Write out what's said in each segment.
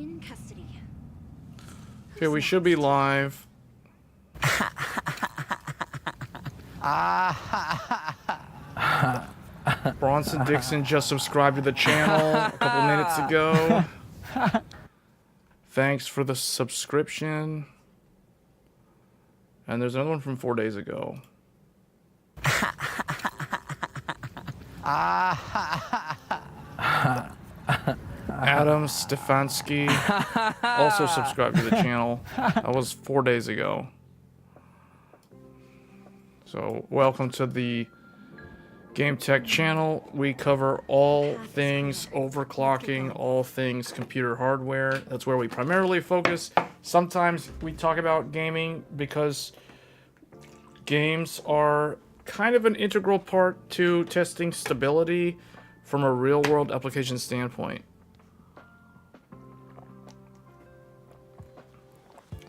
in custody. Okay, we should be live. Bronson Dixon just subscribed to the channel a couple minutes ago. Thanks for the subscription. And there's another one from 4 days ago. Adam Stefanski also subscribed to the channel. That was 4 days ago. So, welcome to the Game Tech channel. We cover all things overclocking, all things computer hardware. That's where we primarily focus. Sometimes we talk about gaming because games are kind of an integral part to testing stability from a real-world application standpoint.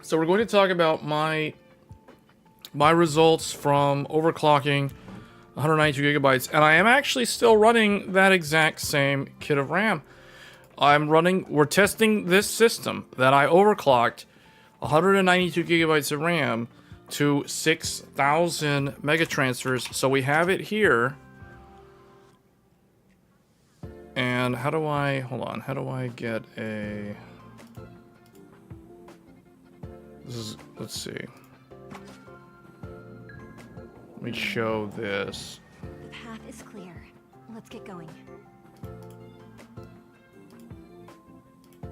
So we're going to talk about my results from overclocking 192 gigabytes, and I am actually still running that exact same kit of RAM. We're testing this system that I overclocked 192 gigabytes of RAM to 6,000 megatransfers. So we have it here. And how do I get a... let's see. Let me show this. The path is clear. Let's get going.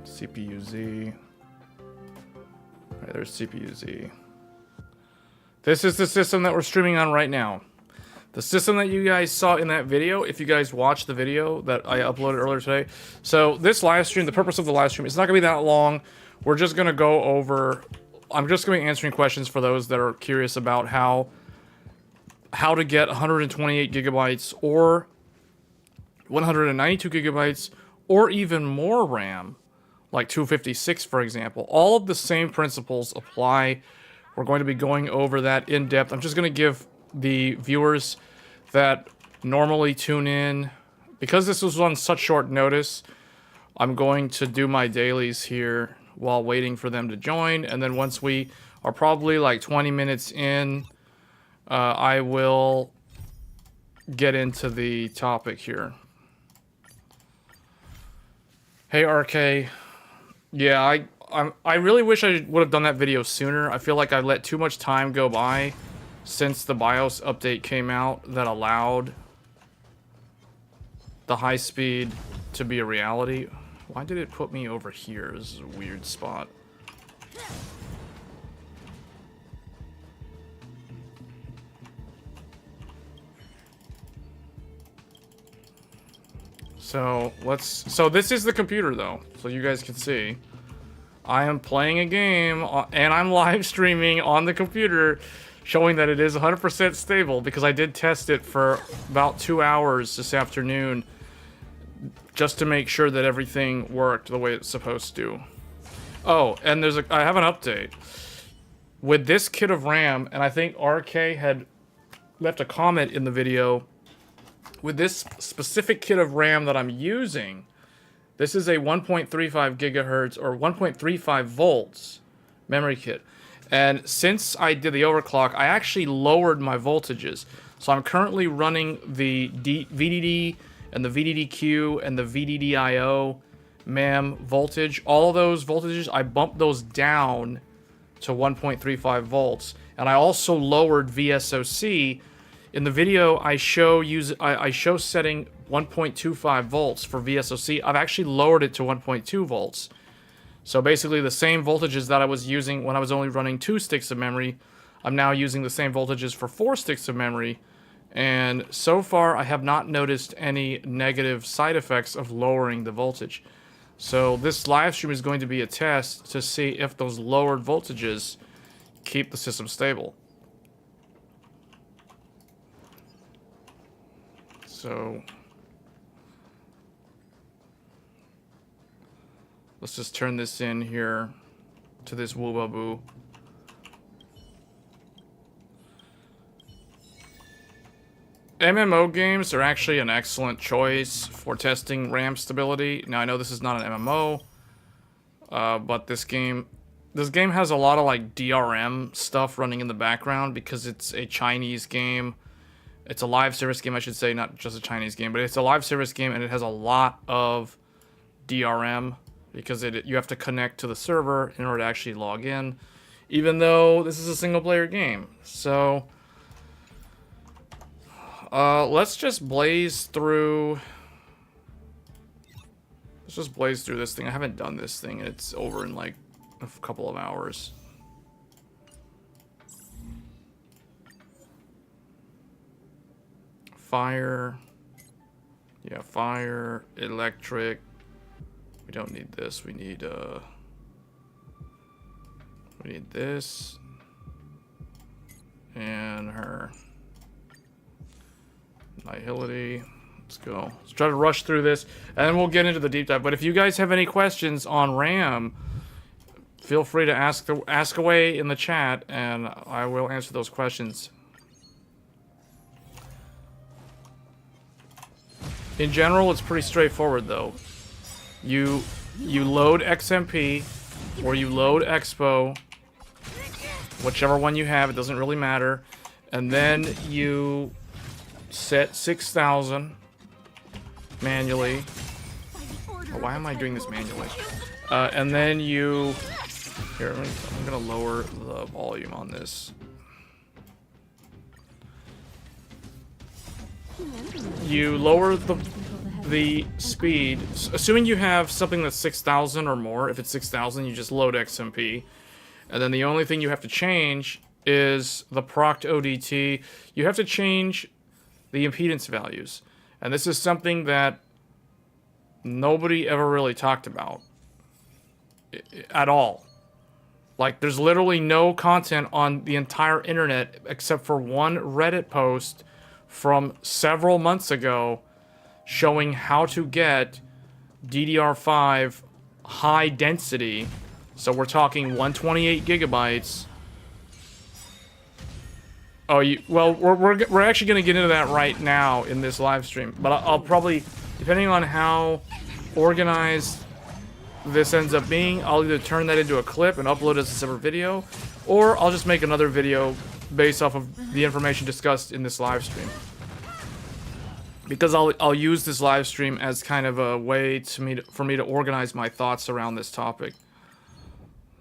CPU-Z. Alright, there's CPU-Z. This is the system that we're streaming on right now. The system that you guys saw in that video, if you guys watched the video that I uploaded earlier today. So this live stream, the purpose of the live stream, it's not going to be that long. We're just going to go over... I'm just going to be answering questions for those that are curious about how to get 128 gigabytes or 192 gigabytes or even more RAM, like 256 for example. All of the same principles apply. We're going to be going over that in depth. I'm just going to give the viewers that normally tune in, because this was on such short notice, I'm going to do my dailies here while waiting for them to join, and then once we are probably like 20 minutes in, I will get into the topic here. Hey RK, yeah, I really wish I would have done that video sooner. I feel like I let too much time go by since the BIOS update came out that allowed the high speed to be a reality. Why did it put me over here? This is a weird spot. So this is the computer though, so you guys can see. I am playing a game and I'm live streaming on the computer, showing that it is 100% stable because I did test it for about 2 hours this afternoon just to make sure that everything worked the way it's supposed to. Oh, and I have an update. With this kit of RAM, and I think RK had left a comment in the video, with this specific kit of RAM that I'm using, this is a 1.35 gigahertz or 1.35 volts memory kit. And since I did the overclock, I actually lowered my voltages. So I'm currently running the VDD and the VDDQ and the VDDIO MEM voltage. All of those voltages, I bumped those down to 1.35 volts. And I also lowered VSOC. In the video, I show setting 1.25 volts for VSOC. I've actually lowered it to 1.2 volts. So basically the same voltages that I was using when I was only running 2 sticks of memory, I'm now using the same voltages for 4 sticks of memory. And so far, I have not noticed any negative side effects of lowering the voltage. So this live stream is going to be a test to see if those lowered voltages keep the system stable. So let's just turn this in here to this woobaboo. MMO games are actually an excellent choice for testing RAM stability. Now I know this is not an MMO. but this game has a lot of like DRM stuff running in the background because it's a Chinese game. It's a live service game, I should say, not just a Chinese game, but it's a live service game, and it has a lot of DRM because you have to connect to the server in order to actually log in, even though this is a single-player game. So let's just blaze through. Let's just blaze through this thing. I haven't done this thing, and it's over in like a couple of hours. Fire. Yeah, fire, electric. We don't need this. We need this. And her. Nihility. Let's go. Let's try to rush through this, and then we'll get into the deep dive. But if you guys have any questions on RAM, feel free to ask away in the chat, and I will answer those questions. In general, it's pretty straightforward, though. You load XMP, or you load Expo, whichever one you have, it doesn't really matter, and then you set 6,000 manually. Oh, why am I doing this manually? And then you... Here, I'm gonna lower the volume on this. You lower the speed, assuming you have something that's 6,000 or more. If it's 6,000, you just load XMP. And then the only thing you have to change is the proct ODT. You have to change the impedance values. And this is something that nobody ever really talked about at all. Like, there's literally no content on the entire internet except for one Reddit post from several months ago showing how to get DDR5 high density. So we're talking 128 gigabytes. Oh, well, we're actually going to get into that right now in this live stream. But I'll probably, depending on how organized this ends up being, I'll either turn that into a clip and upload it as a separate video, or I'll just make another video based off of the information discussed in this live stream. Because I'll use this live stream as kind of a way for me to organize my thoughts around this topic.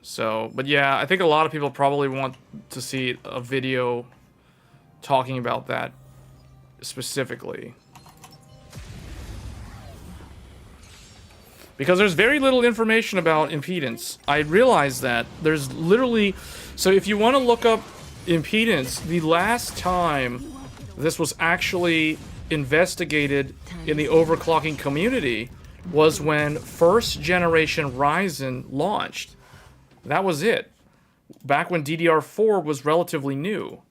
So, but yeah, I think a lot of people probably want to see a video talking about that specifically. Because there's very little information about impedance. I realize that. There's literally... So if you want to look up impedance, the last time this was actually investigated in the overclocking community was when first generation Ryzen launched. That was it. Back when DDR4 was relatively new.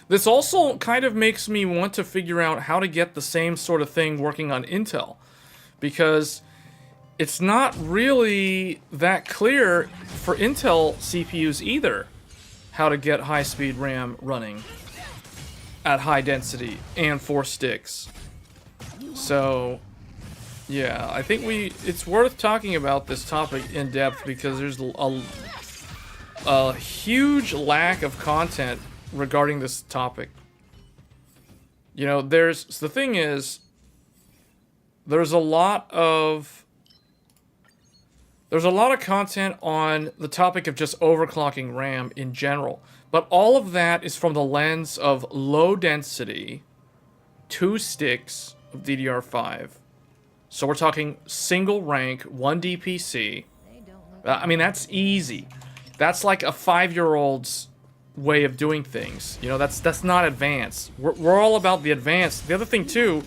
This also kind of makes me want to figure out how to get the same sort of thing working on Intel, because it's not really that clear for Intel CPUs either how to get high-speed RAM running at high density and 4 sticks. So, yeah, I think it's worth talking about this topic in depth because there's a huge lack of content regarding this topic. You know, the thing is, there's a lot of content on the topic of just overclocking RAM in general, but all of that is from the lens of low density, 2 sticks of DDR5. So we're talking single rank, 1 DPC. I mean, that's easy. That's like a 5-year-old's way of doing things. You know, that's not advanced. We're all about the advanced. The other thing too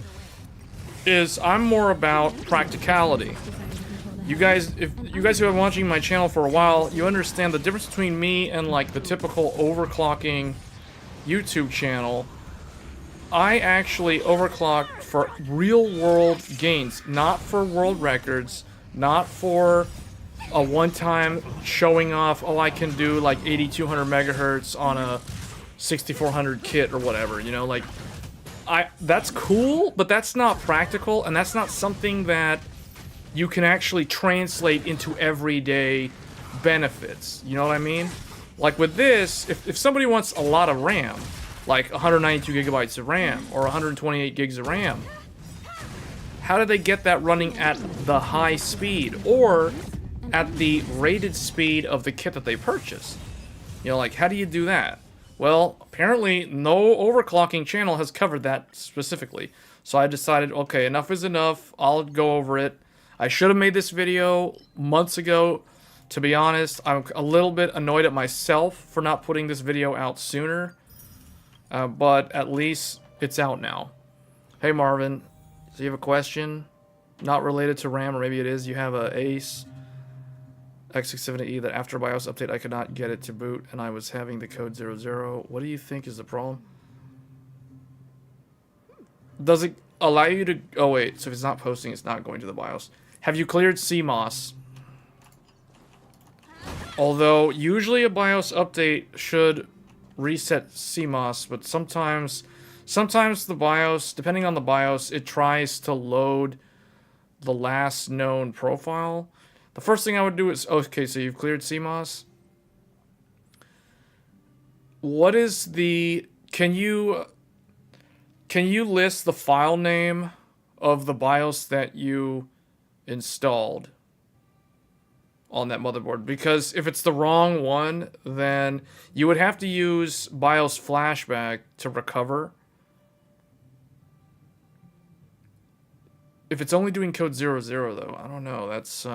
is I'm more about practicality. You guys, if you guys who have been watching my channel for a while, you understand the difference between me and like the typical overclocking YouTube channel. I actually overclock for real world gains, not for world records, not for a one-time showing off, oh, I can do like 8200 megahertz on a 6400 kit or whatever, you know, like that's cool, but that's not practical, and that's not something that you can actually translate into everyday benefits. You know what I mean? Like with this, if somebody wants a lot of RAM, like 192 gigabytes of RAM or 128 gigs of RAM, how do they get that running at the high speed or at the rated speed of the kit that they purchased? You know, like, how do you do that? Well, apparently no overclocking channel has covered that specifically. So I decided, okay, enough is enough. I'll go over it. I should have made this video months ago. To be honest, I'm a little bit annoyed at myself for not putting this video out sooner. But at least it's out now. Hey Marvin, so you have a question? Not related to RAM, or maybe it is. You have a Ace X670E that after BIOS update I could not get it to boot and I was having the code 00. What do you think is the problem? Does it allow you to... Oh wait, so if it's not posting, it's not going to the BIOS. Have you cleared CMOS? Although usually a BIOS update should reset CMOS, but sometimes the BIOS, depending on the BIOS, it tries to load the last known profile. The first thing I would do is, okay, so you've cleared CMOS. What is the, can you list the file name of the BIOS that you installed on that motherboard? Because if it's the wrong one, then you would have to use BIOS flashback to recover. If it's only doing code 00 though, I don't know. That's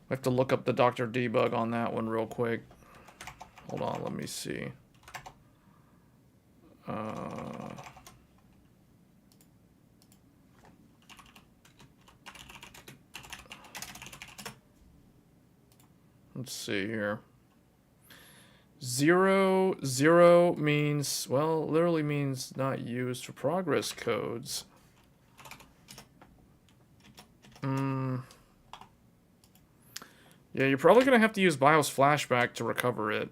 I have to look up the Dr. Debug on that one real quick. Hold on, let me see. Let's see here. 00 means, well, literally means not used for progress codes. Yeah, you're probably going to have to use BIOS flashback to recover it.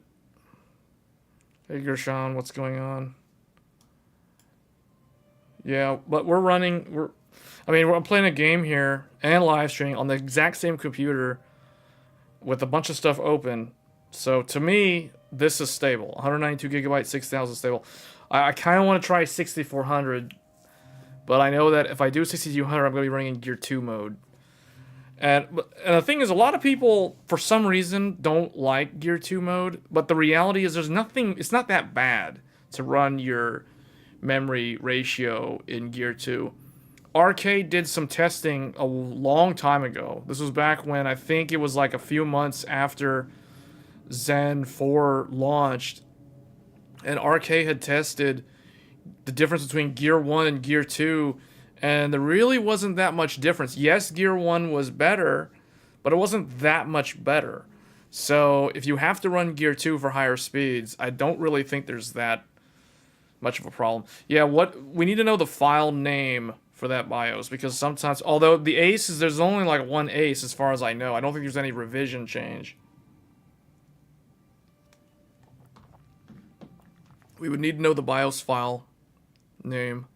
Hey, Gershon, what's going on? Yeah, but I'm playing a game here and live streaming on the exact same computer with a bunch of stuff open. So to me, this is stable. 192 gigabytes, 6000 stable. I kind of want to try 6400, but I know that if I do 6200, I'm going to be running in Gear 2 mode. And the thing is, a lot of people, for some reason, don't like Gear 2 mode, but the reality is it's not that bad to run your memory ratio in Gear 2. Arcade did some testing a long time ago. This was back when I think it was like a few months after Zen 4 launched, and Arcade had tested the difference between Gear 1 and Gear 2, and there really wasn't that much difference. Yes, Gear 1 was better, but it wasn't that much better. So if you have to run Gear 2 for higher speeds, I don't really think there's that much of a problem. Yeah, we need to know the file name for that BIOS, because sometimes, although the ACE there's only like one ACE as far as I know. I don't think there's any revision change. We would need to know the BIOS file name.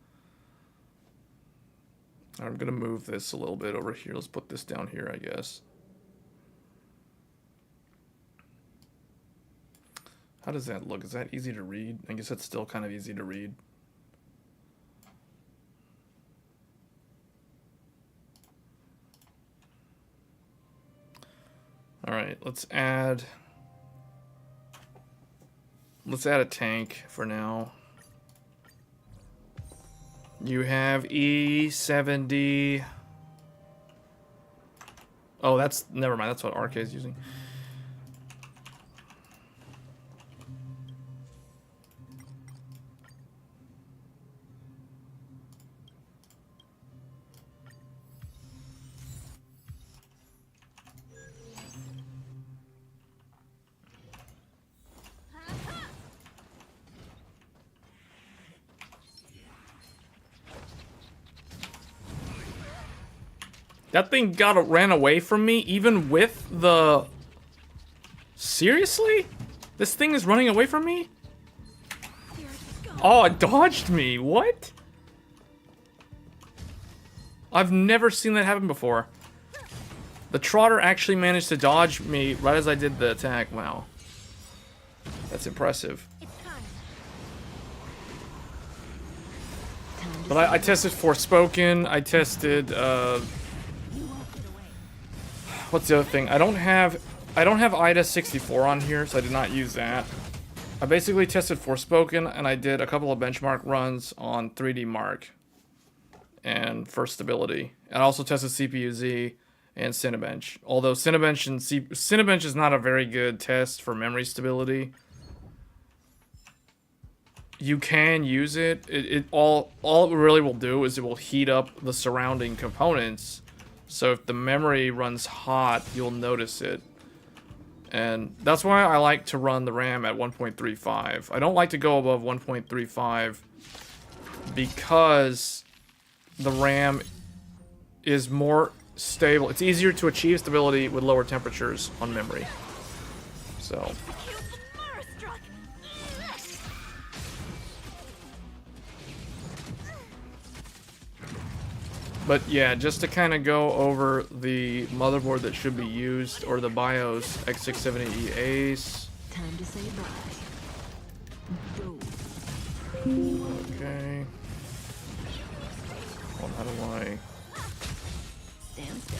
I'm going to move this a little bit over here. Let's put this down here, I guess. How does that look? Is that easy to read? I guess that's still kind of easy to read. All right, let's add a tank for now. You have E70. Oh, never mind. That's what RK is using. That thing ran away from me, even with the... Seriously? This thing is running away from me? Oh, it dodged me. What? I've never seen that happen before. The Trotter actually managed to dodge me right as I did the attack. Wow. That's impressive. But I tested Forspoken. I tested, what's the other thing? I don't have IDA 64 on here, so I did not use that. I basically tested Forspoken, and I did a couple of benchmark runs on 3D Mark and for stability. And I also tested CPU-Z and Cinebench. Although Cinebench is not a very good test for memory stability. You can use it. All it really will do is it will heat up the surrounding components. So if the memory runs hot, you'll notice it. And that's why I like to run the RAM at 1.35. I don't like to go above 1.35 because the RAM is more stable. It's easier to achieve stability with lower temperatures on memory. So. But yeah, just to kind of go over the motherboard that should be used, or the BIOS X670E Ace. Time to say bye. Okay. Well, how do I... Stand still.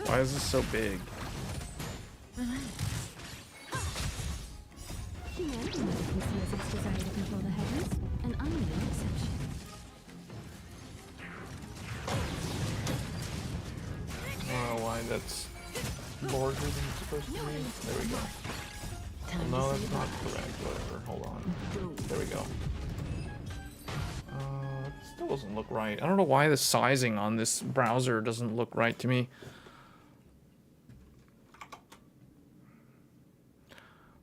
Why is this so big? Humanity might confuse its desire to control the heavens, and I'm no exception. I don't know why that's larger than it's supposed to be. There we go. No, that's not correct. Whatever. Hold on. There we go. It still doesn't look right. I don't know why the sizing on this browser doesn't look right to me.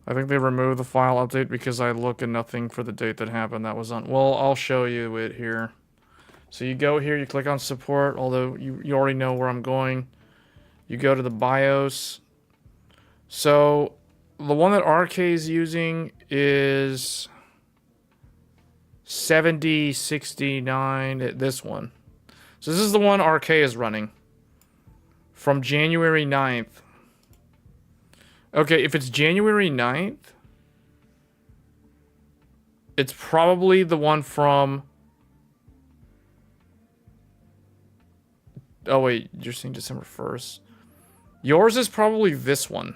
I think they removed the file update because I look at nothing for the date that happened. That was on. Well, I'll show you it here. So you go here, you click on support, although you already know where I'm going. You go to the BIOS. So the one that RK is using is 7069, this one. So this is the one RK is running from January 9th. Okay, if it's January 9th, it's probably the one from... Oh wait, you're saying December 1st. Yours is probably this one.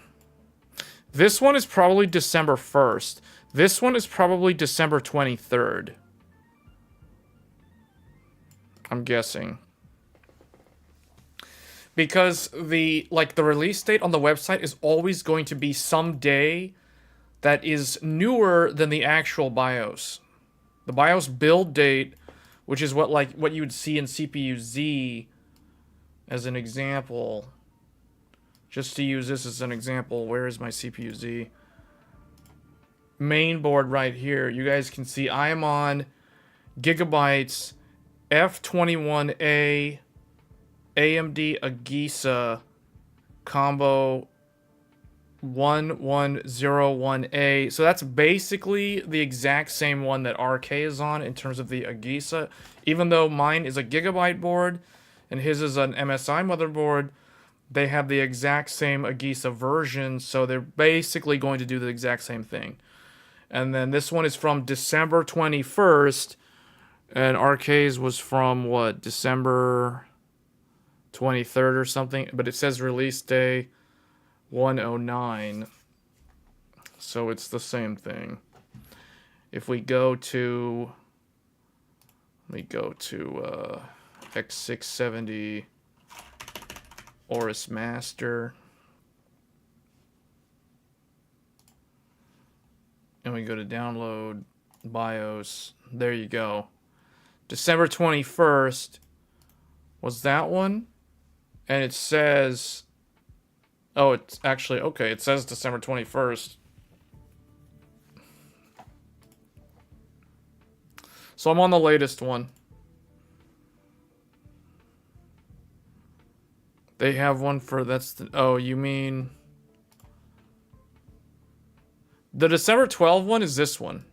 This one is probably December 1st. This one is probably December 23rd. I'm guessing. Because the release date on the website is always going to be some day that is newer than the actual BIOS. The BIOS build date, which is what you would see in CPU-Z as an example. Just to use this as an example, where is my CPU-Z? Main board right here. You guys can see I am on Gigabyte's F21A AMD Agisa combo 1101A. So that's basically the exact same one that RK is on in terms of the Agisa. Even though mine is a Gigabyte board and his is an MSI motherboard, they have the exact same Agisa version, so they're basically going to do the exact same thing. And then this one is from December 21st, and RK's was from, what, December 23rd or something? But it says release day 109, so it's the same thing. If we go to... Let me go to X670... Oris Master. And we go to download BIOS. There you go. December 21st was that one. And it says... Oh, it's actually... Okay, it says December 21st. So I'm on the latest one. They have one for, that's the, oh, you mean, The December 12 one is this one.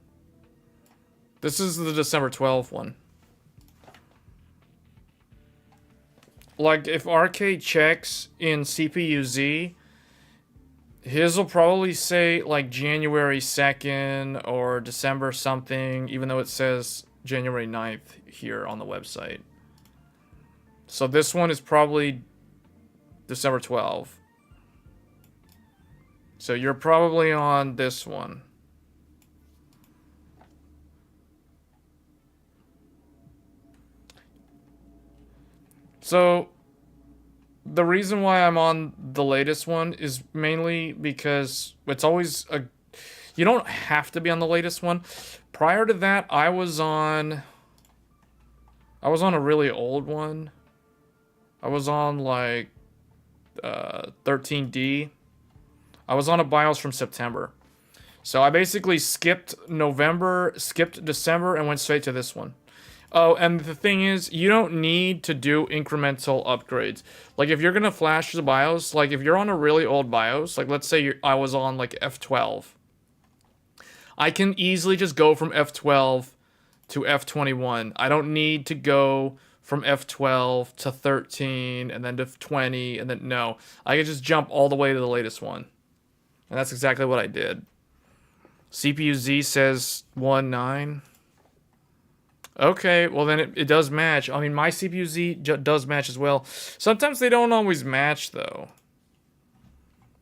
This is the December 12 one. Like, if RK checks in CPU-Z, his will probably say, like, January 2nd or December something, even though it says January 9th here on the website. So this one is probably December 12. So you're probably on this one. So the reason why I'm on the latest one is mainly because it's always a... You don't have to be on the latest one. Prior to that, I was on a really old one. I was on like 13D. I was on a BIOS from September. So I basically skipped November, skipped December, and went straight to this one. Oh, and the thing is, you don't need to do incremental upgrades. Like, if you're going to flash the BIOS, like, if you're on a really old BIOS, like, let's say I was on, like, F12. I can easily just go from F12 to F21. I don't need to go from F12 to 13, and then to 20, and then, no. I can just jump all the way to the latest one. And that's exactly what I did. CPU-Z says 1.9. Okay, well then it does match. I mean, my CPU-Z does match as well. Sometimes they don't always match, though.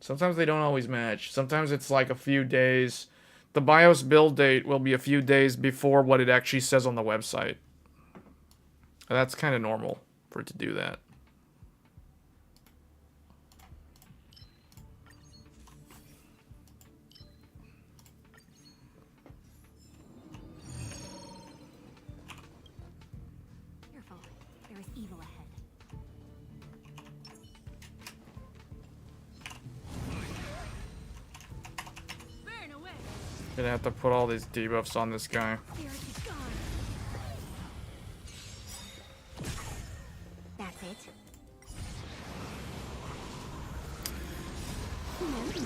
Sometimes they don't always match. Sometimes it's like a few days. The BIOS build date will be a few days before what it actually says on the website. And that's kind of normal for it to do that. Careful. There is evil ahead. Burn away. Gonna have to put all these debuffs on this guy. Spirit is gone. That's it.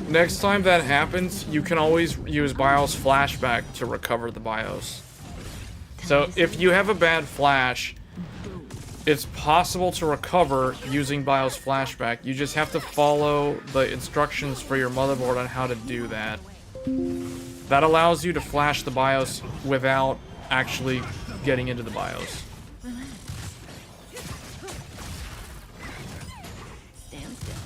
Next time that happens, you can always use BIOS flashback to recover the BIOS. So if you have a bad flash, it's possible to recover using BIOS flashback. You just have to follow the instructions for your motherboard on how to do that. That allows you to flash the BIOS without actually getting into the BIOS. Stand still.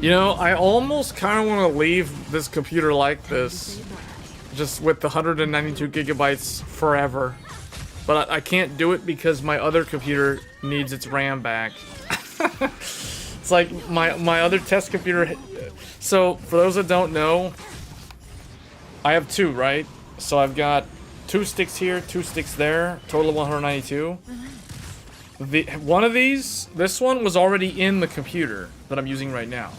You know, I almost kind of want to leave this computer like this, just with the 192 gigabytes forever. But I can't do it because my other computer needs its RAM back. It's like my other test computer. So, for those that don't know, I have two, right? So I've got 2 sticks here, 2 sticks there, total of 192. One of these, this one was already in the computer that I'm using right now.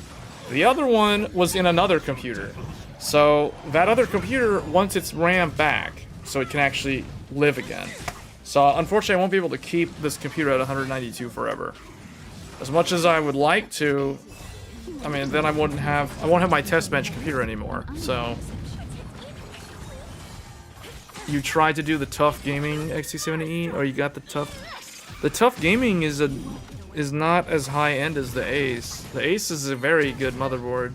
The other one was in another computer. So that other computer wants its RAM back so it can actually live again. So unfortunately I won't be able to keep this computer at 192 forever. As much as I would like to, I mean, then I won't have my test bench computer anymore. So you tried to do the tough gaming XT70E, or you got the tough. The tough gaming is not as high end as the Ace. The Ace is a very good motherboard.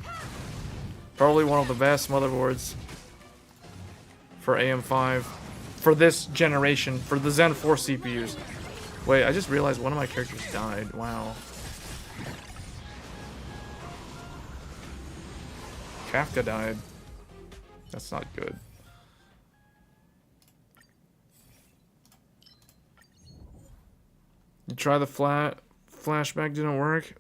Probably one of the best motherboards for AM5 for this generation, for the Zen 4 CPUs. Wait, I just realized one of my characters died. Wow. Kafka died. That's not good. You try the flashback, didn't work.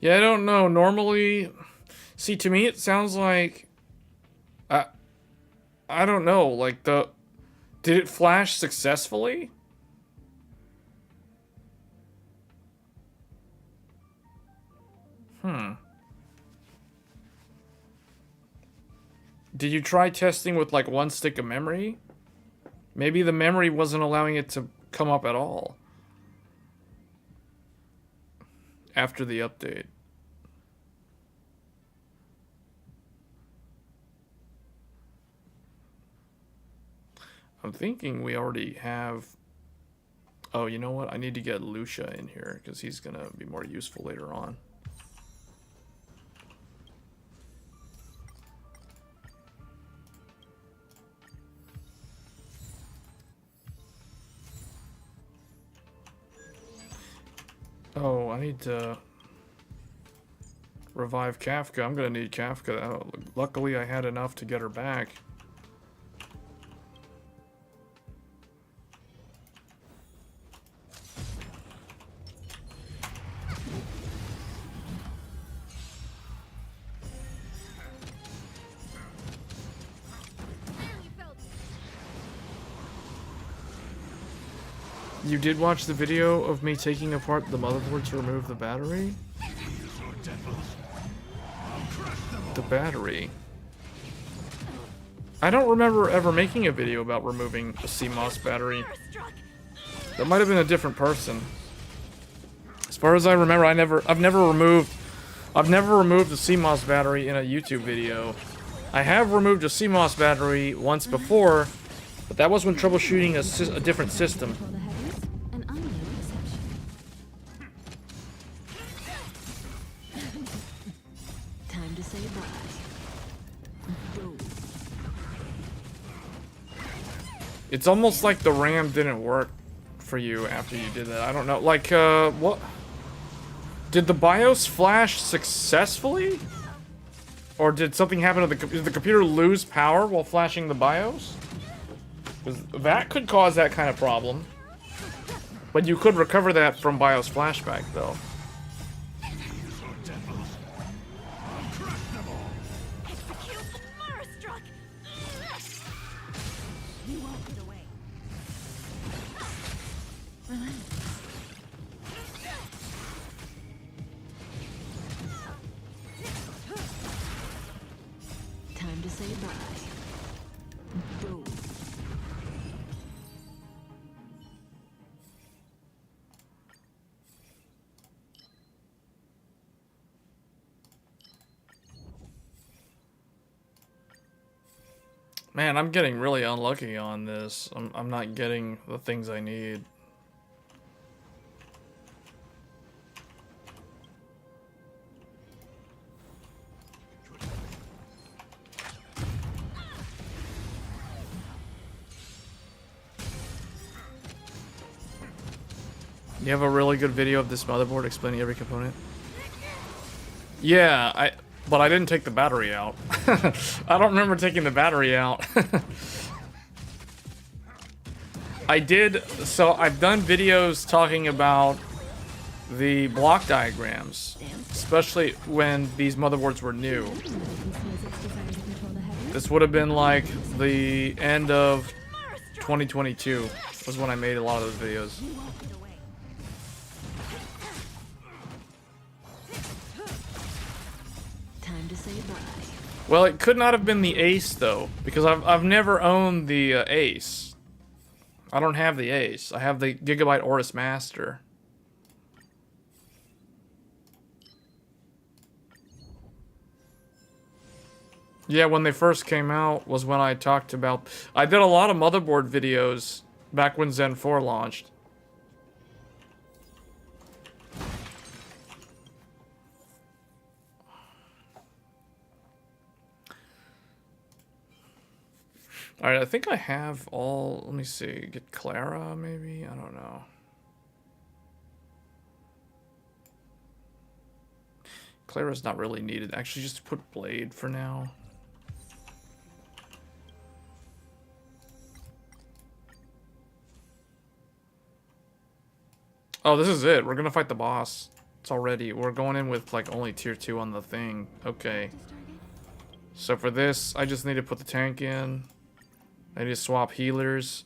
Yeah, I don't know. Normally, see, to me it sounds like I don't know, like did it flash successfully? Did you try testing with like one stick of memory? Maybe the memory wasn't allowing it to come up at all after the update. I'm thinking we already have... Oh, you know what? I need to get Lucia in here because he's gonna be more useful later on. Oh, I need to revive Kafka. I'm gonna need Kafka. Oh, luckily I had enough to get her back. You did watch the video of me taking apart the motherboard to remove the battery? The battery. I don't remember ever making a video about removing a CMOS battery. That might have been a different person. As far as I remember, I've never removed the CMOS battery in a YouTube video. I have removed a CMOS battery once before, but that was when troubleshooting a different system. It's almost like the RAM didn't work for you after you did that. I don't know. Like, what? Did the BIOS flash successfully? Or did something happen to the computer? Did the computer lose power while flashing the BIOS? Because that could cause that kind of problem. But you could recover that from BIOS flashback, though. Time to say bye. Boom. Man, I'm getting really unlucky on this. I'm not getting the things I need. You have a really good video of this motherboard explaining every component? Yeah, but I didn't take the battery out. I don't remember taking the battery out. I did, so I've done videos talking about the block diagrams, especially when these motherboards were new. This would have been like the end of 2022 was when I made a lot of those videos. Well, it could not have been the Ace though, because I've never owned the Ace. I don't have the Ace. I have the Gigabyte Aorus Master. Yeah, when they first came out was when I talked about... I did a lot of motherboard videos back when Zen 4 launched. Alright, I think I have all... Let me see. Get Clara, maybe? I don't know. Clara's not really needed. Actually, just put Blade for now. Oh, this is it. We're gonna fight the boss. It's already, we're going in with like only tier 2 on the thing. Okay. So for this, I just need to put the tank in. I need to swap healers.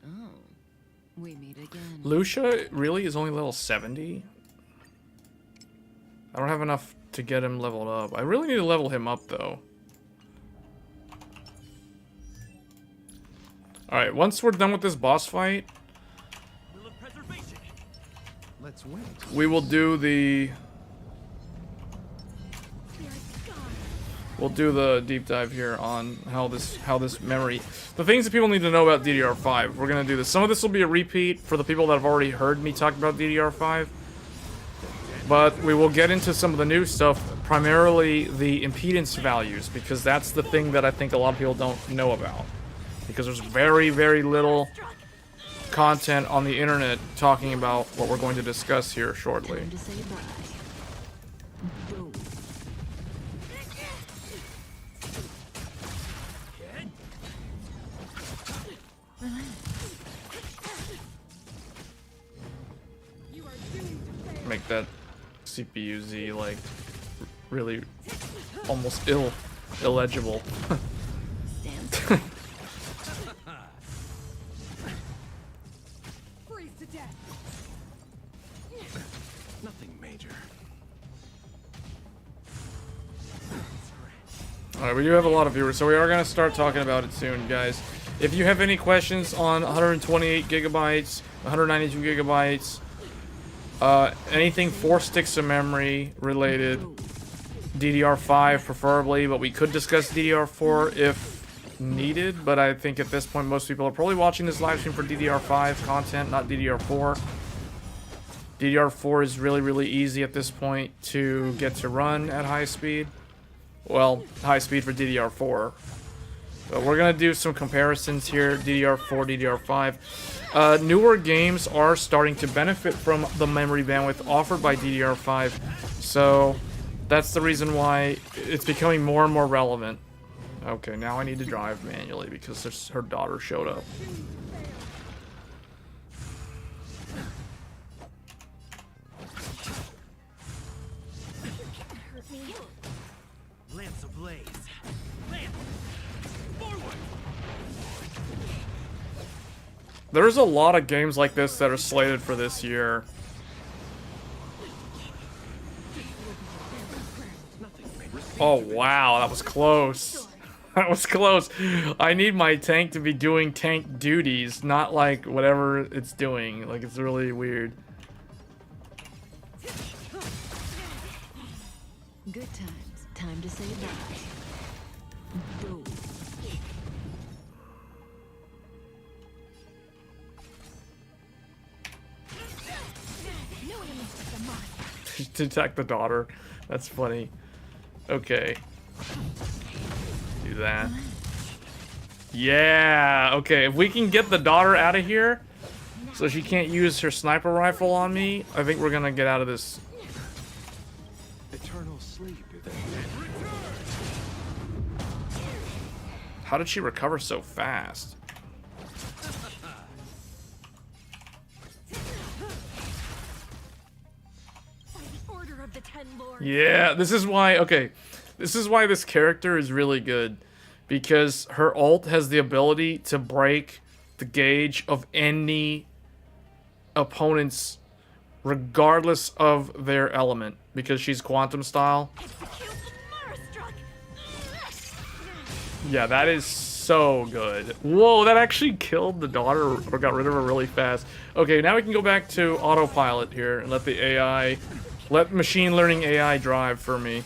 Oh, we meet again. Lucia really is only level 70? I don't have enough to get him leveled up. I really need to level him up though. Alright, once we're done with this boss fight, Let's wait. we will do the... We'll do the deep dive here on how this memory... The things that people need to know about DDR5. We're gonna do this. Some of this will be a repeat for the people that have already heard me talk about DDR5. But we will get into some of the new stuff, primarily the impedance values, because that's the thing that I think a lot of people don't know about. Because there's very, very little content on the internet talking about what we're going to discuss here shortly. Time to say bye. Boom. Make that CPU Z like really almost illegible. Stand still. Freeze to death. Nothing major. Alright, we do have a lot of viewers, so we are going to start talking about it soon, guys. If you have any questions on 128 gigabytes, 192 gigabytes, anything 4 sticks of memory related, DDR5 preferably, but we could discuss DDR4 if needed, but I think at this point most people are probably watching this live stream for DDR5 content, not DDR4. DDR4 is really, really easy at this point to get to run at high speed. Well, high speed for DDR4. But we're going to do some comparisons here, DDR4, DDR5. Newer games are starting to benefit from the memory bandwidth offered by DDR5, so that's the reason why it's becoming more and more relevant. Okay, now I need to drive manually because her daughter showed up. Lance ablaze. Lance. Forward. There's a lot of games like this that are slated for this year. Oh wow, that was close. That was close. I need my tank to be doing tank duties, not like whatever it's doing. Like, it's really weird. Good times. Time to say bye. Boom. To attack the daughter. That's funny. Okay. Do that. Yeah. Okay, if we can get the daughter out of here so she can't use her sniper rifle on me, I think we're gonna get out of this. Eternal sleep. How did she recover so fast? By the order of the Ten Lords. Yeah, this is why, okay, this is why this character is really good, because her ult has the ability to break the gauge of any opponent's, regardless of their element, because she's quantum style. Execute the Marastruck. Yeah, that is so good. Whoa, that actually killed the daughter, or got rid of her really fast. Okay, now we can go back to autopilot here and let the AI, let machine learning AI drive for me.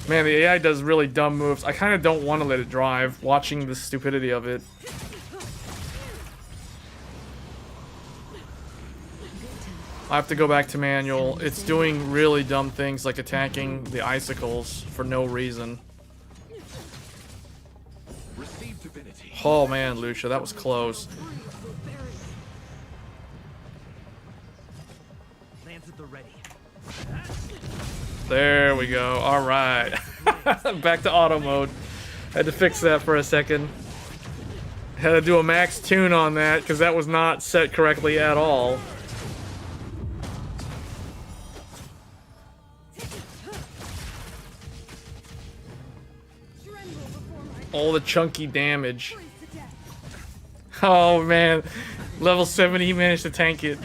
Man, the AI does really dumb moves. I kind of don't want to let it drive, watching the stupidity of it. I have to go back to manual. It's doing really dumb things like attacking the icicles for no reason. Receive divinity. Oh man, Lucia, that was close. Lance at the ready. There we go. All right. Back to auto mode. Had to fix that for a second. Had to do a max tune on that because that was not set correctly at all. All the chunky damage. Oh man, level 70 he managed to tank it.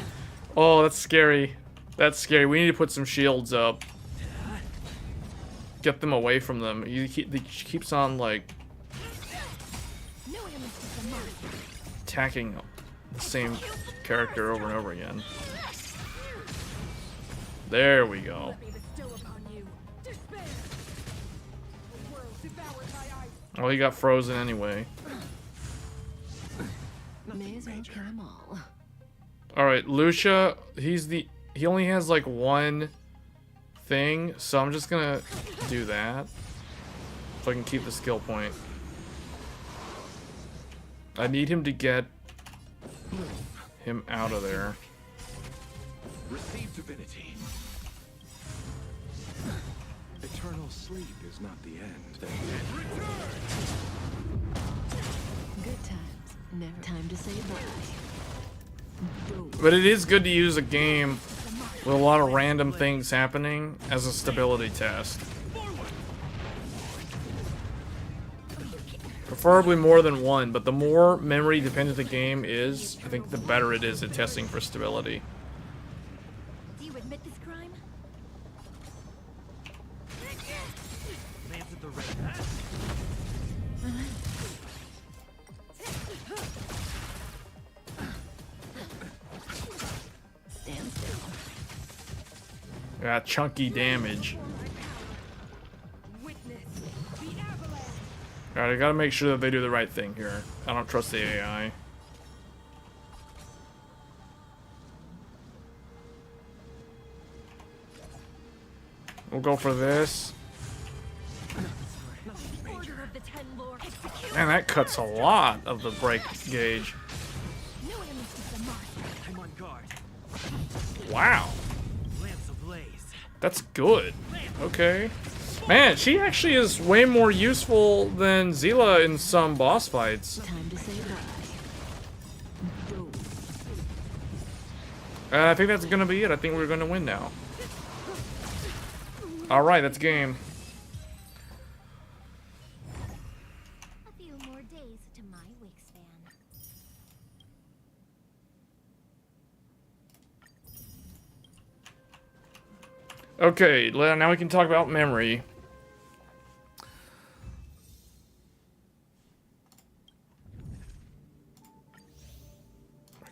Oh, that's scary. That's scary. We need to put some shields up. Get them away from them. He keeps on like attacking the same character over and over again. There we go. Oh, he got frozen anyway. May as well kill 'em all. All right, Lucia. He only has like one thing, so I'm just gonna do that so I can keep the skill point. I need him to get him out of there. Receive divinity. Eternal sleep is not the end. Good times. Never time to say bye. But it is good to use a game with a lot of random things happening as a stability test. Preferably more than one, but the more memory dependent the game is, I think the better it is at testing for stability. Do you admit this crime? Lance at the ready. Stand still. Yeah, chunky damage. Alright, I gotta make sure that they do the right thing here. I don't trust the AI. We'll go for this. Order of the Ten Lord. Execute. Man, that cuts a lot of the break gauge. No enemies to the mark. I'm on guard. Wow. Lance ablaze. That's good. Okay. Man, she actually is way more useful than Zila in some boss fights. Time to say bye. I think that's gonna be it. I think we're gonna win now. Alright, that's game. A few more days to my wingspan. Okay, now we can talk about memory.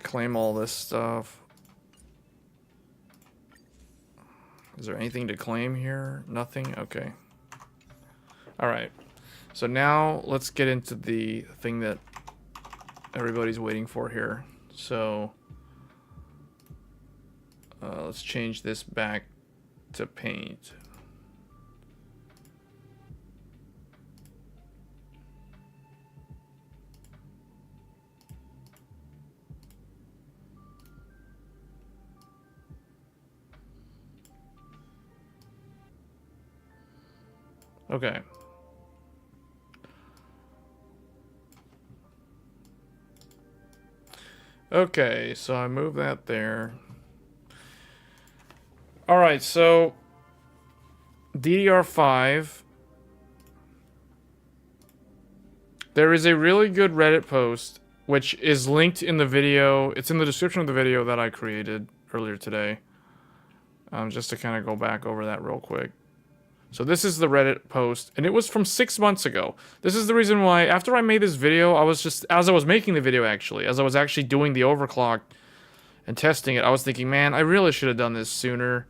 Claim all this stuff. Is there anything to claim here? Nothing? Okay. Alright. So now let's get into the thing that everybody's waiting for here. So let's change this back to paint. Okay. Okay, so I move that there. Alright, so DDR5. There is a really good Reddit post, which is linked in the video. It's in the description of the video that I created earlier today. Just to kind of go back over that real quick. So this is the Reddit post, and it was from 6 months ago. This is the reason why, after I made this video, I was just, as I was making the video actually, as I was actually doing the overclock and testing it, I was thinking, man, I really should have done this sooner,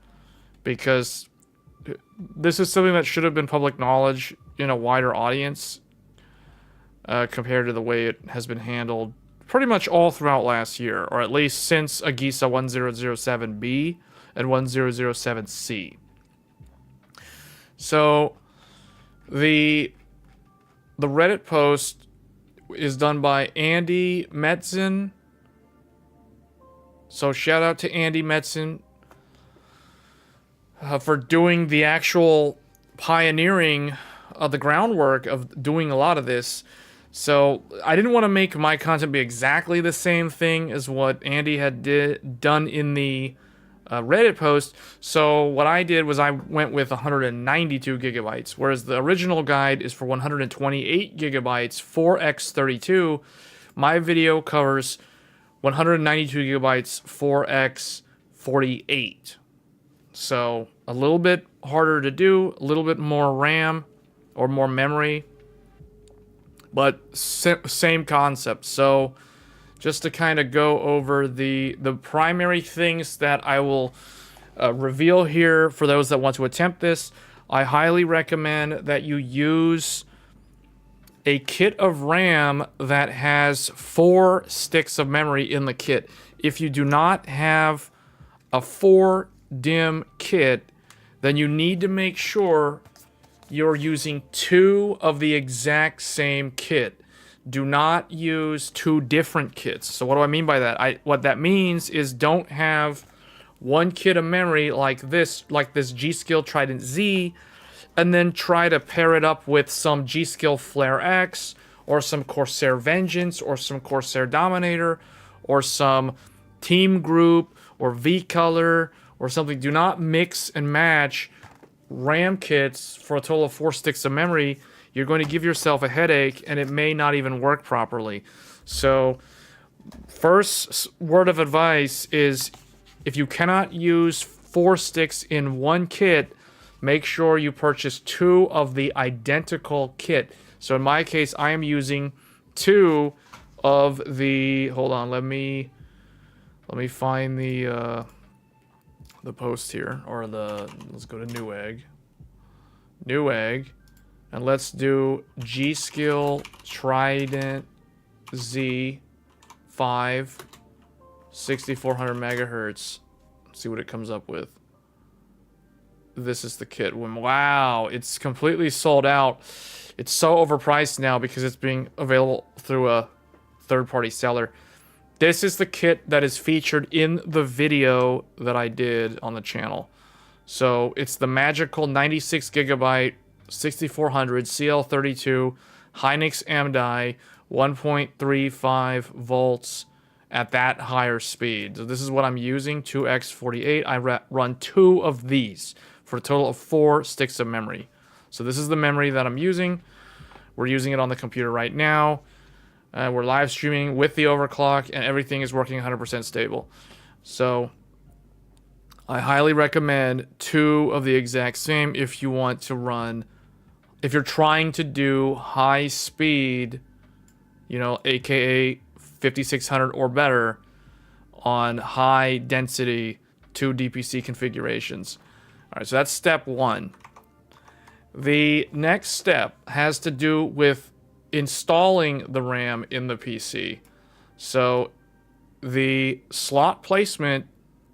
because this is something that should have been public knowledge in a wider audience, compared to the way it has been handled pretty much all throughout last year, or at least since Agisa 1007B and 1007C. So, the Reddit post is done by Andy Metzen. So shout out to Andy Metzen for doing the actual pioneering the groundwork of doing a lot of this. So I didn't want to make my content be exactly the same thing as what Andy had done in the Reddit post. So what I did was I went with 192 gigabytes, whereas the original guide is for 128 gigabytes, 4x32. My video covers 192 gigabytes, 4x48. So a little bit harder to do, a little bit more RAM or more memory, but same concept. So just to kind of go over the primary things that I will reveal here for those that want to attempt this, I highly recommend that you use a kit of RAM that has 4 sticks of memory in the kit. If you do not have a 4 DIMM kit, then you need to make sure you're using 2 of the exact same kit. Do not use 2 different kits. So what do I mean by that? What that means is don't have one kit of memory like this G.Skill Trident Z, and then try to pair it up with some G.Skill Flare X, or some Corsair Vengeance, or some Corsair Dominator, or some Team Group, or V-Color, or something. Do not mix and match RAM kits for a total of 4 sticks of memory. You're going to give yourself a headache, and it may not even work properly. So, first word of advice is, if you cannot use 4 sticks in one kit, make sure you purchase 2 of the identical kit. So in my case, I am using 2 of the... Hold on, let me find the post here, or let's go to Newegg. And let's do G.Skill Trident Z 5 6400 megahertz. Let's see what it comes up with. This is the kit. Wow, it's completely sold out. It's so overpriced now because it's being available through a third-party seller. This is the kit that is featured in the video that I did on the channel. So it's the magical 96 gigabyte 6400 CL32 Hynix AMDI 1.35 volts at that higher speed. So this is what I'm using, 2x48. I run 2 of these for a total of 4 sticks of memory. So this is the memory that I'm using. We're using it on the computer right now. We're live streaming with the overclock, and everything is working 100% stable. So I highly recommend 2 of the exact same if you want to run, if you're trying to do high speed, you know, aka 5600 or better on high density 2 DPC configurations. All right, so that's step 1. The next step has to do with installing the RAM in the PC. So the slot placement,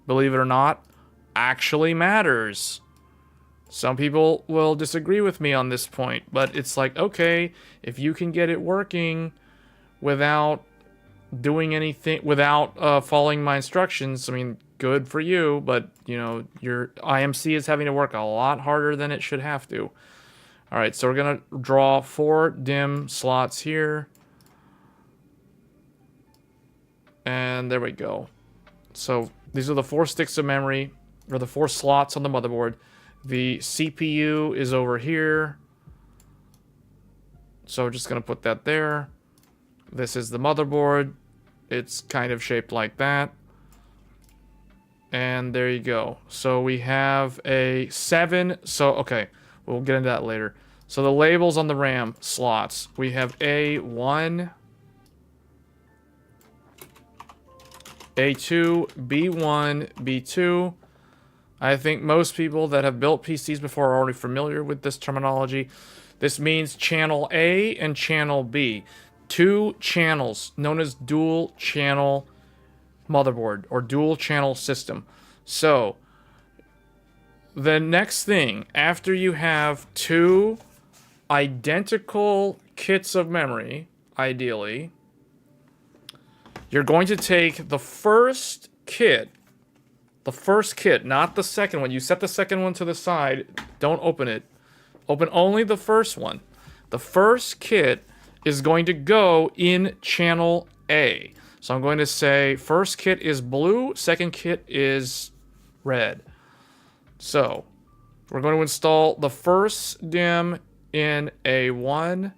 believe it or not, actually matters. Some people will disagree with me on this point, but it's like, okay, if you can get it working without doing anything, without following my instructions, I mean, good for you, but, you know, your IMC is having to work a lot harder than it should have to. All right, so we're going to draw 4 DIMM slots here. And there we go. So these are the 4 sticks of memory, or the 4 slots on the motherboard. The CPU is over here. So we're just going to put that there. This is the motherboard. It's kind of shaped like that. And there you go. So we have a 7. So, okay, we'll get into that later. So the labels on the RAM slots. We have A1, A2, B1, B2. I think most people that have built PCs before are already familiar with this terminology. This means channel A and channel B. 2 channels known as dual channel motherboard or dual channel system. So the next thing, after you have 2 identical kits of memory, ideally, you're going to take the first kit, not the second one. You set the second one to the side. Don't open it. Open only the first one. The first kit is going to go in channel A. So I'm going to say first kit is blue, second kit is red. So we're going to install the first DIMM in A1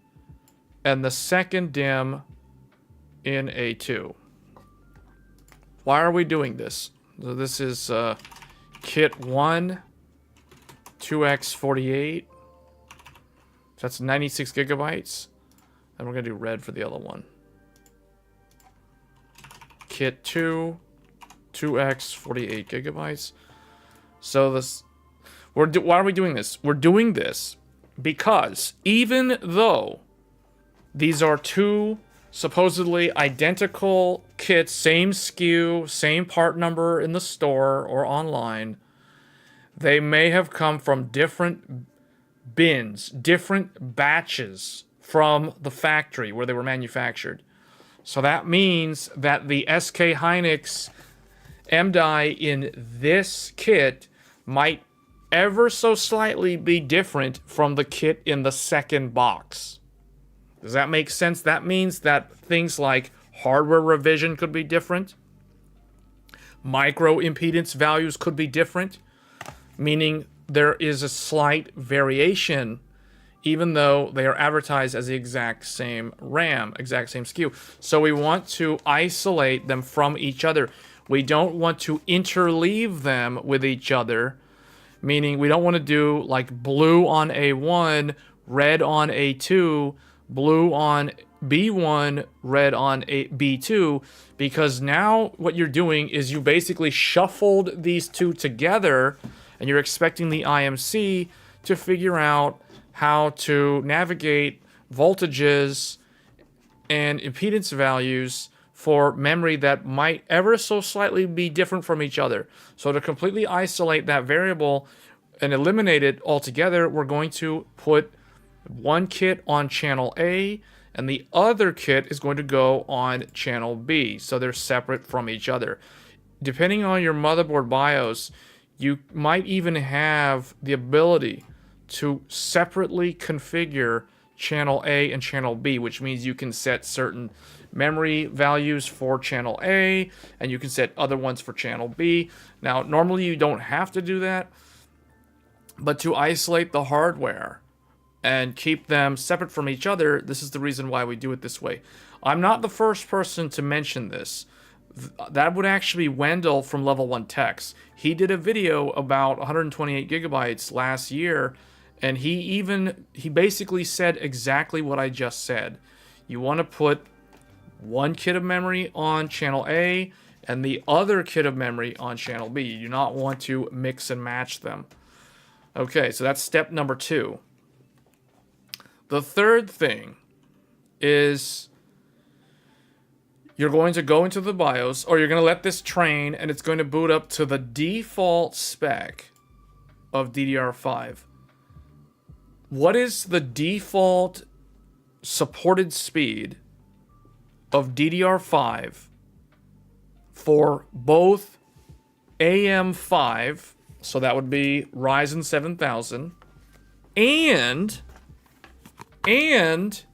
and the second DIMM in A2. Why are we doing this? So this is kit 1, 2x48. So that's 96 gigabytes. And we're going to do red for the other one. Kit 2, 2x 48 gigabytes. So this, why are we doing this? We're doing this because even though these are two supposedly identical kits, same SKU, same part number in the store or online, they may have come from different bins, different batches from the factory where they were manufactured. So that means that the SK Hynix M-Die in this kit might ever so slightly be different from the kit in the second box. Does that make sense? That means that things like hardware revision could be different. Micro impedance values could be different, meaning there is a slight variation even though they are advertised as the exact same RAM, exact same SKU. So we want to isolate them from each other. We don't want to interleave them with each other, meaning we don't want to do like blue on A1, red on A2, blue on B1, red on B2, because now what you're doing is you basically shuffled these two together and you're expecting the IMC to figure out how to navigate voltages and impedance values for memory that might ever so slightly be different from each other. So to completely isolate that variable and eliminate it altogether, we're going to put one kit on channel A and the other kit is going to go on channel B. So they're separate from each other. Depending on your motherboard BIOS, you might even have the ability to separately configure channel A and channel B, which means you can set certain memory values for channel A and you can set other ones for channel B. Now, normally you don't have to do that, but to isolate the hardware and keep them separate from each other, this is the reason why we do it this way. I'm not the first person to mention this. That would actually be Wendell from Level 1 Techs. He did a video about 128 gigabytes last year, and he basically said exactly what I just said. You want to put one kit of memory on channel A and the other kit of memory on channel B. You do not want to mix and match them. Okay, so that's step number 2. The third thing is you're going to go into the BIOS, or you're going to let this train, and it's going to boot up to the default spec of DDR5. What is the default supported speed of DDR5 for both AM5, so that would be Ryzen 7000, and Intel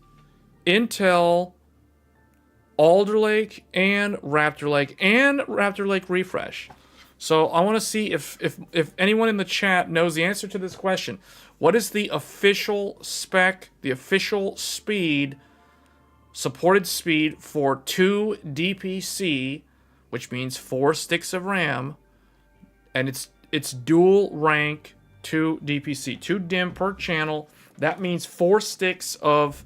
Alder Lake and Raptor Lake Refresh? So I want to see if anyone in the chat knows the answer to this question. What is the official spec, the official speed, supported speed for 2 DPC, which means 4 sticks of RAM, and it's dual rank 2 DPC, 2 DIMM per channel. That means 4 sticks of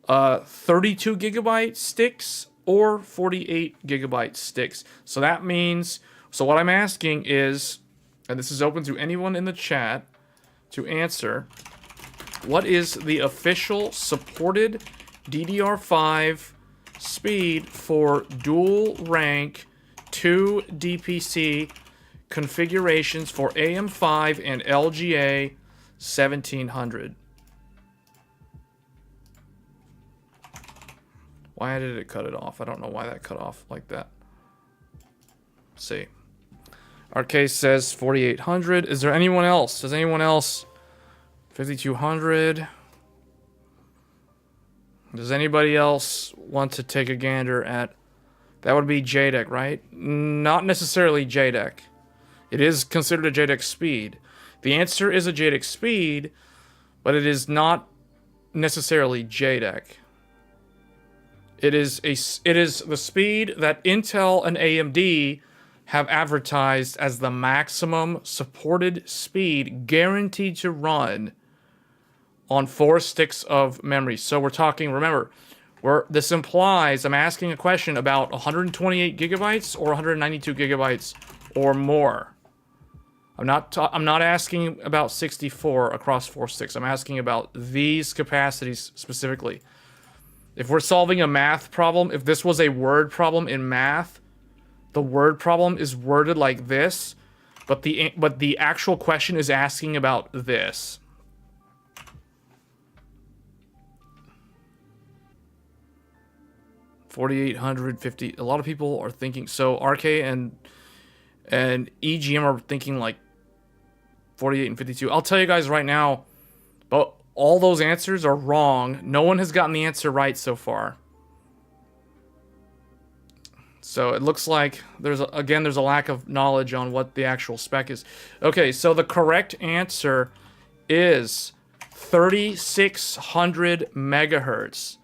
32 gigabyte sticks or 48 gigabyte sticks. So that means, so what I'm asking is, and this is open to anyone in the chat to answer, what is the official supported DDR5 speed for dual rank 2 DPC configurations for AM5 and LGA 1700? Why did it cut it off? I don't know why that cut off like that. Let's see. Arcade says 4800. Is there anyone else? Does anyone else 5200. Does anybody else want to take a gander at... That would be JDEC, right? Not necessarily JDEC. It is considered a JDEC speed. The answer is a JDEC speed, but it is not necessarily JDEC. It is the speed that Intel and AMD have advertised as the maximum supported speed guaranteed to run on 4 sticks of memory. So we're talking, remember, this implies I'm asking a question about 128 gigabytes or 192 gigabytes or more. I'm not asking about 64 across 4 sticks. I'm asking about these capacities specifically. If we're solving a math problem, if this was a word problem in math, the word problem is worded like this, but the actual question is asking about this. $4,850. A lot of people are thinking, so RK and EGM are thinking like 48 and 52. I'll tell you guys right now, but all those answers are wrong. No one has gotten the answer right so far. So it looks like there's a lack of knowledge on what the actual spec is. Okay, so the correct answer is 3600 megahertz.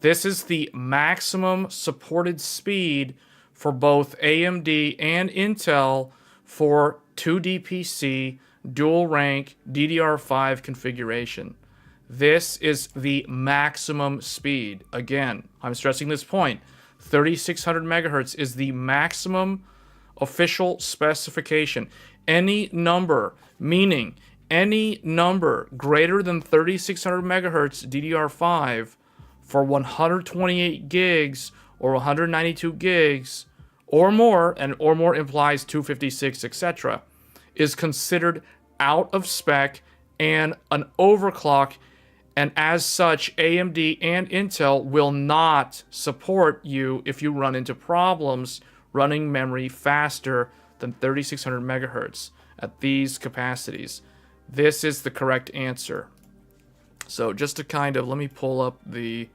This is the maximum supported speed for both AMD and Intel for 2DPC dual rank DDR5 configuration. This is the maximum speed. Again, I'm stressing this point. 3600 megahertz is the maximum official specification. Any number, meaning any number greater than 3600 megahertz DDR5 for 128 gigs or 192 gigs or more, and or more implies 256, etc., is considered out of spec and an overclock, and as such, AMD and Intel will not support you if you run into problems running memory faster than 3600 megahertz at these capacities. This is the correct answer. So just to kind of, let me pull up the...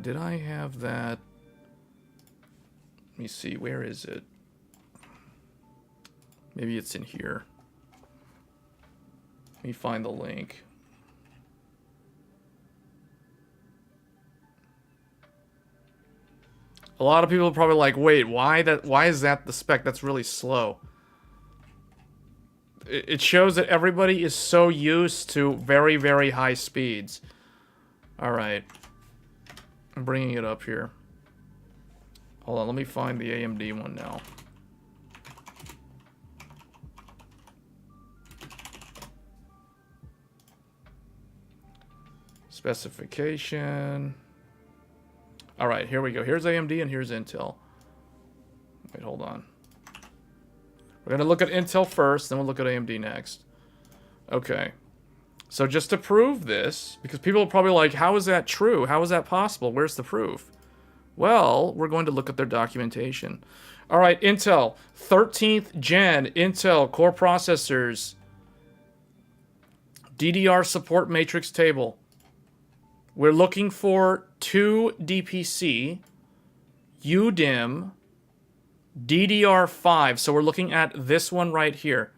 did I have that? Let me see, where is it? Maybe it's in here. Let me find the link. A lot of people are probably like, wait, why is that the spec? That's really slow. It shows that everybody is so used to very, very high speeds. Alright. I'm bringing it up here. Hold on, let me find the AMD one now. Specification. Alright, here we go. Here's AMD and here's Intel. Wait, hold on. We're going to look at Intel first, then we'll look at AMD next. Okay. So just to prove this, because people are probably like, how is that true? How is that possible? Where's the proof? Well, we're going to look at their documentation. Alright, Intel. 13th gen Intel core processors. DDR support matrix table. We're looking for 2 DPC, UDIM, DDR5. So we're looking at this one right here.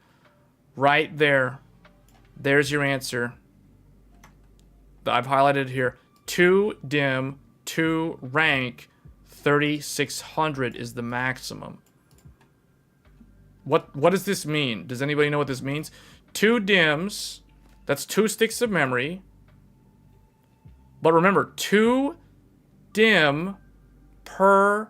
Right there. There's your answer. I've highlighted here. 2 DIM, 2 rank, 3600 is the maximum. What does this mean? Does anybody know what this means? 2 DIMs, that's 2 sticks of memory. But remember, 2 DIM per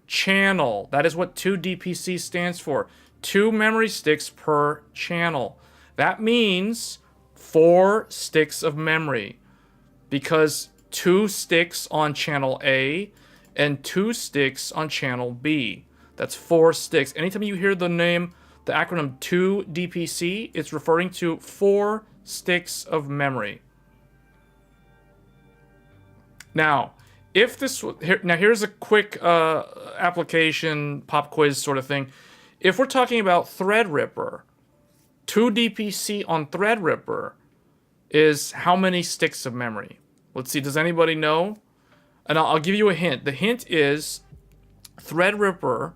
channel. That is what 2 DPC stands for. 2 memory sticks per channel. That means 4 sticks of memory. Because 2 sticks on channel A and 2 sticks on channel B. That's 4 sticks. Anytime you hear the name, the acronym 2 DPC, it's referring to 4 sticks of memory. Now, if this now here's a quick application pop quiz sort of thing. If we're talking about Threadripper, 2 DPC on Threadripper is how many sticks of memory? Let's see, does anybody know? And I'll give you a hint. The hint is Threadripper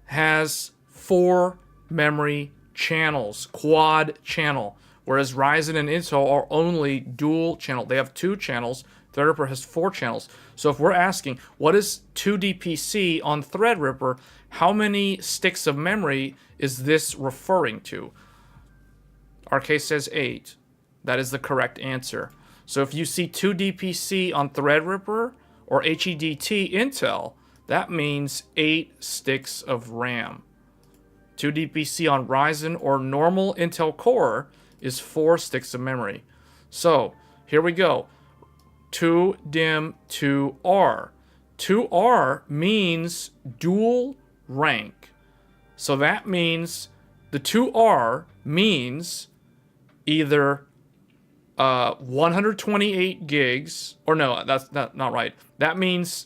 has 4 memory channels, quad channel, whereas Ryzen and Intel are only dual channel. They have 2 channels. Threadripper has 4 channels. So if we're asking, what is 2 DPC on Threadripper, how many sticks of memory is this referring to? RK says 8. That is the correct answer. So if you see 2 DPC on Threadripper or HEDT Intel, that means 8 sticks of RAM. 2 DPC on Ryzen or normal Intel Core is 4 sticks of memory. So here we go. 2DIMM 2R. 2R means dual rank. So that means the 2R means either 128 gigs, or no, that's not right. That means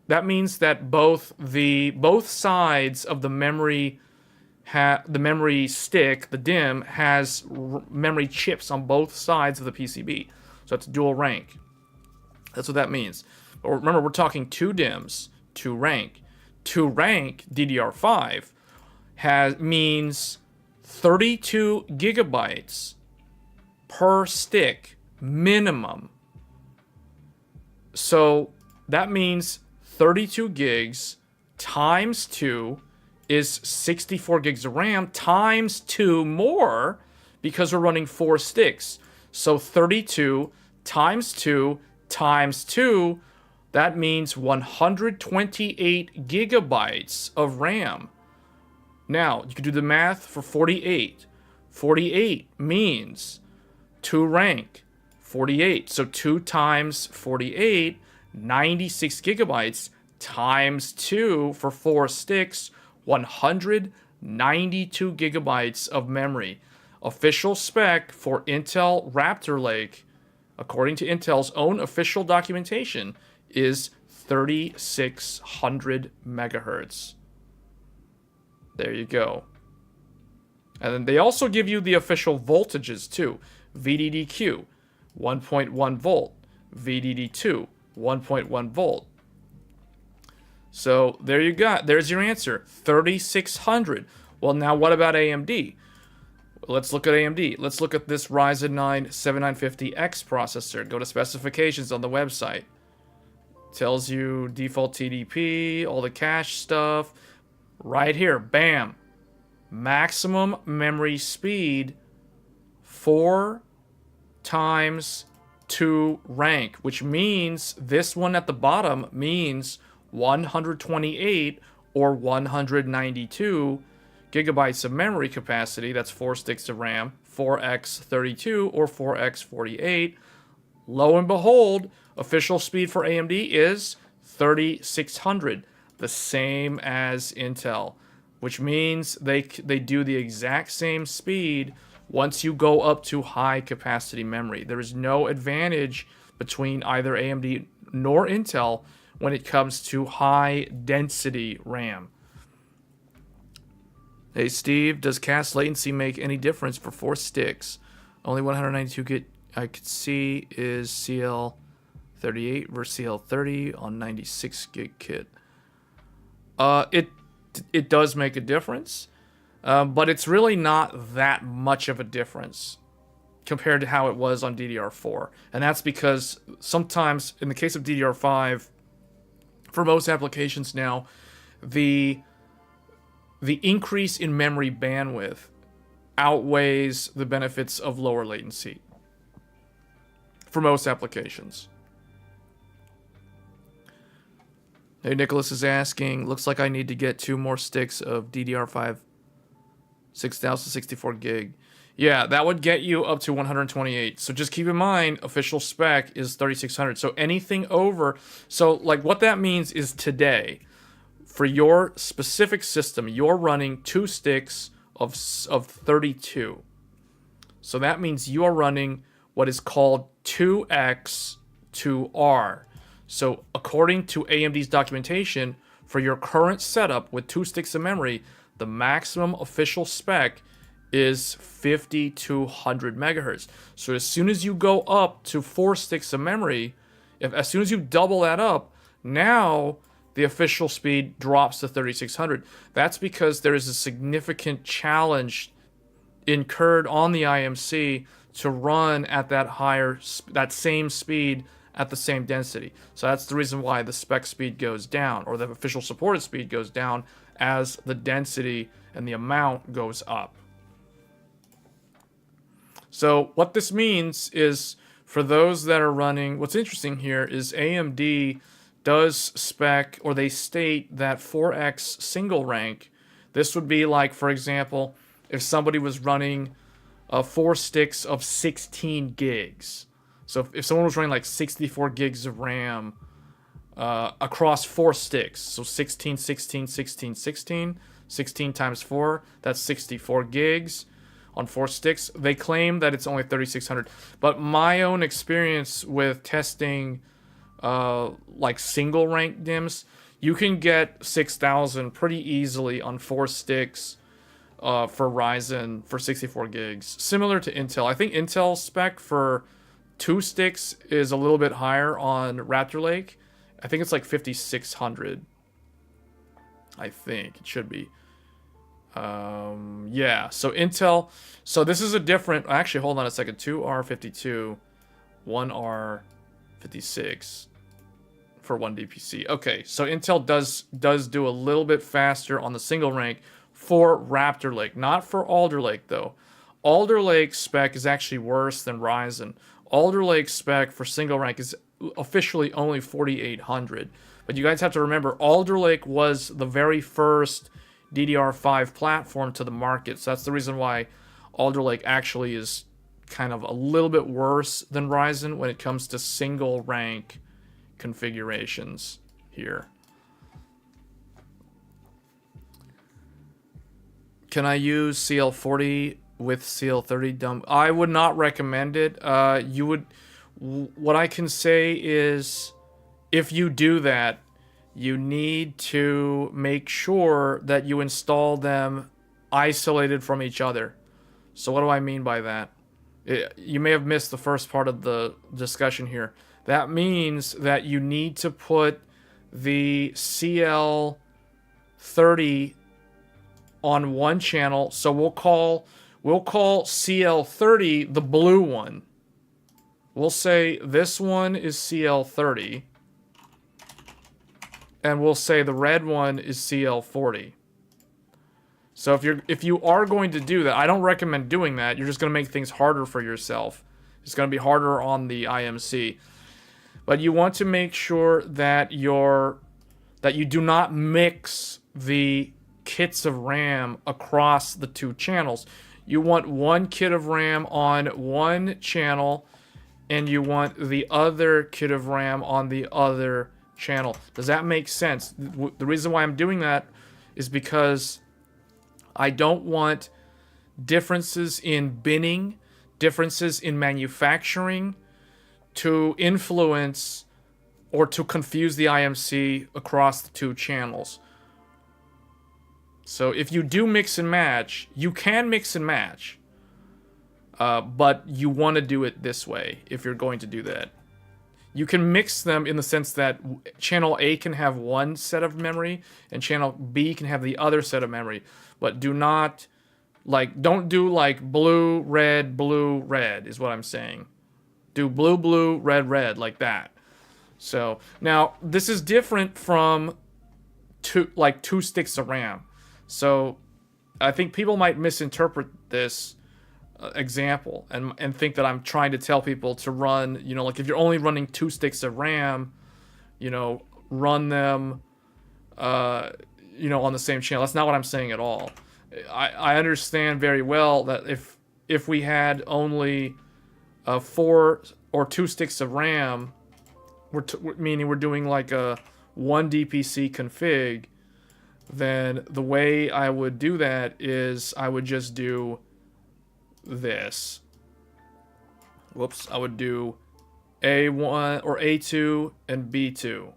that both sides of the memory the memory stick, the DIMM, has memory chips on both sides of the PCB. So it's dual rank. That's what that means. But remember, we're talking 2 DIMMs, 2 rank. 2 rank DDR5 means 32 gigabytes per stick minimum. So that means 32 gigs times 2 is 64 gigs of RAM times 2 more because we're running 4 sticks. So 32 times 2 times 2, that means 128 gigabytes of RAM. Now, you can do the math for 48. 48 means 2 rank, 48. So 2 times 48, 96 gigabytes times 2 for 4 sticks, 192 gigabytes of memory. Official spec for Intel Raptor Lake, according to Intel's own official documentation, is 3600 megahertz. There you go. And then they also give you the official voltages too. VDDQ, 1.1 volt. VDD2, 1.1 volt. So there you go. There's your answer. 3600. Well, now what about AMD? Let's look at AMD. Let's look at this Ryzen 9 7950X processor. Go to specifications on the website. Tells you default TDP, all the cache stuff. Right here, bam. Maximum memory speed 4 times 2 rank, which means this one at the bottom means 128 or 192 gigabytes of memory capacity. That's 4 sticks of RAM, 4x32 or 4x48. Lo and behold, official speed for AMD is 3600, the same as Intel, which means they do the exact same speed once you go up to high capacity memory. There is no advantage between either AMD nor Intel when it comes to high density RAM. Hey Steve, does cache latency make any difference for 4 sticks? Only 192 gig I could see is CL38 versus CL30 on 96 gig kit. It does make a difference, but it's really not that much of a difference compared to how it was on DDR4. And that's because sometimes, in the case of DDR5, for most applications now, the increase in memory bandwidth outweighs the benefits of lower latency for most applications. Hey, Nicholas is asking, looks like I need to get 2 more sticks of DDR5 6064 gig. Yeah, that would get you up to 128. So just keep in mind, official spec is 3600. So anything over, so like what that means is today, for your specific system, you're running 2 sticks of 32. So that means you are running what is called 2x 2R. So according to AMD's documentation, for your current setup with 2 sticks of memory, the maximum official spec is 50 to 100 megahertz. So as soon as you go up to 4 sticks of memory, as soon as you double that up, now the official speed drops to 3600. That's because there is a significant challenge incurred on the IMC to run at that same speed at the same density. So that's the reason why the spec speed goes down, or the official supported speed goes down, as the density and the amount goes up. So what this means is, for those that are running, what's interesting here is AMD does spec, or they state that 4X single rank, this would be like, for example, if somebody was running 4 sticks of 16 gigs. So if someone was running like 64 gigs of RAM across 4 sticks, so 16, 16, 16, 16, 16 times 4, that's 64 gigs on 4 sticks. They claim that it's only 3600, but my own experience with testing like single rank DIMMs, you can get 6000 pretty easily on 4 sticks for Ryzen for 64 gigs, similar to Intel. I think Intel spec for 2 sticks is a little bit higher on Raptor Lake. I think it's like 5600. I think it should be. Yeah, so Intel, so this is a different, actually, hold on a second, 2R52, 1R56 for 1 DPC. Okay, so Intel does do a little bit faster on the single rank for Raptor Lake, not for Alder Lake though. Alder Lake spec is actually worse than Ryzen. Alder Lake spec for single rank is officially only 4800, but you guys have to remember, Alder Lake was the very first DDR5 platform to the market, so that's the reason why Alder Lake actually is kind of a little bit worse than Ryzen when it comes to single rank configurations here. Can I use CL40 with CL30 dump? I would not recommend it. What I can say is, if you do that, you need to make sure that you install them isolated from each other. So what do I mean by that? You may have missed the first part of the discussion here. That means that you need to put the CL30 on one channel. So we'll call CL30 the blue one. We'll say this one is CL30. And we'll say the red one is CL40. So if you are going to do that, I don't recommend doing that. You're just going to make things harder for yourself. It's going to be harder on the IMC. But you want to make sure that you do not mix the kits of RAM across the 2 channels. You want 1 kit of RAM on one channel, and you want the other kit of RAM on the other channel. Does that make sense? The reason why I'm doing that is because I don't want differences in binning, differences in manufacturing to influence or to confuse the IMC across the 2 channels. So if you do mix and match, you can mix and match, but you want to do it this way if you're going to do that. You can mix them in the sense that channel A can have one set of memory and channel B can have the other set of memory. But don't do like blue, red is what I'm saying. Do blue, blue, red, red, like that. So now this is different from 2 sticks of RAM. So I think people might misinterpret this example and think that I'm trying to tell people to run, like if you're only running 2 sticks of RAM, run them, on the same channel. That's not what I'm saying at all. I understand very well that if we had only 4 or 2 sticks of RAM, meaning we're doing like a 1 DPC config, then the way I would do that is I would just do this. Whoops, I would do A1 or A2 and B2.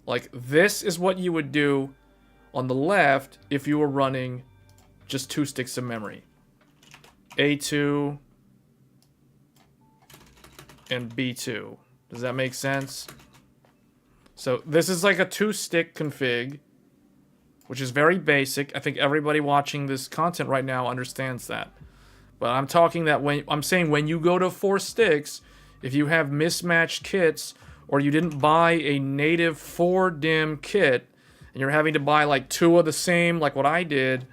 Like this is what you would do on the left if you were running just 2 sticks of memory. A2, and B2. Does that make sense? So this is like a 2-stick config, which is very basic. I think everybody watching this content right now understands that. But I'm talking that I'm saying when you go to 4 sticks, if you have mismatched kits or you didn't buy a native 4-DIMM kit and you're having to buy like 2 of the same, like what I did,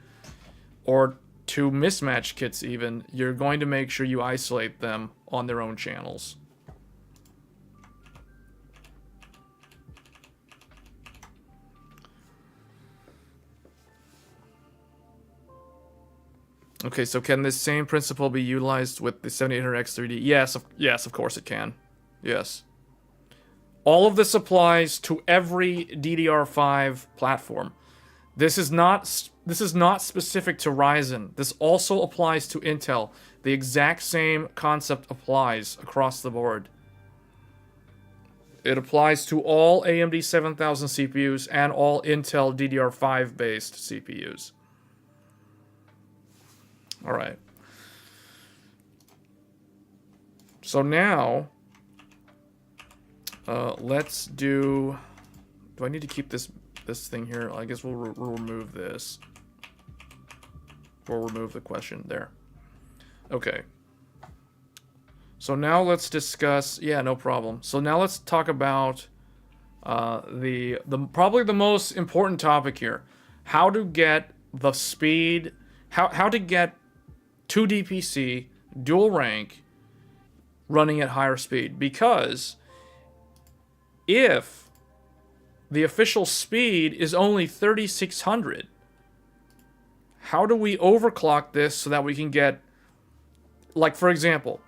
or 2 mismatched kits even, you're going to make sure you isolate them on their own channels. Okay, so can this same principle be utilized with the 7800X3D? Yes, of course it can. Yes. All of this applies to every DDR5 platform. This is not specific to Ryzen. This also applies to Intel. The exact same concept applies across the board. It applies to all AMD 7000 CPUs and all Intel DDR5 based CPUs. All right. So now, let's do I need to keep this thing here? I guess we'll remove this. We'll remove the question there. Okay. So now let's discuss, yeah, no problem. So now let's talk about the probably the most important topic here. How to get the speed, how to get 2DPC dual rank running at higher speed, because if the official speed is only 3600, how do we overclock this so that we can get, like for example,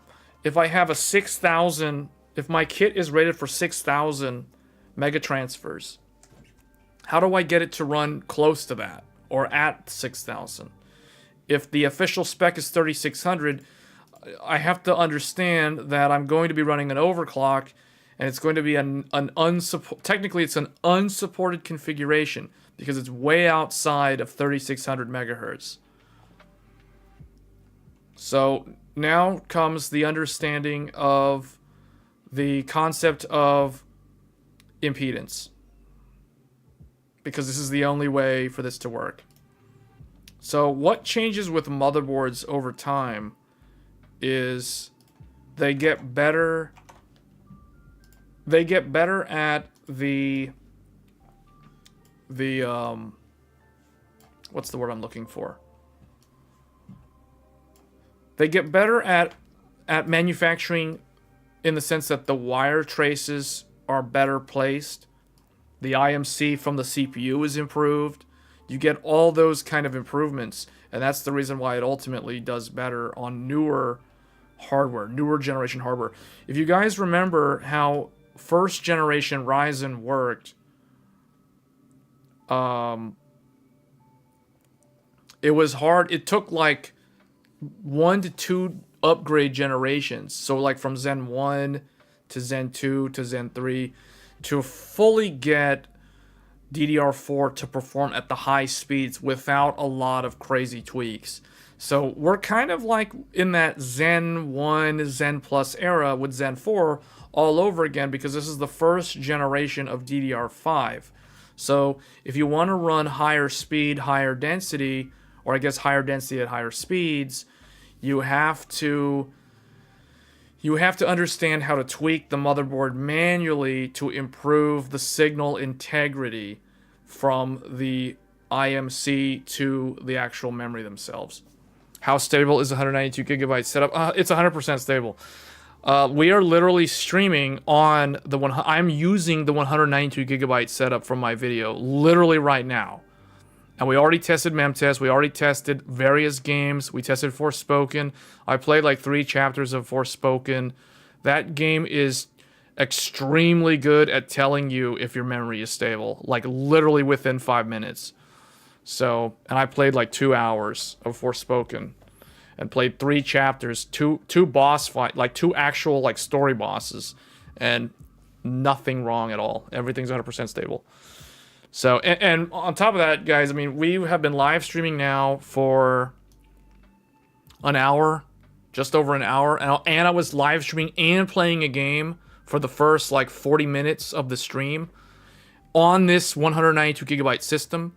if I have a 6000, if my kit is rated for 6000 mega transfers, how do I get it to run close to that or at 6000? If the official spec is 3600, I have to understand that I'm going to be running an overclock, and it's going to be technically it's an unsupported configuration because it's way outside of 3600 megahertz. So now comes the understanding of the concept of impedance, because this is the only way for this to work. So what changes with motherboards over time is they get better at the what's the word I'm looking for? They get better at manufacturing, in the sense that the wire traces are better placed. The IMC from the CPU is improved. You get all those kind of improvements, and that's the reason why it ultimately does better on newer hardware, newer generation hardware. If you guys remember how first generation Ryzen worked, it was hard. It took like 1 to 2 upgrade generations. So like from Zen 1 to Zen 2 to Zen 3 to fully get DDR4 to perform at the high speeds without a lot of crazy tweaks. So we're kind of like in that Zen 1, Zen Plus era with Zen 4 all over again, because this is the first generation of DDR5. So if you want to run higher speed, higher density, or I guess higher density at higher speeds, you have to understand how to tweak the motherboard manually to improve the signal integrity from the IMC to the actual memory themselves. How stable is 192 gigabyte setup? It's 100% stable. We are literally streaming on the one. I'm using the 192 gigabyte setup from my video literally right now. And we already tested Memtest. We already tested various games. We tested Forspoken. I played like 3 chapters of Forspoken. That game is extremely good at telling you if your memory is stable, like literally within 5 minutes. So, and I played like 2 hours of Forspoken and played 3 chapters, two boss fight, like 2 actual like story bosses, and nothing wrong at all. Everything's 100% stable. So, and on top of that, guys, I mean, we have been live streaming now for an hour, just over an hour, and I was live streaming and playing a game for the first like 40 minutes of the stream on this 192 gigabyte system,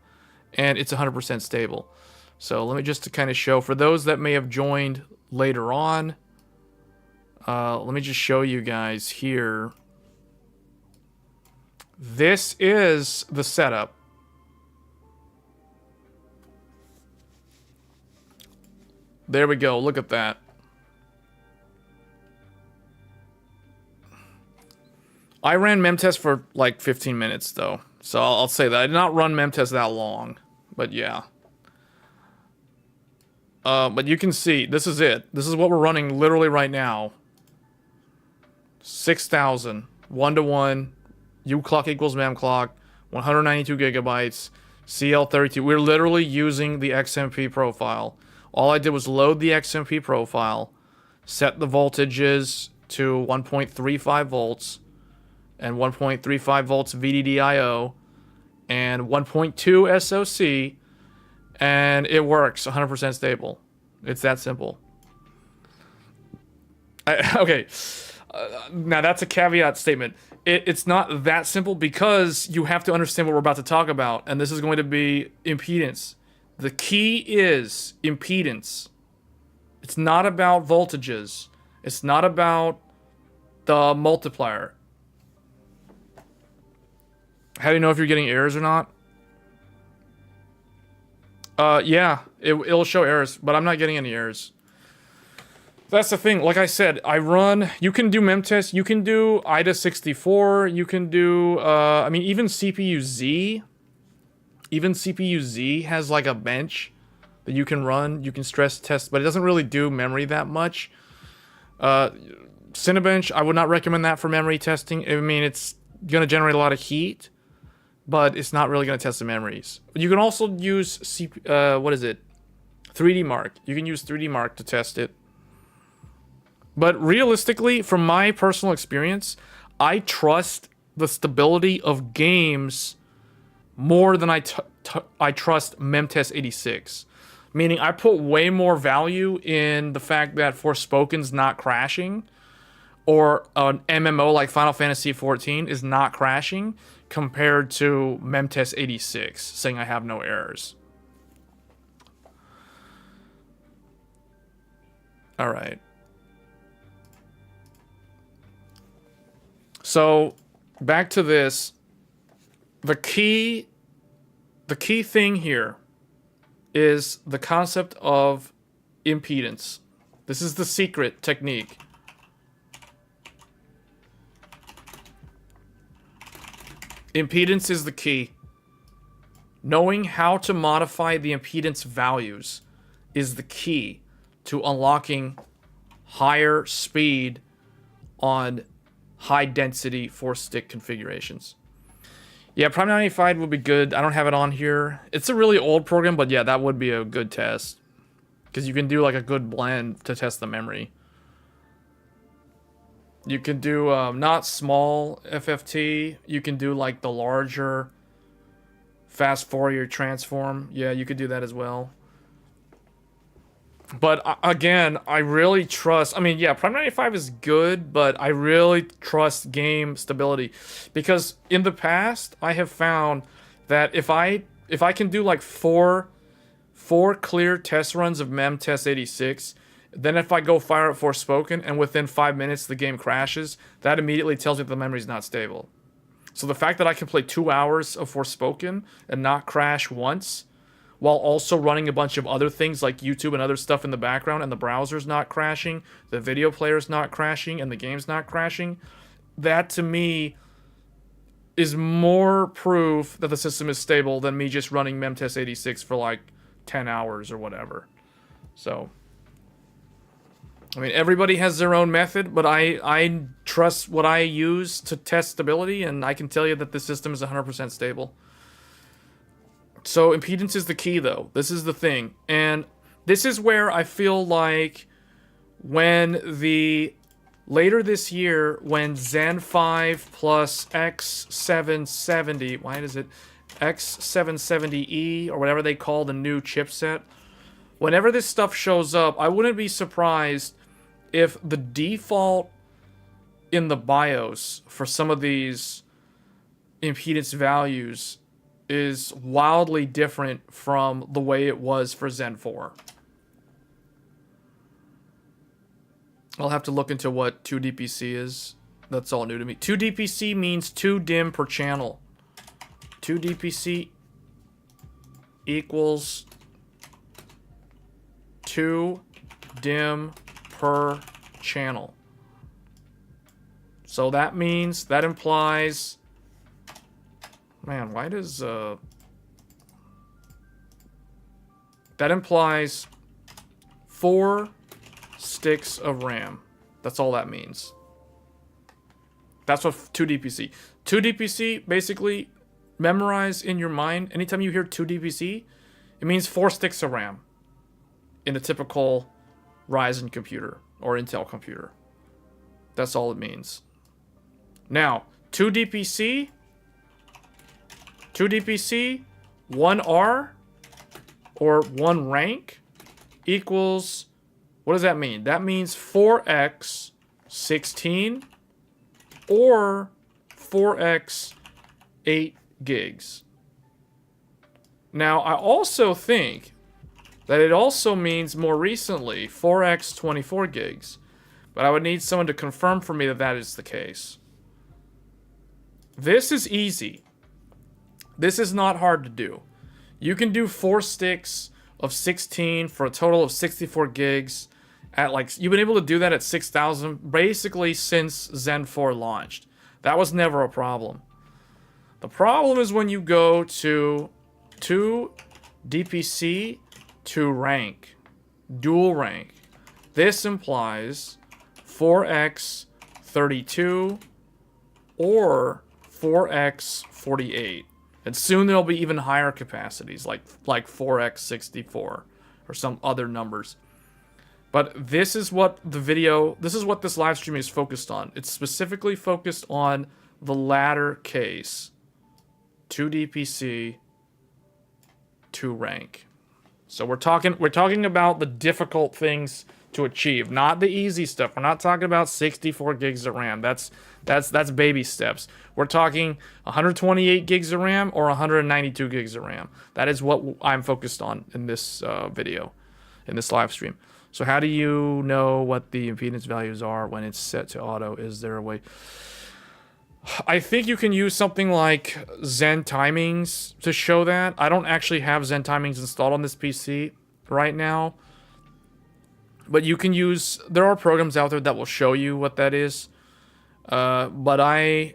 and it's 100% stable. So let me just to kind of show for those that may have joined later on. Let me just show you guys here. This is the setup. There we go. Look at that. I ran memtest for like 15 minutes though. So I'll say that. I did not run memtest that long. But yeah. But you can see, this is it. This is what we're running literally right now. 6,000. 1-to-1. U clock equals mem clock. 192 gigabytes. CL32. We're literally using the XMP profile. All I did was load the XMP profile. Set the voltages to 1.35 volts. And 1.35 volts VDDIO. And 1.2 SOC. And it works 100% stable. It's that simple. Okay. Now that's a caveat statement. It's not that simple because you have to understand what we're about to talk about. And this is going to be impedance. The key is impedance. It's not about voltages. It's not about the multiplier. How do you know if you're getting errors or not? Yeah, it'll show errors, but I'm not getting any errors. That's the thing. Like I said, you can do memtest, you can do IDA64, you can do, I mean, even CPU-Z has like a bench that you can run, you can stress test, but it doesn't really do memory that much. Cinebench, I would not recommend that for memory testing. I mean, it's going to generate a lot of heat, but it's not really going to test the memories. You can also use 3D Mark. You can use 3D Mark to test it. But realistically, from my personal experience, I trust the stability of games more than I trust Memtest 86. Meaning I put way more value in the fact that Forspoken's not crashing, or an MMO like Final Fantasy XIV is not crashing, compared to Memtest 86 saying I have no errors. Alright. So, back to this. The key thing here is the concept of impedance. This is the secret technique. Impedance is the key. Knowing how to modify the impedance values is the key to unlocking higher speed on high density 4-stick configurations. Yeah, Prime 95 would be good. I don't have it on here. It's a really old program, but yeah, that would be a good test. Because you can do like a good blend to test the memory. You can do not small FFT. You can do like the larger fast Fourier transform. Yeah, you could do that as well. But again, I really trust... I mean, yeah, Prime 95 is good, but I really trust game stability. Because in the past, I have found that if I can do like four clear test runs of Memtest 86... Then if I go fire up Forspoken and within 5 minutes the game crashes, that immediately tells me that the memory's not stable. So the fact that I can play 2 hours of Forspoken and not crash once, while also running a bunch of other things like YouTube and other stuff in the background, and the browser's not crashing, the video player's not crashing, and the game's not crashing, that to me is more proof that the system is stable than me just running Memtest 86 for like 10 hours or whatever. So... I mean, everybody has their own method, but I trust what I use to test stability, and I can tell you that the system is 100% stable. So impedance is the key, though. This is the thing. And this is where I feel like when later this year, when Zen 5 plus X770, why is it X770E, or whatever they call the new chipset, whenever this stuff shows up, I wouldn't be surprised if the default in the BIOS for some of these impedance values is wildly different from the way it was for Zen 4. I'll have to look into what 2DPC is. That's all new to me. 2DPC means 2 dim per channel. 2DPC equals 2 dim per channel. So that means, that implies... Man, why does... That implies 4 sticks of RAM. That's all that means. That's what 2DPC. 2DPC, basically, memorize in your mind, anytime you hear 2DPC, it means 4 sticks of RAM in a typical Ryzen computer or Intel computer. That's all it means. Now, 2DPC, 1R, or 1 rank equals, what does that mean? That means 4x 16 or 4x 8 gigs. Now, I also think that it also means more recently 4x 24 gigs. But I would need someone to confirm for me that that is the case. This is easy. This is not hard to do. You can do 4 sticks of 16 for a total of 64 gigs at like, you've been able to do that at 6,000 basically since Zen 4 launched. That was never a problem. The problem is when you go to DPC to rank, dual rank. This implies 4x 32 or 4x 48. And soon there'll be even higher capacities, like 4x 64 or some other numbers. But this is what this is what this live stream is focused on. It's specifically focused on the latter case. 2DPC, 2 rank. So we're talking about the difficult things to achieve, not the easy stuff. We're not talking about 64 gigs of RAM. That's baby steps. We're talking 128 gigs of RAM or 192 gigs of RAM. That is what I'm focused on in this video, in this live stream. So how do you know what the impedance values are when it's set to auto? Is there a way? I think you can use something like Zen timings to show that. I don't actually have Zen timings installed on this PC right now. But you can use, there are programs out there that will show you what that is. But I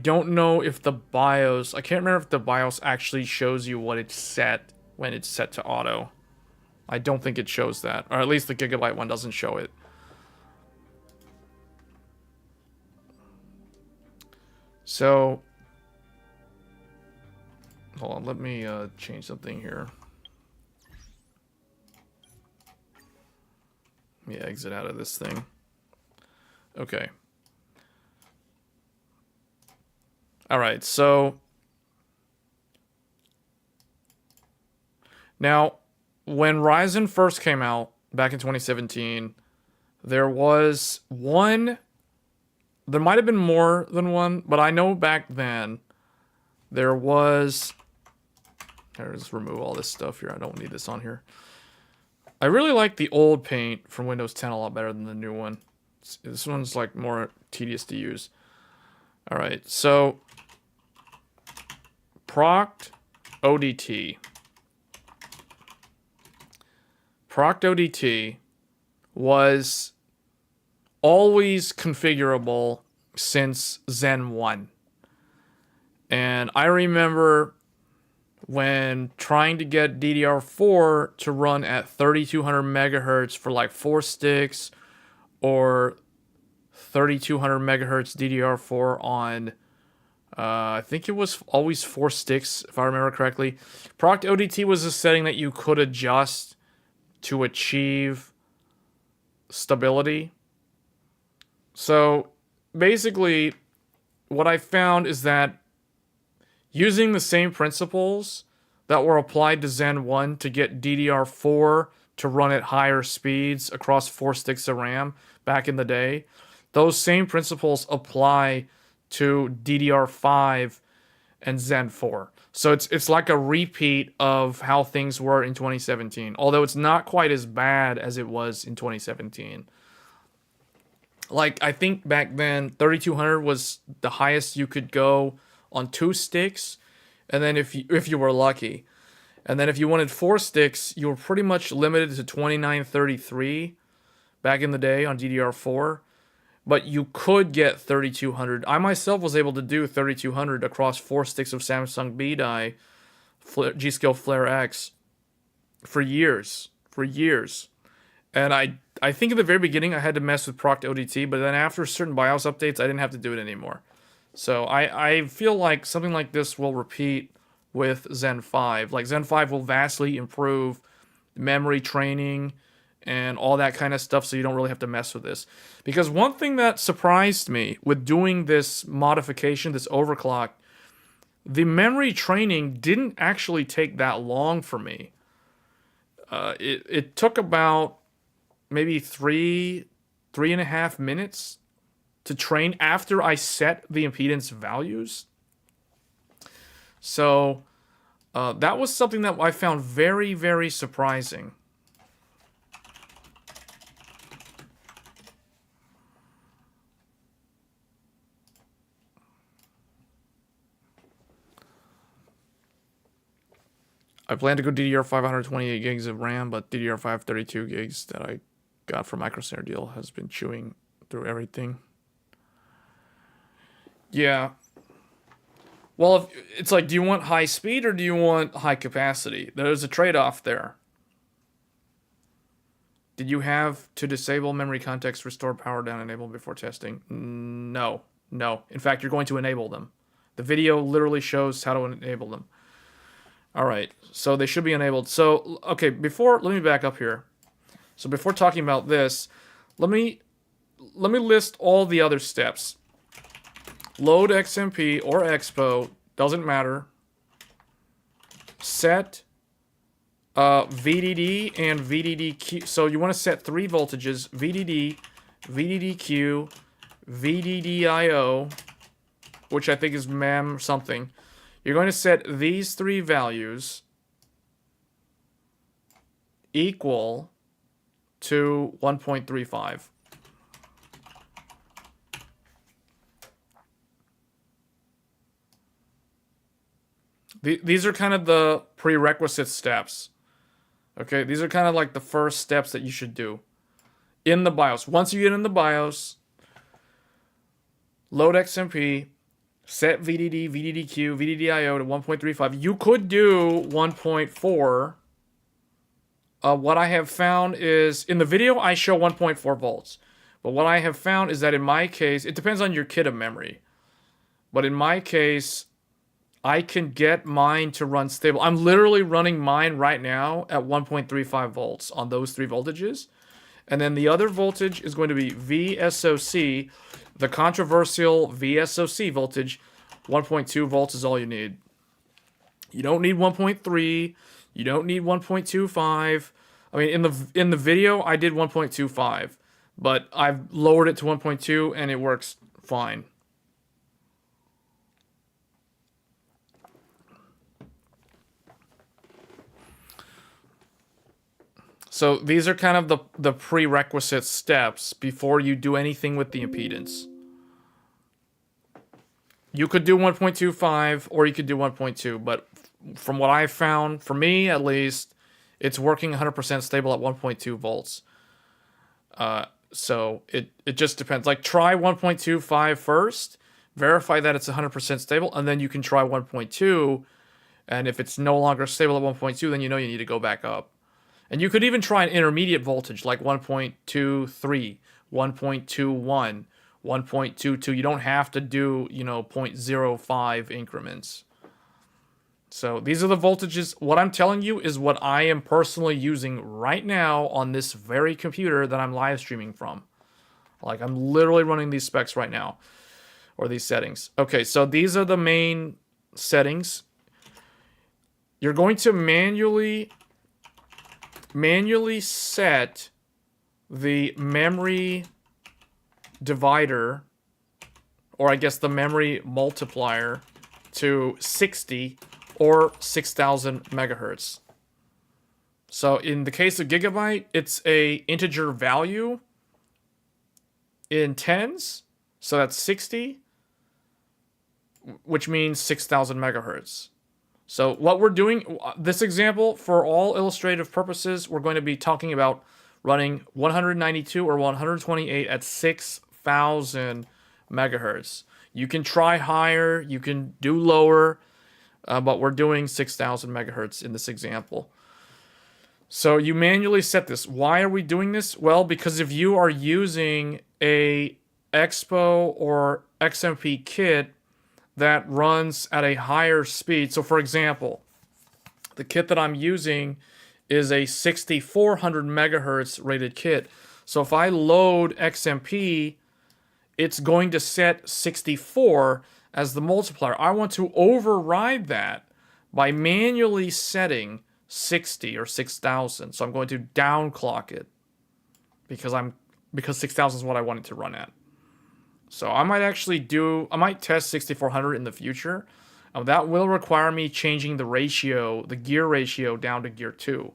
don't know if the BIOS, I can't remember if the BIOS actually shows you what it's set when it's set to auto. I don't think it shows that, or at least the Gigabyte one doesn't show it. So, hold on, let me change something here. Yeah, exit out of this thing. Okay. Alright, so now, when Ryzen first came out back in 2017, there was one, there might have been more than one, but I know back then there was, let's remove all this stuff here. I don't need this on here. I really like the old paint from Windows 10 a lot better than the new one. This one's like more tedious to use. All right, so proct ODT. Proct ODT was always configurable since Zen 1. And I remember when trying to get DDR4 to run at 3200 megahertz for like 4 sticks or 3200 megahertz DDR4 on I think it was always 4 sticks if I remember correctly. Proct ODT was a setting that you could adjust to achieve stability. So basically what I found is that using the same principles that were applied to Zen 1 to get DDR4 to run at higher speeds across 4 sticks of RAM back in the day. Those same principles apply to DDR5 and Zen 4. So it's like a repeat of how things were in 2017, although it's not quite as bad as it was in 2017. Like, I think back then 3200 was the highest you could go on 2 sticks, and then if you were lucky. And then if you wanted 4 sticks, you were pretty much limited to 2933 back in the day on DDR4. But you could get 3200. I myself was able to do 3200 across 4 sticks of Samsung B-Die G-Skill Flare X for years. And I think at the very beginning I had to mess with proc ODT, but then after certain BIOS updates, I didn't have to do it anymore. So I feel like something like this will repeat with Zen 5. Like, Zen 5 will vastly improve memory training and all that kind of stuff, so you don't really have to mess with this. Because one thing that surprised me with doing this modification, this overclock, the memory training didn't actually take that long for me. It took about maybe 3.5 minutes to train after I set the impedance values. So that was something that I found very, very surprising. I plan to go DDR5 128 gigs of RAM, but DDR5 32 gigs that I got from Micro Center deal has been chewing through everything. Yeah. Well, it's like, do you want high speed or do you want high capacity? There's a trade-off there. Did you have to disable memory context, restore power down, enable before testing? No. In fact, you're going to enable them. The video literally shows how to enable them. All right, so they should be enabled. So, okay, let me back up here. So before talking about this, let me list all the other steps. Load XMP or Expo, doesn't matter. Set VDD and VDDQ. So you want to set 3 voltages: VDD, VDDQ, VDDIO, which I think is MEM something. You're going to set these 3 values equal to 1.35. These are kind of the prerequisite steps. Okay, these are kind of like the first steps that you should do in the BIOS. Once you get in the BIOS, load XMP, set VDD, VDDQ, VDDIO to 1.35. You could do 1.4. What I have found is, in the video, I show 1.4 volts. But what I have found is that in my case, it depends on your kit of memory. But in my case, I can get mine to run stable. I'm literally running mine right now at 1.35 volts on those 3 voltages. And then the other voltage is going to be VSOC, the controversial VSOC voltage. 1.2 volts is all you need. You don't need 1.3. You don't need 1.25. I mean, in the video, I did 1.25. But I've lowered it to 1.2 and it works fine. So these are kind of the prerequisite steps before you do anything with the impedance. You could do 1.25 or you could do 1.2, but from what I've found, for me at least, it's working 100% stable at 1.2 volts. So it just depends. Like, try 1.25 first, verify that it's 100% stable, and then you can try 1.2, and if it's no longer stable at 1.2, then you know you need to go back up. And you could even try an intermediate voltage like 1.23, 1.21, 1.22. You don't have to do, 0.05 increments. So these are the voltages. What I'm telling you is what I am personally using right now on this very computer that I'm live streaming from. Like, I'm literally running these specs right now, or these settings. Okay, so these are the main settings. You're going to manually manually set the memory divider, or I guess the memory multiplier, to 60 or 6000 megahertz. So in the case of gigabyte, it's a integer value in tens, so that's 60, which means 6000 megahertz. So what we're doing, this example, for all illustrative purposes, we're going to be talking about running 192 or 128 at 6000 megahertz. You can try higher, you can do lower, but we're doing 6000 megahertz in this example. So you manually set this. Why are we doing this? Well, because if you are using a Expo or XMP kit that runs at a higher speed. So for example, the kit that I'm using is a 6400 megahertz rated kit. So if I load XMP, it's going to set 64 as the multiplier. I want to override that by manually setting 60 or 6000. So I'm going to downclock it because 6000 is what I want it to run at. So I might test 6400 in the future. That will require me changing the gear ratio down to gear 2,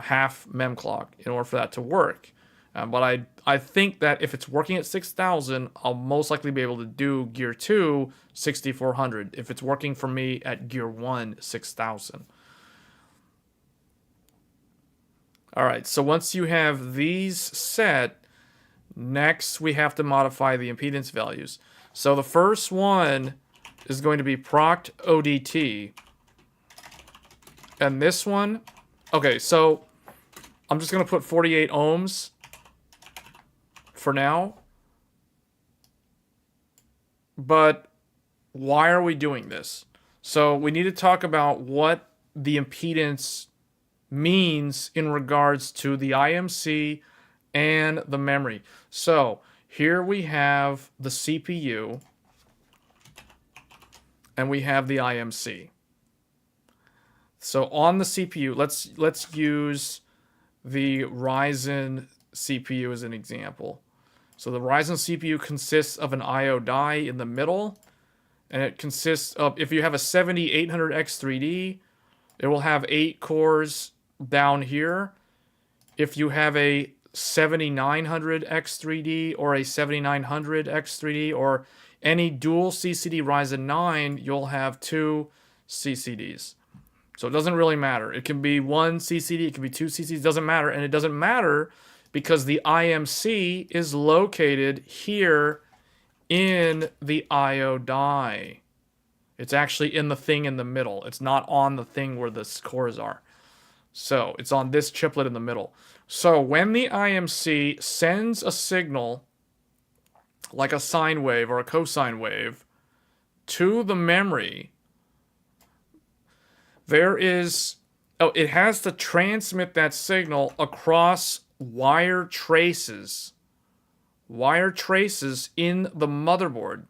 half mem clock, in order for that to work. But I think that if it's working at 6000, I'll most likely be able to do gear 2 6400 if it's working for me at gear 1 6000. All right, so once you have these set, next we have to modify the impedance values. So the first one is going to be proct ODT. And this one, okay, so I'm just going to put 48 ohms for now. But why are we doing this? So we need to talk about what the impedance means in regards to the IMC and the memory. So here we have the CPU and we have the IMC. So on the CPU, let's use the Ryzen CPU as an example. So the Ryzen CPU consists of an IO die in the middle, and it consists of, if you have a 7800X3D, it will have 8 cores down here. If you have a 7900X3D or a 7900X3D or any dual CCD Ryzen 9, you'll have 2 CCDs. So it doesn't really matter. It can be 1 CCD, it can be 2 CCDs, it doesn't matter. And it doesn't matter because the IMC is located here in the IO die. It's actually in the thing in the middle. It's not on the thing where the cores are. So it's on this chiplet in the middle. So when the IMC sends a signal, like a sine wave or a cosine wave, to the memory, it has to transmit that signal across wire traces in the motherboard.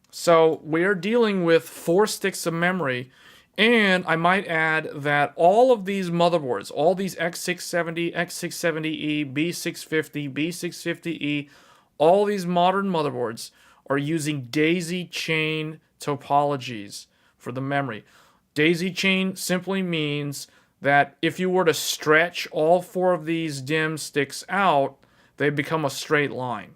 So we're dealing with 4 sticks of memory, and I might add that all of these motherboards, all these X670, X670E, B650, B650E, all these modern motherboards are using daisy chain topologies for the memory. Daisy chain simply means that if you were to stretch all 4 of these DIMM sticks out, they become a straight line.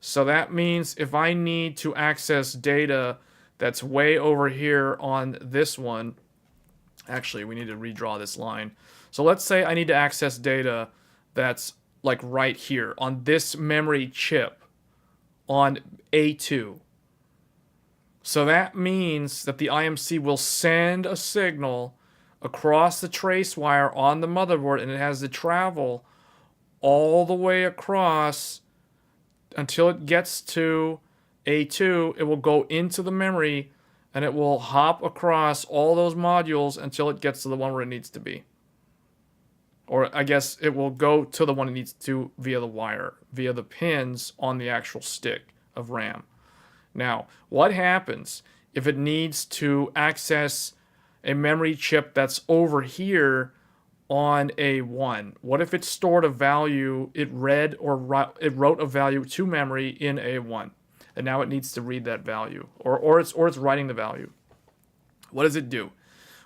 So that means if I need to access data that's way over here on this one, actually we need to redraw this line. So let's say I need to access data that's like right here on this memory chip on A2. So that means that the IMC will send a signal across the trace wire on the motherboard, and it has to travel all the way across until it gets to A2. It will go into the memory, and it will hop across all those modules until it gets to the one where it needs to be. Or I guess it will go to the one it needs to via the wire, via the pins on the actual stick of RAM. Now, what happens if it needs to access a memory chip that's over here on A1? What if it stored a value, it read or it wrote a value to memory in A1, and now it needs to read that value, or it's writing the value? What does it do?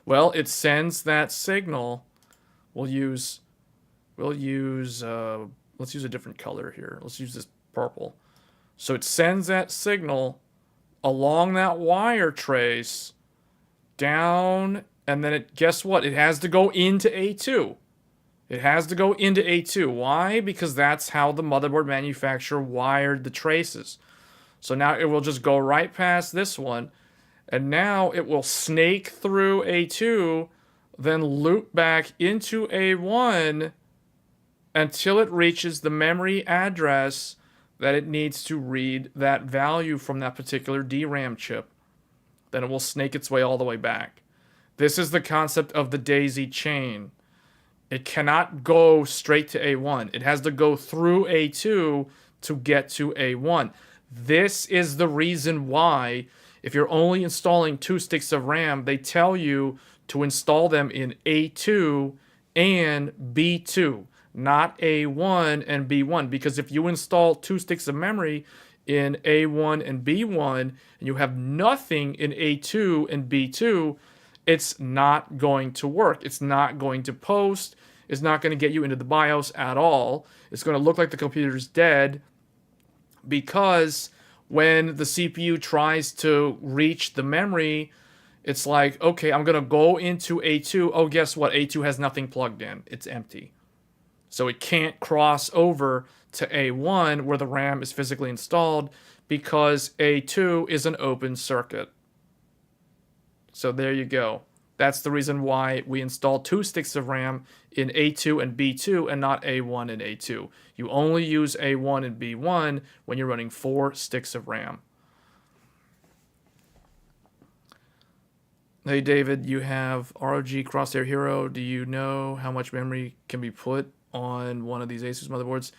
Well, it sends that signal. Let's use a different color here. Let's use this purple. So it sends that signal along that wire trace down, and then guess what? It has to go into A2. It has to go into A2. Why? Because that's how the motherboard manufacturer wired the traces. So now it will just go right past this one, and now it will snake through A2, then loop back into A1 until it reaches the memory address that it needs to read that value from that particular DRAM chip. Then it will snake its way all the way back. This is the concept of the daisy chain. It cannot go straight to A1. It has to go through A2 to get to A1. This is the reason why, if you're only installing 2 sticks of RAM, they tell you to install them in A2 and B2, not A1 and B1. Because if you install 2 sticks of memory in A1 and B1, and you have nothing in A2 and B2, it's not going to work. It's not going to post. It's not going to get you into the BIOS at all. It's going to look like the computer's dead, because when the CPU tries to reach the memory, it's like, okay, I'm going to go into A2. Oh, guess what? A2 has nothing plugged in. It's empty. So it can't cross over to A1 where the RAM is physically installed, because A2 is an open circuit. So there you go. That's the reason why we install 2 sticks of RAM in A2 and B2 and not A1 and A2. You only use A1 and B1 when you're running 4 sticks of RAM. Hey David, you have ROG Crosshair Hero. Do you know how much memory can be put on one of these Asus motherboards?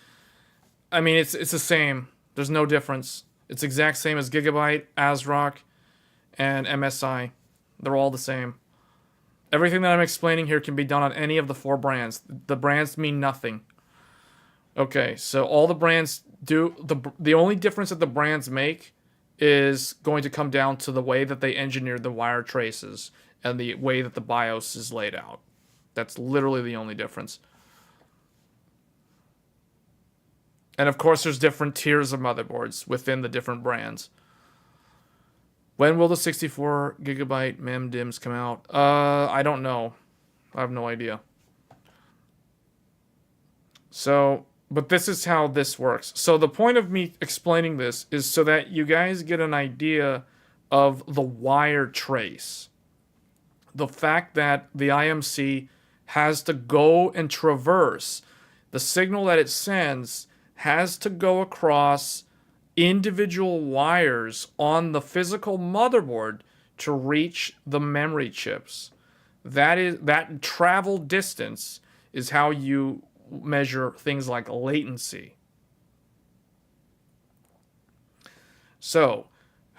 I mean, it's the same. There's no difference. It's exact same as Gigabyte, ASRock, and MSI. They're all the same. Everything that I'm explaining here can be done on any of the 4 brands. The brands mean nothing. Okay, so all the brands do... The only difference that the brands make is going to come down to the way that they engineered the wire traces and the way that the BIOS is laid out. That's literally the only difference. And of course, there's different tiers of motherboards within the different brands. When will the 64 gigabyte mem DIMMs come out? I don't know. I have no idea. So, but this is how this works. So the point of me explaining this is so that you guys get an idea of the wire trace. The fact that the IMC has to go and traverse. The signal that it sends has to go across individual wires on the physical motherboard to reach the memory chips. That travel distance is how you measure things like latency. So,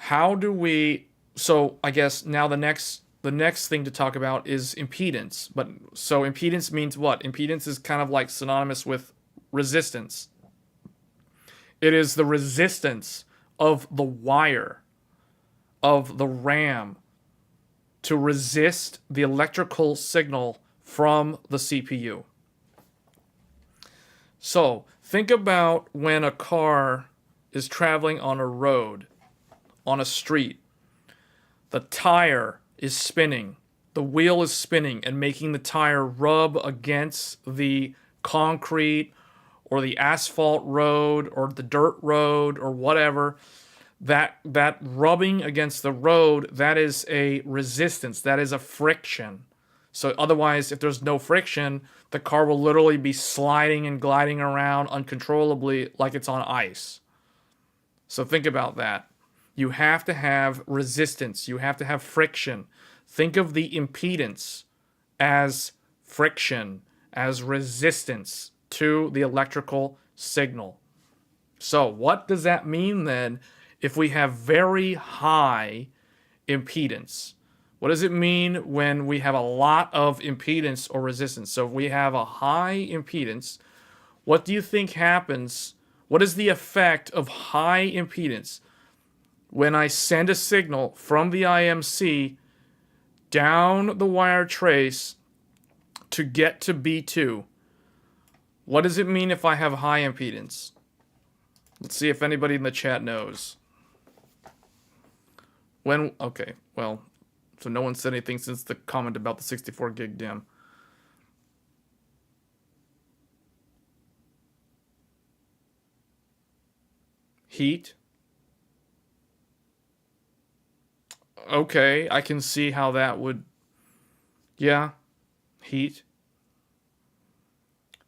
I guess now the next thing to talk about is impedance. But so impedance means what? Impedance is kind of like synonymous with resistance. It is the resistance of the wire of the RAM to resist the electrical signal from the CPU. So, think about when a car is traveling on a road, on a street. The tire is spinning. The wheel is spinning and making the tire rub against the concrete or the asphalt road or the dirt road or whatever. That rubbing against the road, that is a resistance. That is a friction. So otherwise, if there's no friction, the car will literally be sliding and gliding around uncontrollably like it's on ice. So think about that. You have to have resistance. You have to have friction. Think of the impedance as friction, as resistance to the electrical signal. So what does that mean then if we have very high impedance? What does it mean when we have a lot of impedance or resistance? So if we have a high impedance, what do you think happens? What is the effect of high impedance when I send a signal from the IMC down the wire trace to get to B2? What does it mean if I have high impedance? Let's see if anybody in the chat knows. Okay, well, so no one said anything since the comment about the 64 gig DIMM. Heat. Okay, I can see how that would... Yeah, heat.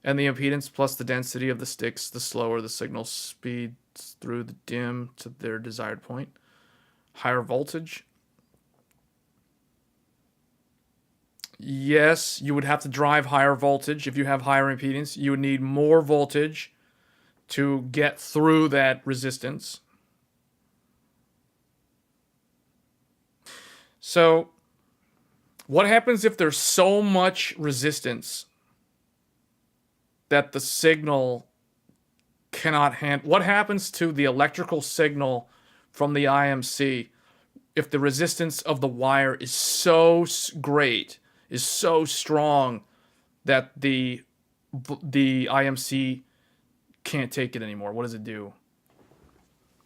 And the impedance plus the density of the sticks, the slower the signal speeds through the DIMM to their desired point. Higher voltage. Yes, you would have to drive higher voltage. If you have higher impedance, you would need more voltage to get through that resistance. So, what happens if there's so much resistance that the signal cannot handle? What happens to the electrical signal from the IMC if the resistance of the wire is so great, is so strong that the IMC can't take it anymore? What does it do?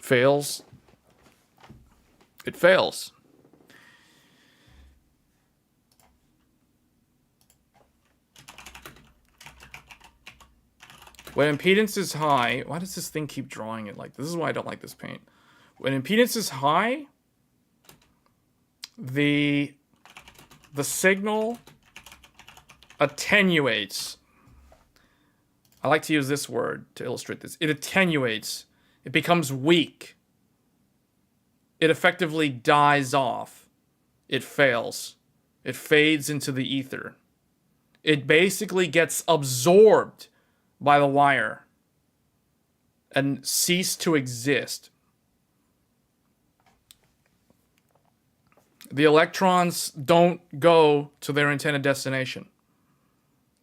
Fails. It fails. When impedance is high, why does this thing keep drawing it like this? This is why I don't like this paint. When impedance is high, the signal attenuates. I like to use this word to illustrate this. It attenuates. It becomes weak. It effectively dies off. It fails. It fades into the ether. It basically gets absorbed by the wire and cease to exist. The electrons don't go to their intended destination.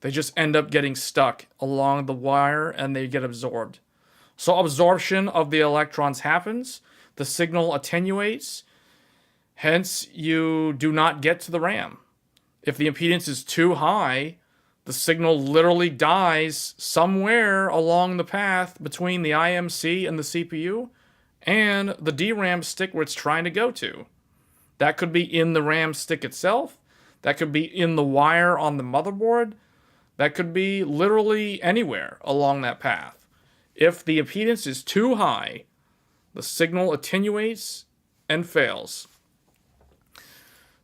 They just end up getting stuck along the wire and they get absorbed. So absorption of the electrons happens, the signal attenuates, hence you do not get to the RAM. If the impedance is too high, the signal literally dies somewhere along the path between the IMC and the CPU and the DRAM stick where it's trying to go to. That could be in the RAM stick itself. That could be in the wire on the motherboard. That could be literally anywhere along that path. If the impedance is too high, the signal attenuates and fails.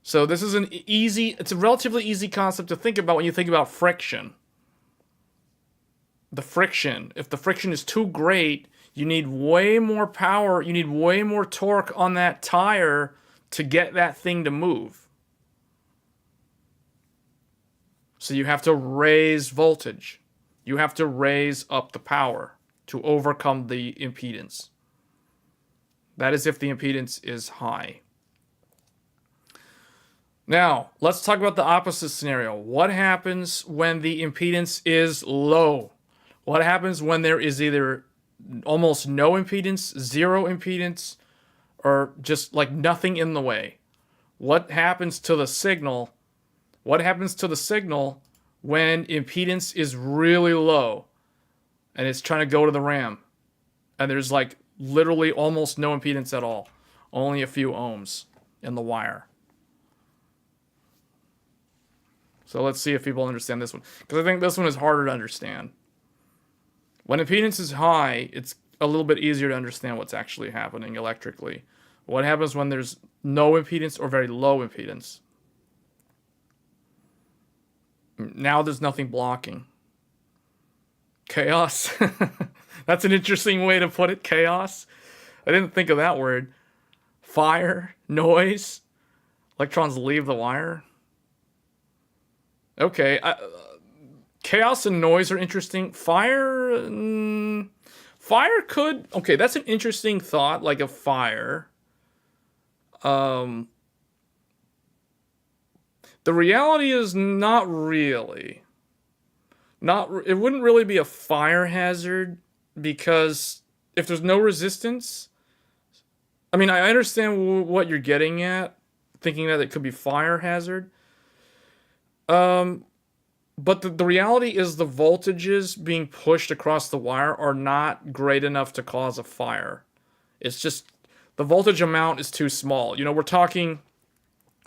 So this is it's a relatively easy concept to think about when you think about friction. The friction. If the friction is too great, you need way more power, you need way more torque on that tire to get that thing to move. So you have to raise voltage. You have to raise up the power to overcome the impedance. That is if the impedance is high. Now, let's talk about the opposite scenario. What happens when the impedance is low? What happens when there is either almost no impedance, zero impedance, or just like nothing in the way? What happens to the signal? What happens to the signal when impedance is really low and it's trying to go to the RAM and there's like literally almost no impedance at all, only a few ohms in the wire? So let's see if people understand this one, because I think this one is harder to understand. When impedance is high, it's a little bit easier to understand what's actually happening electrically. What happens when there's no impedance or very low impedance? Now there's nothing blocking. Chaos. That's an interesting way to put it, chaos. I didn't think of that word. Fire, noise, electrons leave the wire. Okay, chaos and noise are interesting. Fire could... Okay, that's an interesting thought, like a fire. The reality is not really. It wouldn't really be a fire hazard because if there's no resistance, I mean, I understand what you're getting at, thinking that it could be fire hazard. But the reality is the voltages being pushed across the wire are not great enough to cause a fire. It's just the voltage amount is too small. You know, we're talking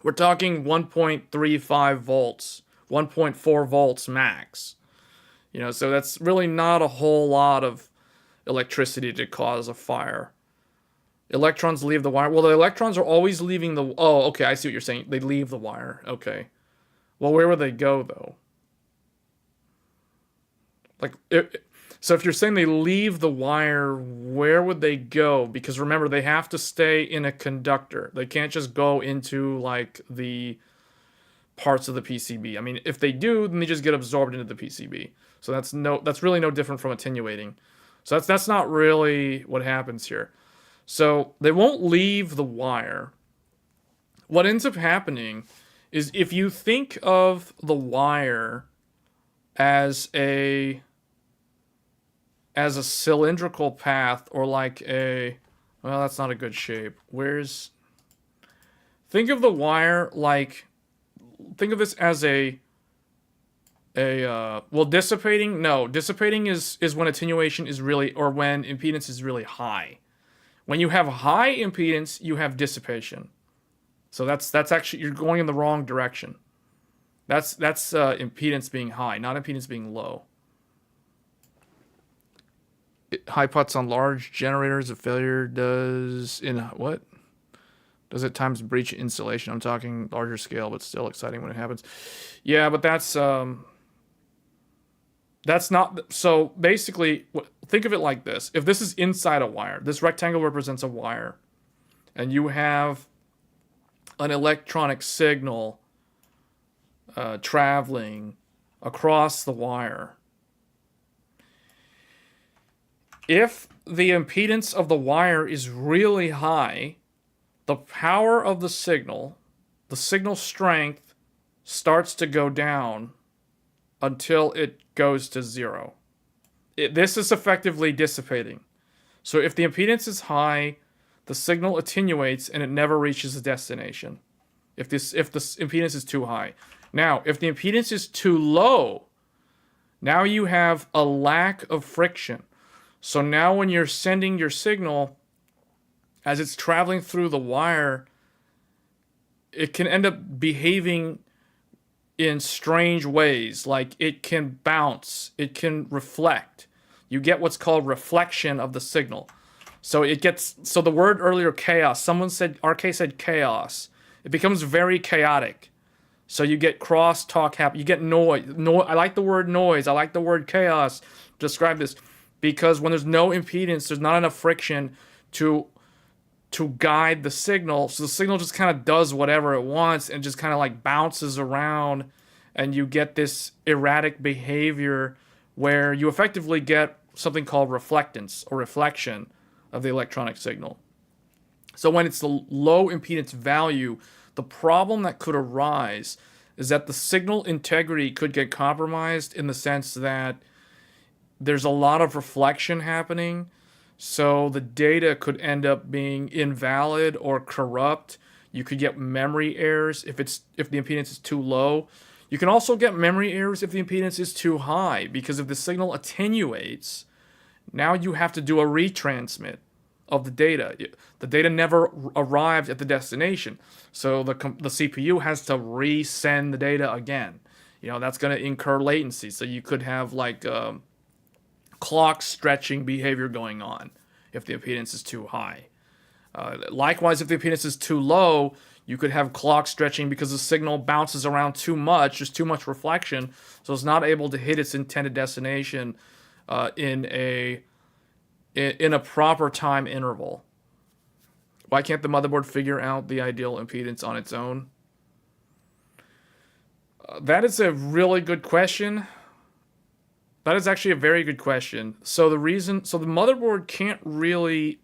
1.35 volts, 1.4 volts max. You know, so that's really not a whole lot of electricity to cause a fire. Electrons leave the wire. Well, the electrons are always leaving the... Oh, okay, I see what you're saying. They leave the wire. Okay. Well, where would they go, though? Like, so if you're saying they leave the wire, where would they go? Because remember, they have to stay in a conductor. They can't just go into, like, the parts of the PCB. I mean, if they do, then they just get absorbed into the PCB. So that's really no different from attenuating. So that's not really what happens here. So they won't leave the wire. What ends up happening is if you think of the wire as a cylindrical path, or like well, that's not a good shape. Think of the wire like, think of this as well, dissipating? No, dissipating is when attenuation is really, or when impedance is really high. When you have high impedance, you have dissipation. So that's actually, you're going in the wrong direction. That's impedance being high, not impedance being low. High putts on large generators, a failure does it times breach insulation? I'm talking larger scale, but still exciting when it happens. Yeah, but that's not... So basically, think of it like this. If this is inside a wire, this rectangle represents a wire, and you have an electronic signal traveling across the wire. If the impedance of the wire is really high, the power of the signal strength, starts to go down until it goes to zero. This is effectively dissipating. So if the impedance is high, the signal attenuates and it never reaches the destination. If the impedance is too high. Now, if the impedance is too low, now you have a lack of friction. So now when you're sending your signal, as it's traveling through the wire, it can end up behaving in strange ways. Like it can bounce, it can reflect. You get what's called reflection of the signal. So the word earlier, chaos, RK said chaos. It becomes very chaotic. So you get crosstalk happen. You get noise. I like the word noise. I like the word chaos to describe this. Because when there's no impedance, there's not enough friction to guide the signal. So the signal just kind of does whatever it wants and just kind of like bounces around. And you get this erratic behavior where you effectively get something called reflectance or reflection of the electronic signal. So when it's the low impedance value, the problem that could arise is that the signal integrity could get compromised in the sense that there's a lot of reflection happening, so the data could end up being invalid or corrupt. You could get memory errors if the impedance is too low. You can also get memory errors if the impedance is too high, because if the signal attenuates, now you have to do a retransmit of the data. The data never arrived at the destination, so the CPU has to resend the data again. You know, that's going to incur latency, so you could have like clock stretching behavior going on if the impedance is too high. Likewise, if the impedance is too low, you could have clock stretching because the signal bounces around too much. There's too much reflection, so it's not able to hit its intended destination in a proper time interval. Why can't the motherboard figure out the ideal impedance on its own? That is a really good question. That is actually a very good question. So the motherboard can't really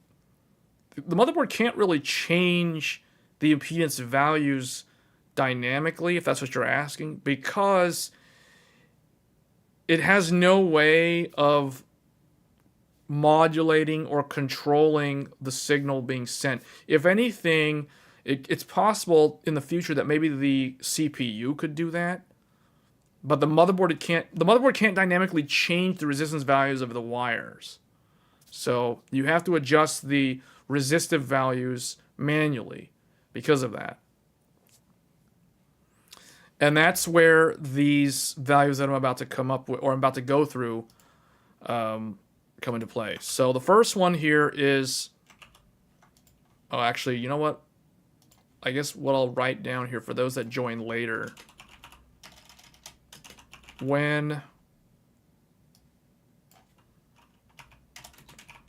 change the impedance values dynamically, if that's what you're asking, because it has no way of modulating or controlling the signal being sent. If anything, it's possible in the future that maybe the CPU could do that, but the motherboard can't. The motherboard can't dynamically change the resistance values of the wires, so you have to adjust the resistive values manually because of that. And that's where these values that I'm about to come up with, or I'm about to go through, come into play. So the first one here is, oh, actually, you know what? I guess what I'll write down here for those that join later. When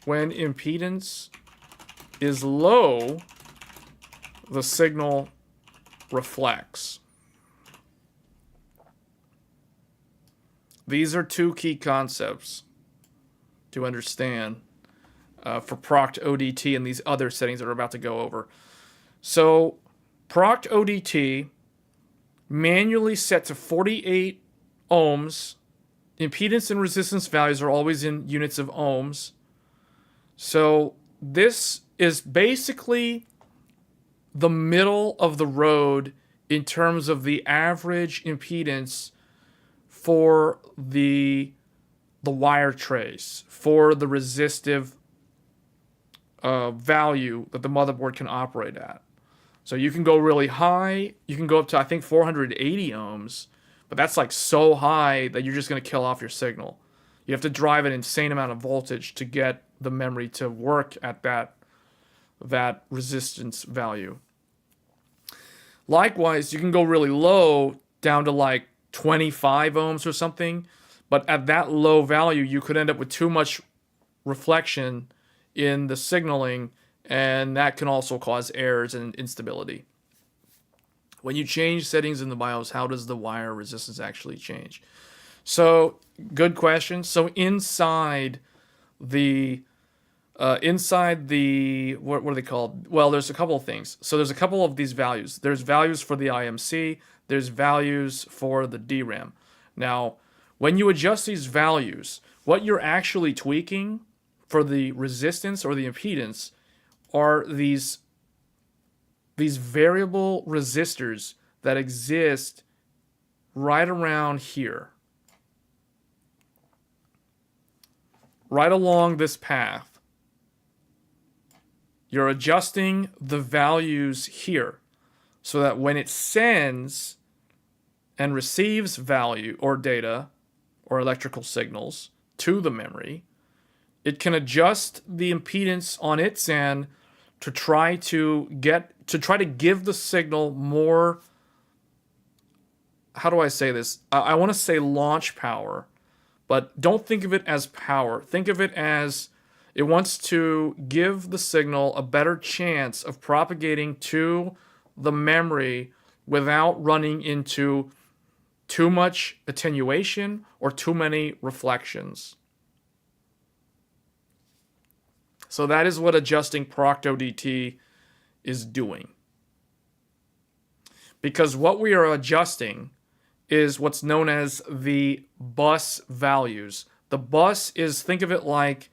impedance is low, the signal reflects. These are two key concepts to understand for proct ODT and these other settings that we're about to go over. So proct ODT manually set to 48 ohms. Impedance and resistance values are always in units of ohms. So this is basically the middle of the road in terms of the average impedance for the wire trace, for the resistive value that the motherboard can operate at. So you can go really high. You can go up to, I think, 480 ohms, but that's like so high that you're just going to kill off your signal. You have to drive an insane amount of voltage to get the memory to work at that resistance value. Likewise, you can go really low, down to like 25 ohms or something, but at that low value, you could end up with too much reflection in the signaling, and that can also cause errors and instability. When you change settings in the BIOS, how does the wire resistance actually change? So, good question. So inside the what are they called? Well, there's a couple of things. So there's a couple of these values. There's values for the IMC. There's values for the DRAM. Now, when you adjust these values, what you're actually tweaking for the resistance or the impedance are these variable resistors that exist right around here. Right along this path. You're adjusting the values here so that when it sends and receives value or data or electrical signals to the memory, it can adjust the impedance on its end to try to give the signal more, how do I say this? I want to say launch power, but don't think of it as power. Think of it as it wants to give the signal a better chance of propagating to the memory without running into too much attenuation or too many reflections. So that is what adjusting proct ODT is doing. Because what we are adjusting is what's known as the bus values. The bus is, think of it like,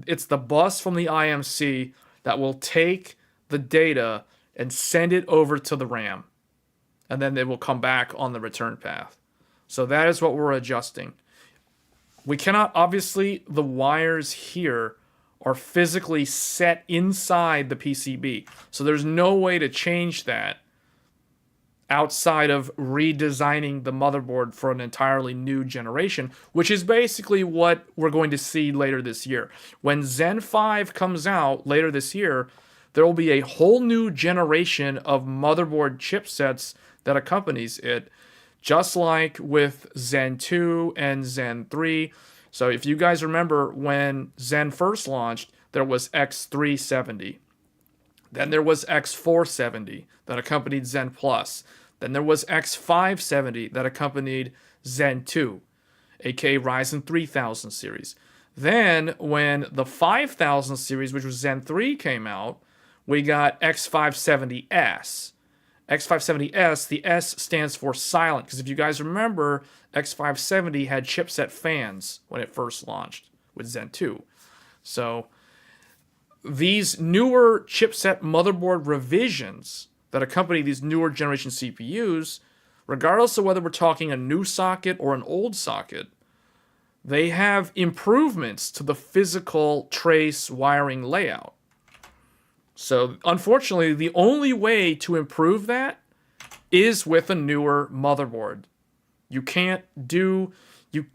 it's the bus from the IMC that will take the data and send it over to the RAM. And then it will come back on the return path. So that is what we're adjusting. We cannot, obviously, the wires here are physically set inside the PCB. So there's no way to change that outside of redesigning the motherboard for an entirely new generation, which is basically what we're going to see later this year. When Zen 5 comes out later this year, there will be a whole new generation of motherboard chipsets that accompanies it, just like with Zen 2 and Zen 3. So if you guys remember when Zen first launched, there was X370. Then there was X470 that accompanied Zen Plus. Then there was X570 that accompanied Zen 2, aka Ryzen 3000 series. Then when the 5000 series, which was Zen 3, came out, we got X570S. X570S, the S stands for silent, because if you guys remember, X570 had chipset fans when it first launched with Zen 2. So these newer chipset motherboard revisions that accompany these newer generation CPUs, regardless of whether we're talking a new socket or an old socket, they have improvements to the physical trace wiring layout. So, unfortunately, the only way to improve that is with a newer motherboard. You can't do...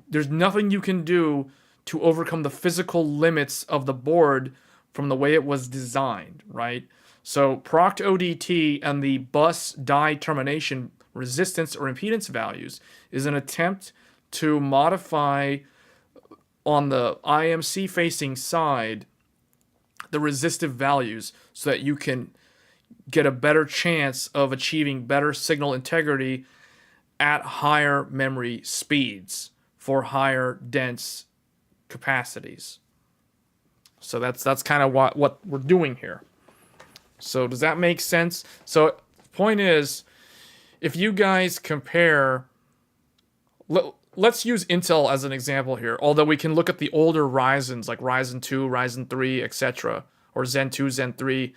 there's nothing you can do to overcome the physical limits of the board from the way it was designed, right? So, proc ODT and the bus die termination resistance or impedance values is an attempt to modify on the IMC facing side the resistive values so that you can get a better chance of achieving better signal integrity at higher memory speeds for higher dense capacities. So that's kind of what we're doing here. So does that make sense? So point is, if you guys compare, let's use Intel as an example here, although we can look at the older Ryzens like Ryzen 2, Ryzen 3, etc., or Zen 2, Zen 3.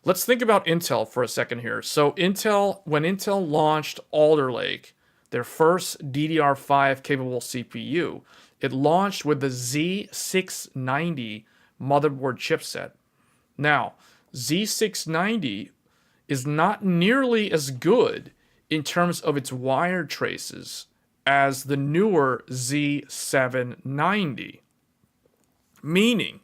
Let's think about Intel for a second here. So when Intel launched Alder Lake, their first DDR5 capable CPU, it launched with the Z690 motherboard chipset. Now, Z690 is not nearly as good in terms of its wire traces as the newer Z790. Meaning,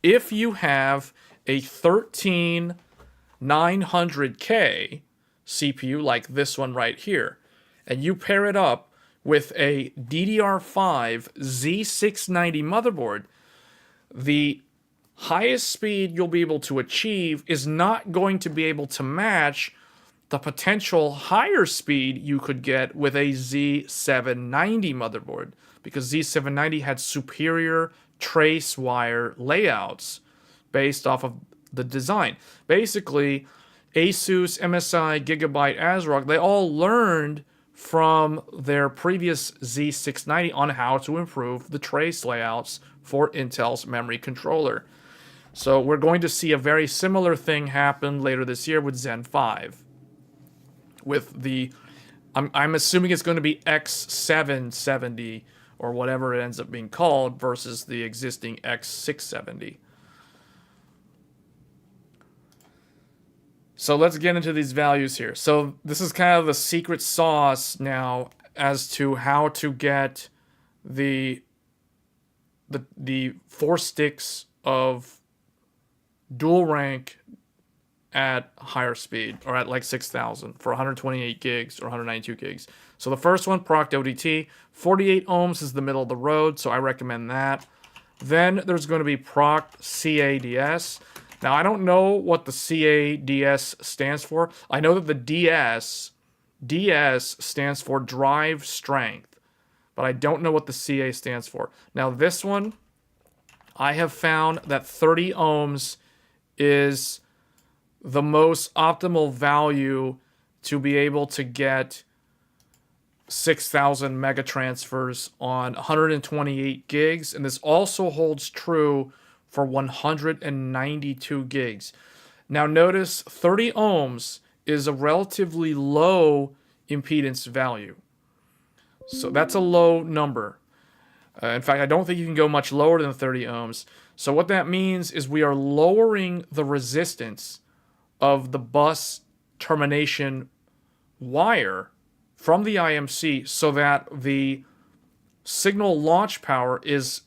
if you have a 13900K CPU like this one right here, and you pair it up with a DDR5 Z690 motherboard, the highest speed you'll be able to achieve is not going to be able to match the potential higher speed you could get with a Z790 motherboard, because Z790 had superior trace wire layouts based off of the design. Basically, Asus, MSI, Gigabyte, ASRock, they all learned from their previous Z690 on how to improve the trace layouts for Intel's memory controller. So we're going to see a very similar thing happen later this year with Zen 5. With the, I'm assuming it's going to be X770 or whatever it ends up being called versus the existing X670. So let's get into these values here. So this is kind of the secret sauce now as to how to get the 4 sticks of dual rank at higher speed, or at like 6,000 for 128 gigs or 192 gigs. So the first one, proc ODT, 48 ohms is the middle of the road, so I recommend that. Then there's going to be proc CADS. Now, I don't know what the CADS stands for. I know that the DS stands for drive strength, but I don't know what the CA stands for. Now, this one, I have found that 30 ohms is the most optimal value to be able to get 6,000 mega transfers on 128 gigs, and this also holds true for 192 gigs. Now notice 30 ohms is a relatively low impedance value. So that's a low number. In fact, I don't think you can go much lower than 30 ohms. So what that means is we are lowering the resistance of the bus termination wire from the IMC so that the signal launch power is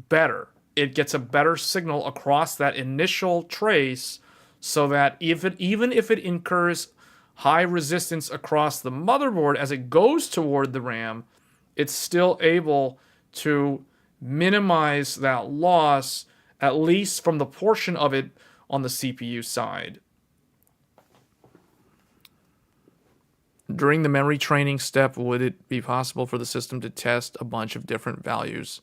better. It gets a better signal across that initial trace so that even if it incurs high resistance across the motherboard as it goes toward the RAM, it's still able to minimize that loss, at least from the portion of it on the CPU side. During the memory training step, would it be possible for the system to test a bunch of different values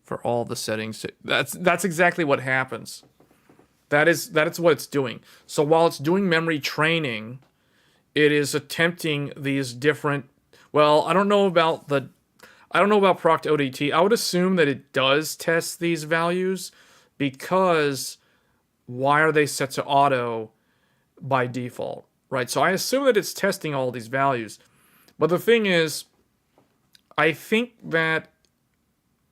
for all the settings? That's exactly what happens. That's what it's doing. So while it's doing memory training, it is attempting these different. Well, I don't know about proc ODT. I would assume that it does test these values, because why are they set to auto by default, right? So I assume that it's testing all these values. But the thing is, I think that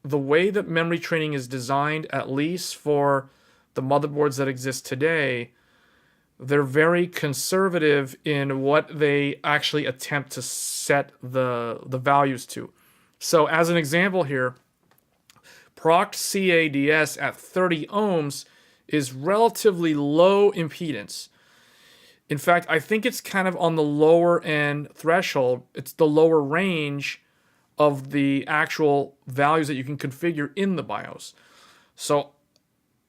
the way that memory training is designed, at least for the motherboards that exist today, they're very conservative in what they actually attempt to set the values to. So as an example here, proc CADS at 30 ohms is relatively low impedance. In fact, I think it's kind of on the lower end threshold. It's the lower range of the actual values that you can configure in the BIOS. So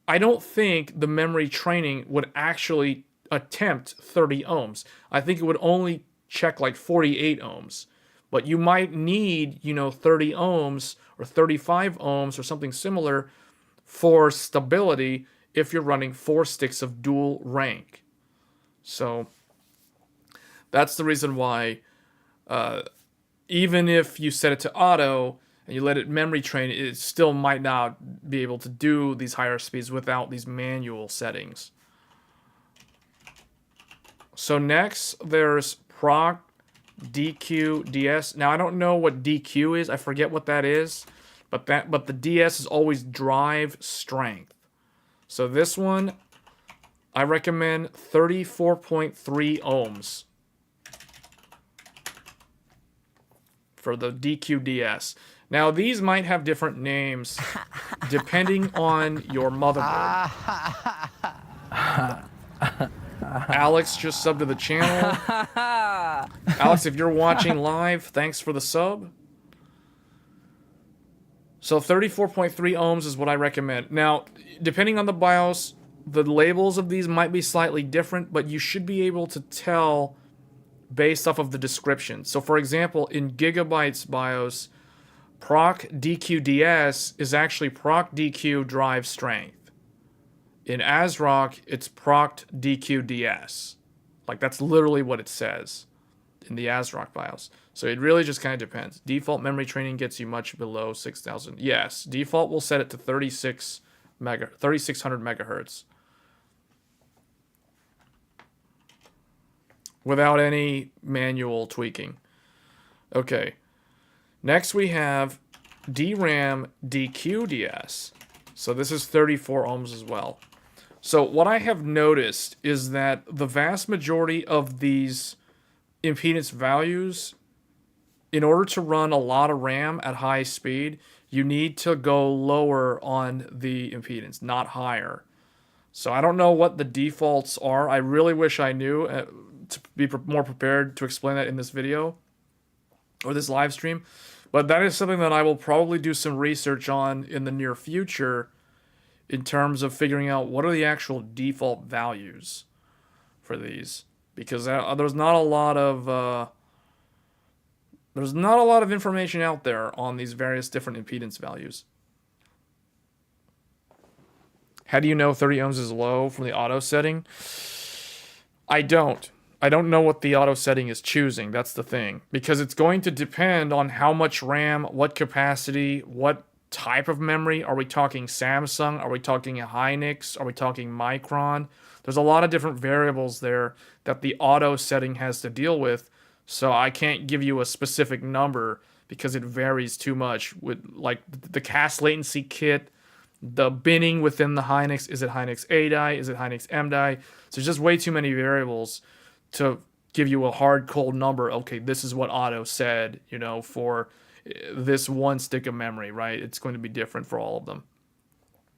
I don't think the memory training would actually attempt 30 ohms. I think it would only check like 48 ohms. But you might need, 30 ohms or 35 ohms or something similar for stability if you're running 4 sticks of dual rank. So that's the reason why even if you set it to auto and you let it memory train, it still might not be able to do these higher speeds without these manual settings. So next, there's proc DQ DS. Now I don't know what DQ is. I forget what that is, but the DS is always drive strength. So this one, I recommend 34.3 ohms for the DQDS. Now these might have different names depending on your motherboard. Alex just subbed to the channel. Alex, if you're watching live, thanks for the sub. So 34.3 ohms is what I recommend. Now, depending on the BIOS, the labels of these might be slightly different, but you should be able to tell based off of the description. So for example, in Gigabyte's BIOS, proc DQDS is actually proc DQ drive strength. In ASRock, it's proc DQDS. Like, that's literally what it says in the ASRock BIOS. So it really just kind of depends. Default memory training gets you much below 6,000. Yes, default will set it to 3600 megahertz. Without any manual tweaking. Okay. Next we have DRAM DQDS. So this is 34 ohms as well. So what I have noticed is that the vast majority of these impedance values, in order to run a lot of RAM at high speed, you need to go lower on the impedance, not higher. So I don't know what the defaults are. I really wish I knew to be more prepared to explain that in this video or this live stream. But that is something that I will probably do some research on in the near future, in terms of figuring out what are the actual default values for these, because there's not a lot of information out there on these various different impedance values. How do you know 30 ohms is low from the auto setting? I don't know what the auto setting is choosing. That's the thing, because it's going to depend on how much RAM, what capacity, what type of memory. Are we talking Samsung? Are we talking Hynix? Are we talking Micron? There's a lot of different variables there that the auto setting has to deal with. So I can't give you a specific number because it varies too much with like the cast latency kit, the binning within the Hynix. Is it Hynix A die? Is it Hynix M die? So there's just way too many variables to give you a hard cold number. Okay, this is what auto said, for this one stick of memory, right? It's going to be different for all of them.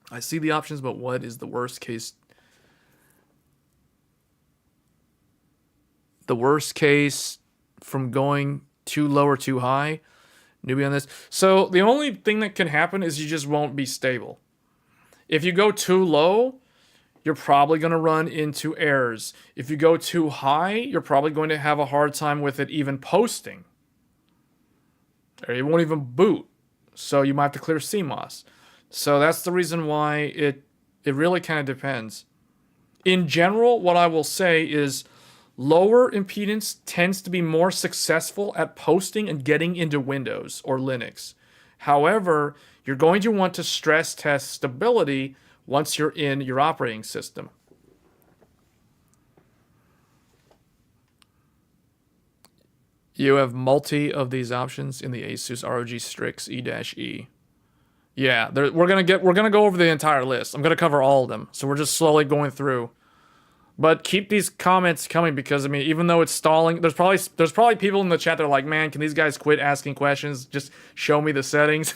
I see the options, but what is the worst case? The worst case from going too low or too high? Newbie on this. So the only thing that can happen is you just won't be stable. If you go too low, you're probably going to run into errors. If you go too high, you're probably going to have a hard time with it even posting. Or it won't even boot. So you might have to clear CMOS. So that's the reason why it really kind of depends. In general, what I will say is Lower impedance tends to be more successful at posting and getting into Windows or Linux. However, you're going to want to stress test stability once you're in your operating system. You have multi of these options in the Asus ROG Strix E-E. Yeah, we're gonna go over the entire list. I'm gonna cover all of them, so we're just slowly going through. But keep these comments coming because I mean, even though it's stalling, there's probably people in the chat that are like, man, can these guys quit asking questions? Just show me the settings.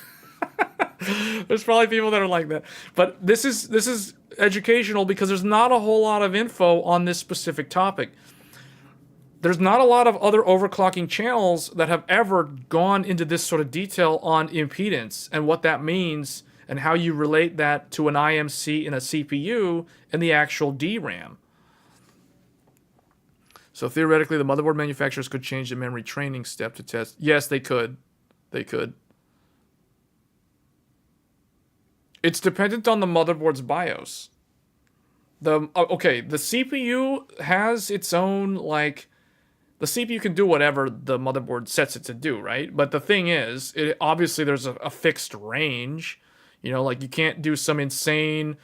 There's probably people that are like that. But this is educational because there's not a whole lot of info on this specific topic. There's not a lot of other overclocking channels that have ever gone into this sort of detail on impedance and what that means and how you relate that to an IMC in a CPU and the actual DRAM. So theoretically, the motherboard manufacturers could change the memory training step to test. Yes, they could. They could. It's dependent on the motherboard's BIOS. Okay, the CPU has its own, like... The CPU can do whatever the motherboard sets it to do, right? But the thing is, obviously there's a fixed range. You know, like you can't do some insane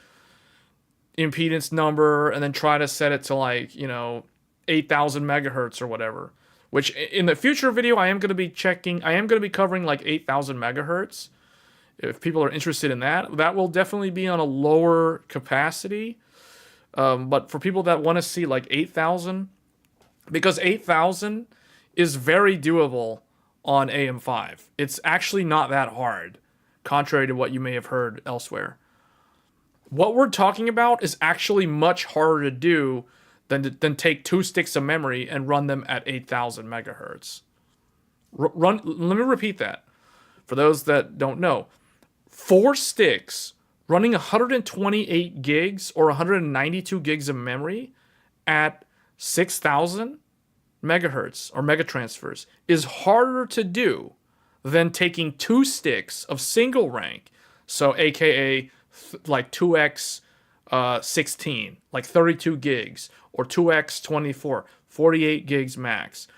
impedance number and then try to set it to like, you know, 8,000 megahertz or whatever. Which in the future video, I am going to be covering like 8,000 megahertz. If people are interested in that, that will definitely be on a lower capacity. But for people that want to see like 8,000, because 8,000 is very doable on AM5. It's actually not that hard, contrary to what you may have heard elsewhere. What we're talking about is actually much harder to do than take 2 sticks of memory and run them at 8,000 megahertz. Let me repeat that for those that don't know. 4 sticks running 128 gigs or 192 gigs of memory at 6,000 megahertz or megatransfers is harder to do than taking 2 sticks of single rank, so aka like 2x 16, like 32 gigs, or 2x 24, 48 gigs max.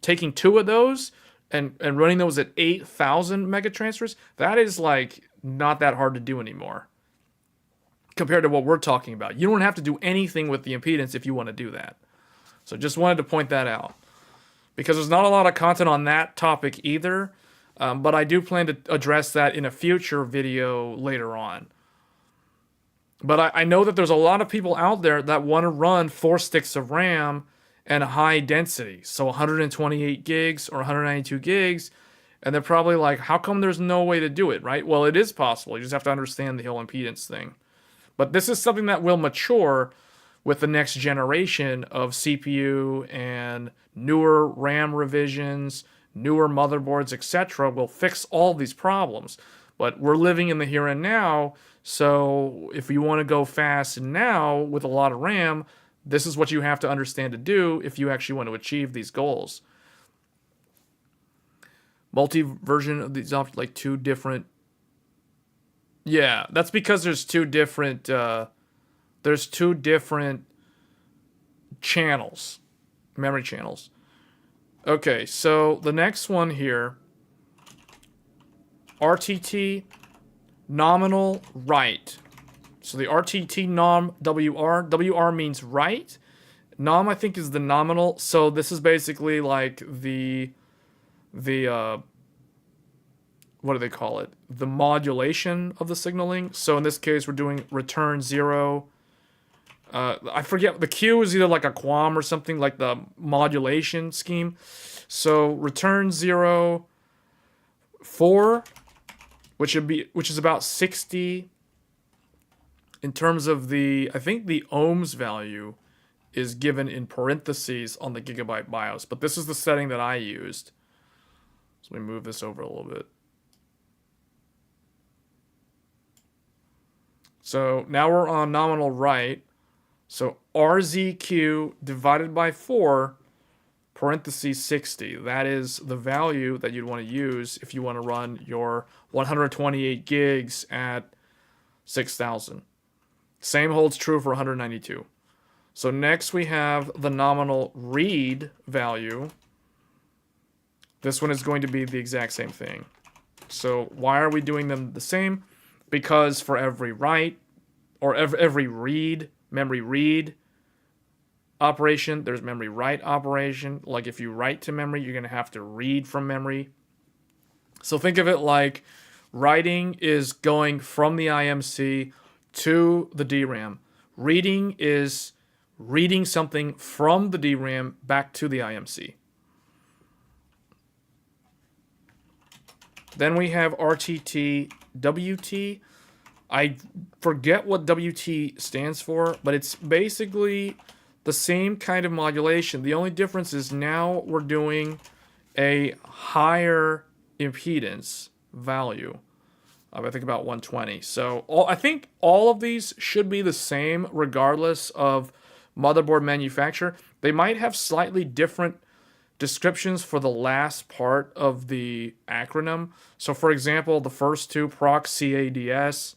Taking 2 of those and running those at 8,000 megatransfers, that is like not that hard to do anymore compared to what we're talking about. You don't have to do anything with the impedance if you want to do that. So just wanted to point that out. Because there's not a lot of content on that topic either. But I do plan to address that in a future video later on. But I know that there's a lot of people out there that want to run 4 sticks of RAM and high density. So 128 gigs or 192 gigs. And they're probably like, how come there's no way to do it, right? Well, it is possible. You just have to understand the whole impedance thing. But this is something that will mature with the next generation of CPU and newer RAM revisions, newer motherboards, etc. will fix all these problems. But we're living in the here and now, so if you want to go fast now with a lot of RAM, this is what you have to understand to do if you actually want to achieve these goals. Multi-version of these options, like 2 different... Yeah, that's because there's 2 different... There's 2 different channels, memory channels. Okay, so the next one here, RTT nominal write. So the RTT nom WR, WR means write. Nom I think is the nominal. So this is basically like the what do they call it? The modulation of the signaling. So in this case, we're doing return 0. I forget, the Q is either like a QAM or something, like the modulation scheme. So return 0, 4, which is about 60 in terms of the, I think the ohms value is given in parentheses on the Gigabyte BIOS, but this is the setting that I used. So let me move this over a little bit. So now we're on nominal write. So RZQ divided by 4, parentheses 60. That is the value that you'd want to use if you want to run your 128 gigs at 6,000. Same holds true for 192. So next we have the nominal read value. This one is going to be the exact same thing. So why are we doing them the same? Because for every write or every read, memory read operation, there's memory write operation. Like if you write to memory, you're going to have to read from memory. So think of it like writing is going from the IMC to the DRAM. Reading is reading something from the DRAM back to the IMC. Then we have RTT WT. I forget what WT stands for, but it's basically the same kind of modulation. The only difference is now we're doing a higher impedance value. I think about 120. So I think all of these should be the same regardless of motherboard manufacturer. They might have slightly different descriptions for the last part of the acronym. So for example, the first two, proc CADS,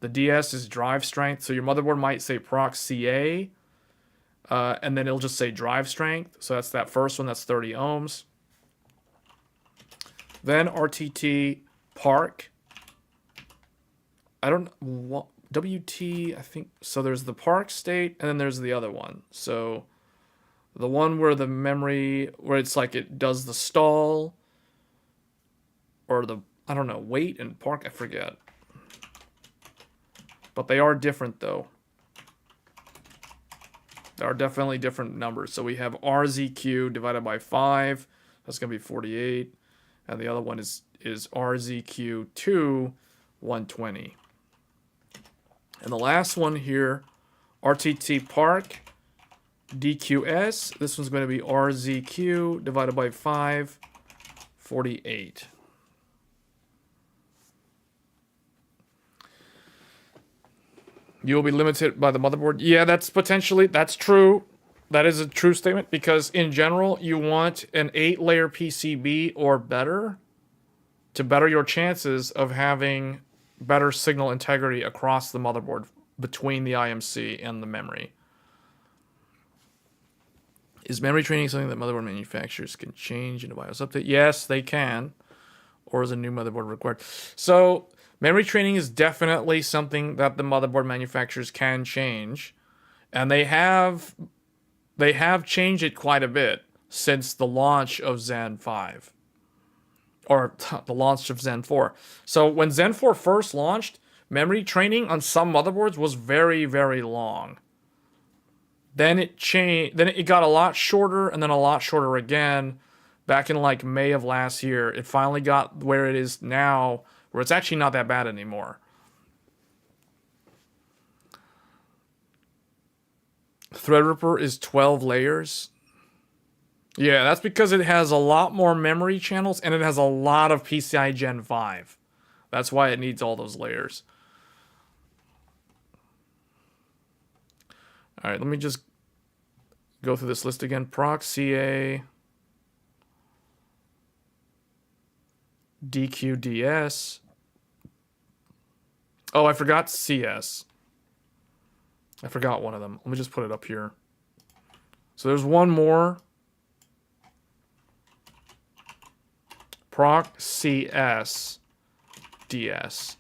the DS is drive strength. So your motherboard might say proc CA, and then it'll just say drive strength. So that's that first one, that's 30 ohms. Then RTT Park. I don't know, WT, I think, so there's the Park state, and then there's the other one. So the one where the memory, where it's like it does the stall, or the, I don't know, wait and park, I forget. But they are different though. There are definitely different numbers. So we have RZQ divided by 5, that's going to be 48. And the other one is RZQ2, 120. And the last one here, RTT Park, DQS. This one's going to be RZQ divided by 5, 48. You'll be limited by the motherboard. Yeah, that's true. That is a true statement because in general, you want an 8-layer PCB or better to better your chances of having better signal integrity across the motherboard between the IMC and the memory. Is memory training something that motherboard manufacturers can change in a BIOS update? Yes, they can. Or is a new motherboard required? So memory training is definitely something that the motherboard manufacturers can change. And they have changed it quite a bit since the launch of Zen 5. Or the launch of Zen 4. So when Zen 4 first launched, memory training on some motherboards was very, very long. Then it changed. Then it got a lot shorter, and then a lot shorter again. Back in like May of last year, it finally got where it is now, where it's actually not that bad anymore. Threadripper is 12 layers. Yeah, that's because it has a lot more memory channels and it has a lot of PCI Gen 5. That's why it needs all those layers. All right, let me just go through this list again. Proc CA, DQDS. Oh, I forgot CS. I forgot one of them. Let me just put it up here. So there's one more. Proc CS DS.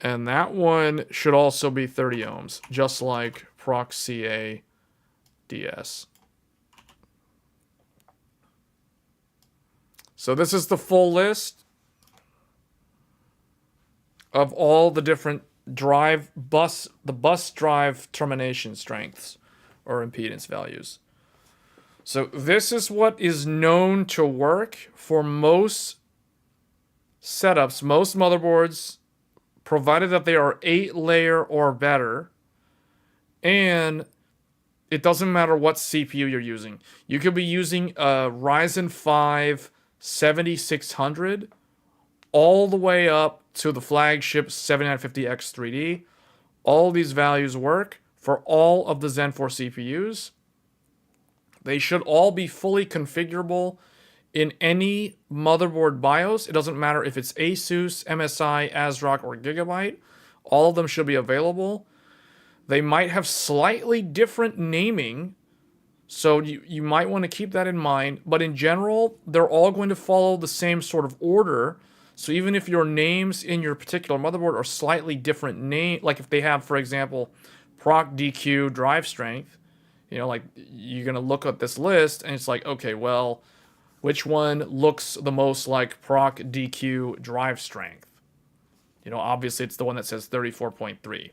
And that one should also be 30 ohms, just like Proc CA DS. So this is the full list of all the different the bus drive termination strengths or impedance values. So this is what is known to work for most setups, most motherboards, provided that they are 8-layer or better. And it doesn't matter what CPU you're using. You could be using a Ryzen 5 7600 all the way up to the flagship 7950X3D. All these values work for all of the Zen 4 CPUs. They should all be fully configurable in any motherboard BIOS. It doesn't matter if it's Asus, MSI, ASRock, or Gigabyte. All of them should be available. They might have slightly different naming, so you might want to keep that in mind. But in general, they're all going to follow the same sort of order. So even if your names in your particular motherboard are slightly different name, like if they have, for example, proc DQ drive strength, you know, like you're going to look at this list and it's like, okay, well, which one looks the most like proc DQ drive strength? You know, obviously it's the one that says 34.3.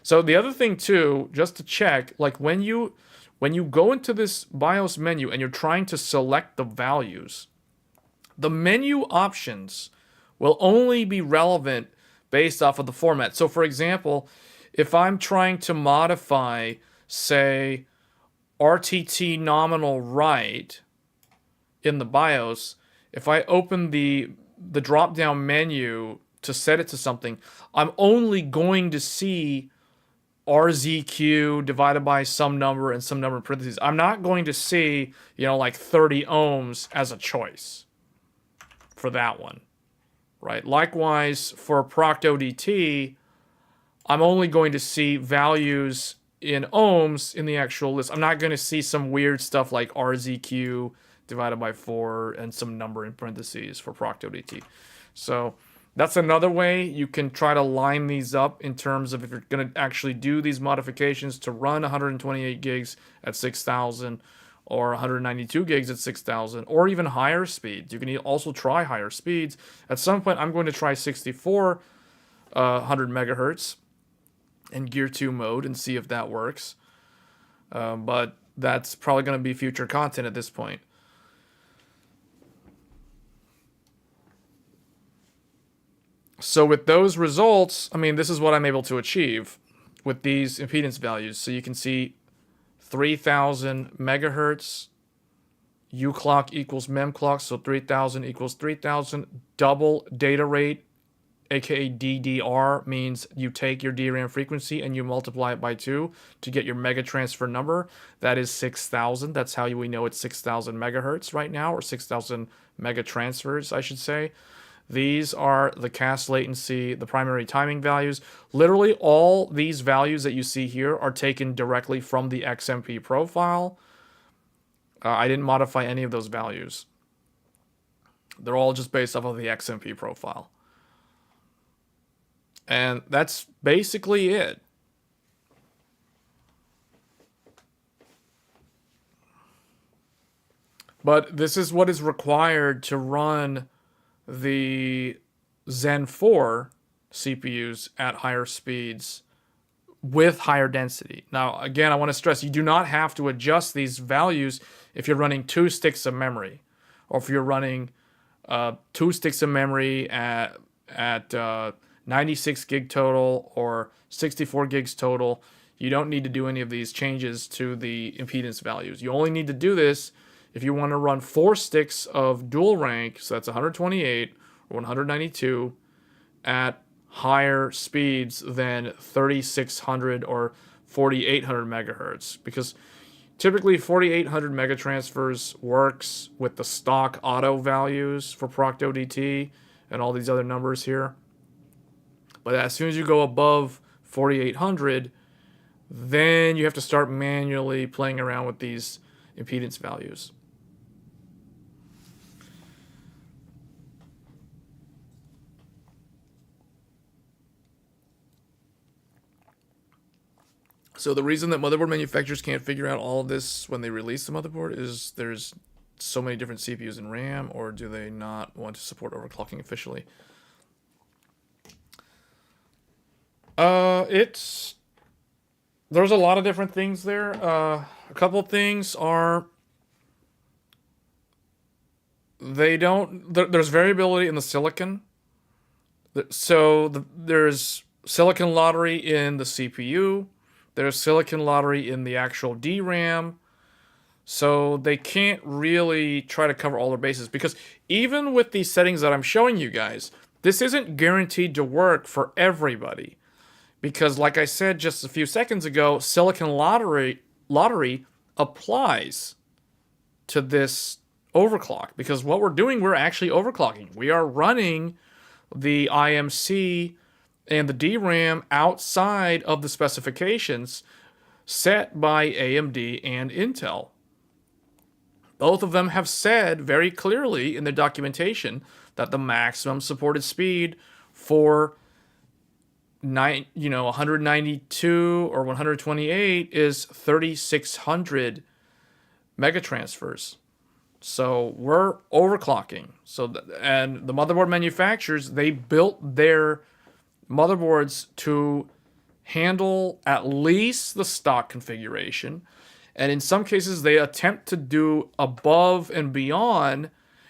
So the other thing too, just to check, like when you go into this BIOS menu and you're trying to select the values, the menu options will only be relevant based off of the format. So for example, if I'm trying to modify, say, RTT nominal right in the BIOS, if I open the drop-down menu to set it to something, I'm only going to see RZQ divided by some number and some number in parentheses. I'm not going to see, you know, like 30 ohms as a choice for that one, right? Likewise, for ProctODT, I'm only going to see values in ohms in the actual list. I'm not going to see some weird stuff like RZQ divided by 4 and some number in parentheses for ProctODT. So that's another way you can try to line these up in terms of if you're going to actually do these modifications to run 128 gigs at 6,000 or 192 gigs at 6,000 or even higher speeds. You can also try higher speeds. At some point, I'm going to try 6400 megahertz in Gear 2 mode and see if that works. But that's probably going to be future content at this point. So with those results, I mean, this is what I'm able to achieve with these impedance values. So you can see 3,000 megahertz, U clock equals mem clock, so 3,000 equals 3,000. Double data rate, aka DDR, means you take your DRAM frequency and you multiply it by 2 to get your mega transfer number. That is 6,000. That's how we know it's 6,000 megahertz right now, or 6,000 mega transfers, I should say. These are the cast latency, the primary timing values. Literally all these values that you see here are taken directly from the XMP profile. I didn't modify any of those values. They're all just based off of the XMP profile. And that's basically it. But this is what is required to run the Zen 4 CPUs at higher speeds with higher density. Now, again, I want to stress, you do not have to adjust these values if you're running 2 sticks of memory, or if you're running 2 sticks of memory at 96 gig total or 64 gigs total. You don't need to do any of these changes to the impedance values. You only need to do this if you want to run 4 sticks of dual rank, so that's 128 or 192, at higher speeds than 3600 or 4800 megahertz. Because typically 4800 megatransfers works with the stock auto values for ProctODT and all these other numbers here. But as soon as you go above 4800, then you have to start manually playing around with these impedance values. So the reason that motherboard manufacturers can't figure out all of this when they release the motherboard is there's so many different CPUs and RAM, or do they not want to support overclocking officially? There's a lot of different things there. A couple things are there's variability in the silicon. So there's silicon lottery in the CPU. There's silicon lottery in the actual DRAM. So they can't really try to cover all their bases, because even with these settings that I'm showing you guys, this isn't guaranteed to work for everybody. Because like I said just a few seconds ago, silicon lottery applies to this overclock. Because what we're doing, we're actually overclocking. We are running the IMC and the DRAM outside of the specifications set by AMD and Intel. Both of them have said very clearly in their documentation that the maximum supported speed for 192 or 128 is 3600 megatransfers. So we're overclocking. And the motherboard manufacturers, they built their motherboards to handle at least the stock configuration. And in some cases, they attempt to do above and beyond.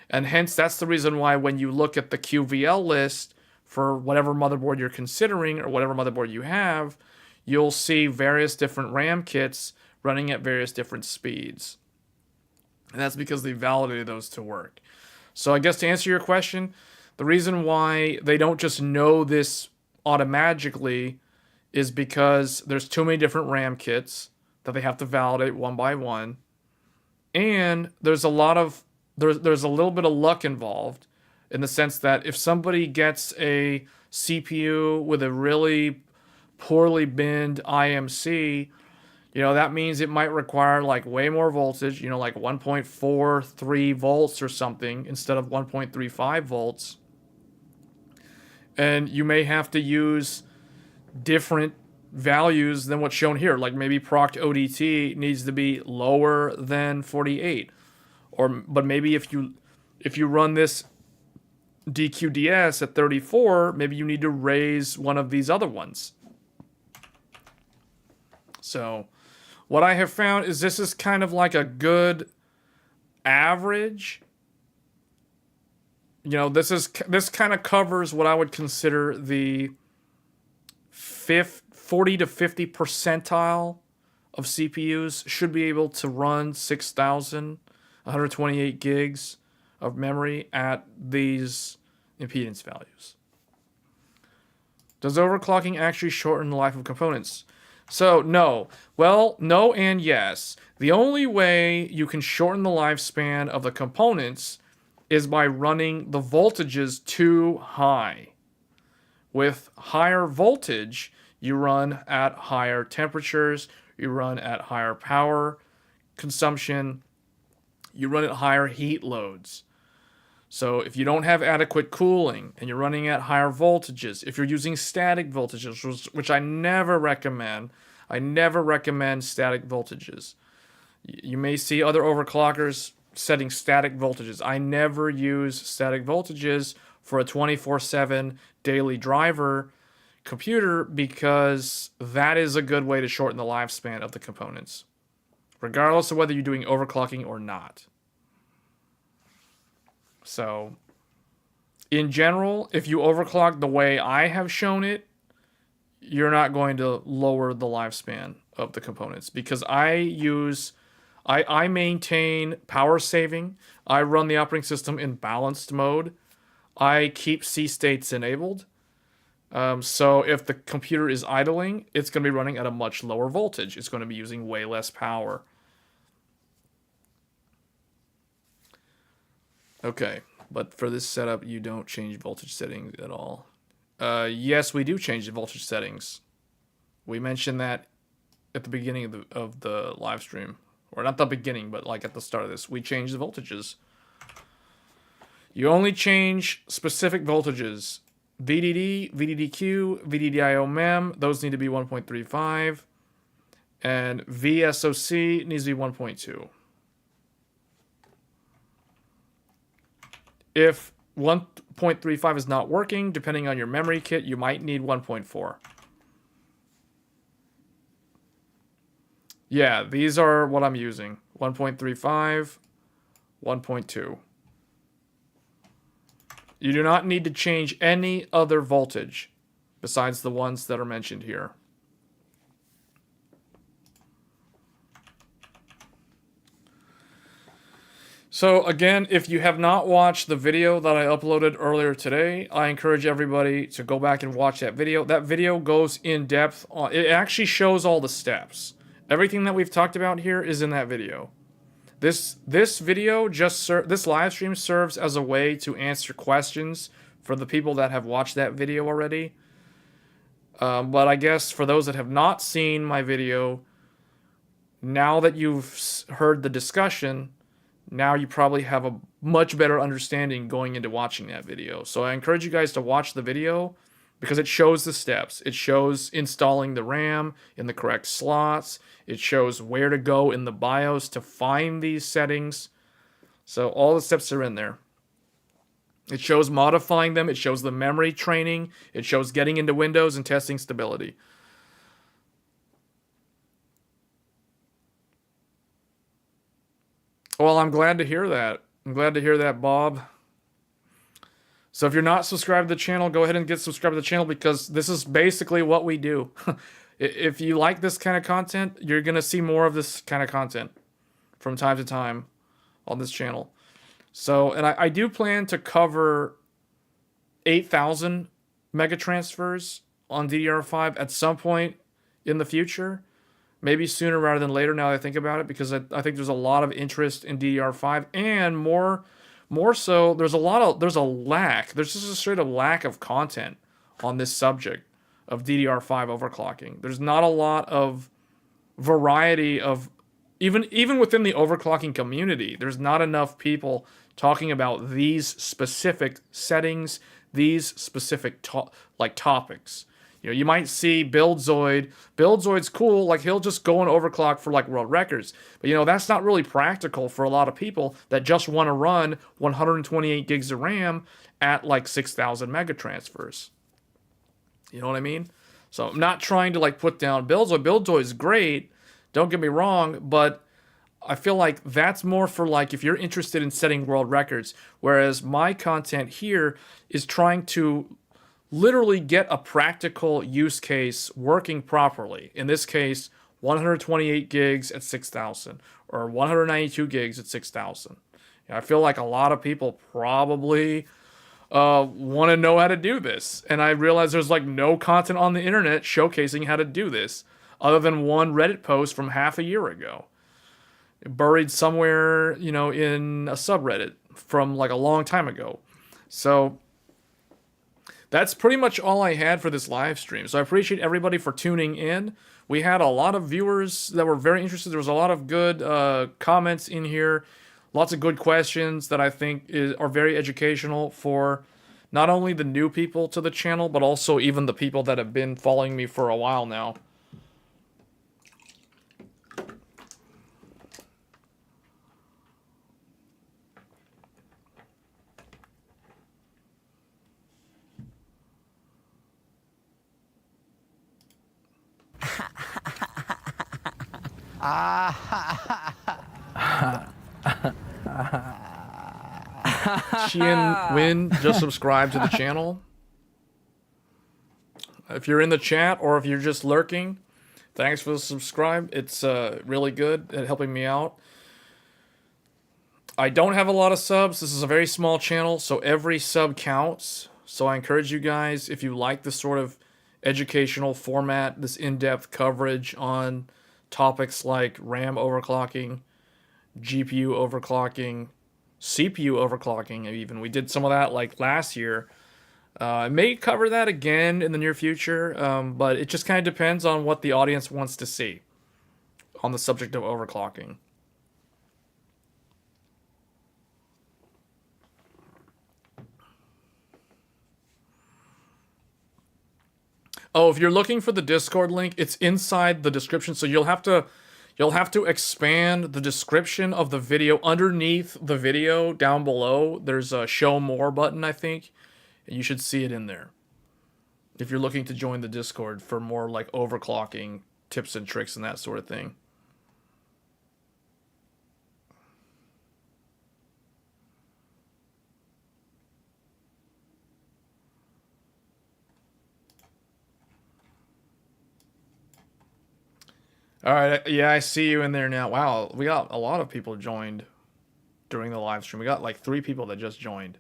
And hence, that's the reason why when you look at the QVL list for whatever motherboard you're considering or whatever motherboard you have, you'll see various different RAM kits running at various different speeds. And that's because they validated those to work. So I guess to answer your question, the reason why they don't just know this automatically is because there's too many different RAM kits that they have to validate one by one. And there's a little bit of luck involved in the sense that if somebody gets a CPU with a really poorly binned IMC, that means it might require like way more voltage, like 1.43 volts or something instead of 1.35 volts. And you may have to use different values than what's shown here. Like maybe proc ODT needs to be lower than 48. But maybe if you run this DQDS at 34, maybe you need to raise one of these other ones. So what I have found is this is kind of like a good average. This kind of covers what I would consider the 40 to 50 percentile of CPUs should be able to run 6,128 gigs of memory at these impedance values. Does overclocking actually shorten the life of components? So, no. Well, no and yes. The only way you can shorten the lifespan of the components is by running the voltages too high. With higher voltage, you run at higher temperatures, you run at higher power consumption, you run at higher heat loads. So if you don't have adequate cooling and you're running at higher voltages, if you're using static voltages, which I never recommend static voltages. You may see other overclockers setting static voltages. I never use static voltages for a 24/7 daily driver computer because that is a good way to shorten the lifespan of the components, regardless of whether you're doing overclocking or not. So, in general, if you overclock the way I have shown it, you're not going to lower the lifespan of the components because I maintain power saving. I run the operating system in balanced mode. I keep C states enabled. So if the computer is idling, it's going to be running at a much lower voltage. It's going to be using way less power. Okay, but for this setup, you don't change voltage settings at all. Yes, we do change the voltage settings. We mentioned that at the beginning of the live stream. Or not the beginning, but like at the start of this. We change the voltages. You only change specific voltages. VDD, VDDQ, VDDIO MEM, those need to be 1.35. And VSOC needs to be 1.2. If 1.35 is not working, depending on your memory kit, you might need 1.4. Yeah, these are what I'm using. 1.35, 1.2. You do not need to change any other voltage besides the ones that are mentioned here. So again, if you have not watched the video that I uploaded earlier today, I encourage everybody to go back and watch that video. That video goes in depth on, it actually shows all the steps. Everything that we've talked about here is in that video. This video this live stream serves as a way to answer questions for the people that have watched that video already. But I guess for those that have not seen my video, now that you've heard the discussion, now you probably have a much better understanding going into watching that video. So I encourage you guys to watch the video because it shows the steps. It shows installing the RAM in the correct slots. It shows where to go in the BIOS to find these settings. So all the steps are in there. It shows modifying them. It shows the memory training. It shows getting into Windows and testing stability. Well, I'm glad to hear that. I'm glad to hear that, Bob. So if you're not subscribed to the channel, go ahead and get subscribed to the channel because this is basically what we do. If you like this kind of content, you're going to see more of this kind of content from time to time on this channel. So, and I do plan to cover 8,000 mega transfers on DDR5 at some point in the future. Maybe sooner rather than later now that I think about it, because I think there's a lot of interest in DDR5, and more so, there's a lack. There's just a straight up lack of content on this subject of DDR5 overclocking. There's not a lot of variety of, even within the overclocking community, there's not enough people talking about these specific settings, these specific topics. You know, you might see Buildzoid. Buildzoid's cool. Like, he'll just go and overclock for, like, world records. But, you know, that's not really practical for a lot of people that just want to run 128 gigs of RAM at, like, 6,000 mega transfers. You know what I mean? So, I'm not trying to, like, put down Buildzoid. Buildzoid's great. Don't get me wrong. But I feel like that's more for, like, if you're interested in setting world records. Whereas my content here is trying to literally get a practical use case working properly. In this case, 128 gigs at 6,000 or 192 gigs at 6,000. I feel like a lot of people probably want to know how to do this. And I realize there's like no content on the internet showcasing how to do this other than one Reddit post from half a year ago. Buried somewhere, you know, in a subreddit from like a long time ago. So that's pretty much all I had for this live stream. So I appreciate everybody for tuning in. We had a lot of viewers that were very interested. There was a lot of good comments in here. Lots of good questions that I think are very educational for not only the new people to the channel, but also even the people that have been following me for a while now. Qian Win just subscribed to the channel. If you're in the chat or if you're just lurking, thanks for the subscribe. It's really good at helping me out. I don't have a lot of subs. This is a very small channel, so every sub counts. So I encourage you guys, if you like this sort of educational format, this in-depth coverage on topics like RAM overclocking, GPU overclocking, CPU overclocking even. We did some of that like last year. I may cover that again in the near future, but it just kind of depends on what the audience wants to see on the subject of overclocking. Oh, if you're looking for the Discord link, it's inside the description, so you'll have to expand the description of the video underneath the video down below. There's a show more button, I think, and you should see it in there. If you're looking to join the Discord for more like overclocking tips and tricks and that sort of thing. All right, yeah, I see you in there now. Wow, we got a lot of people joined during the live stream. We got like 3 people that just joined.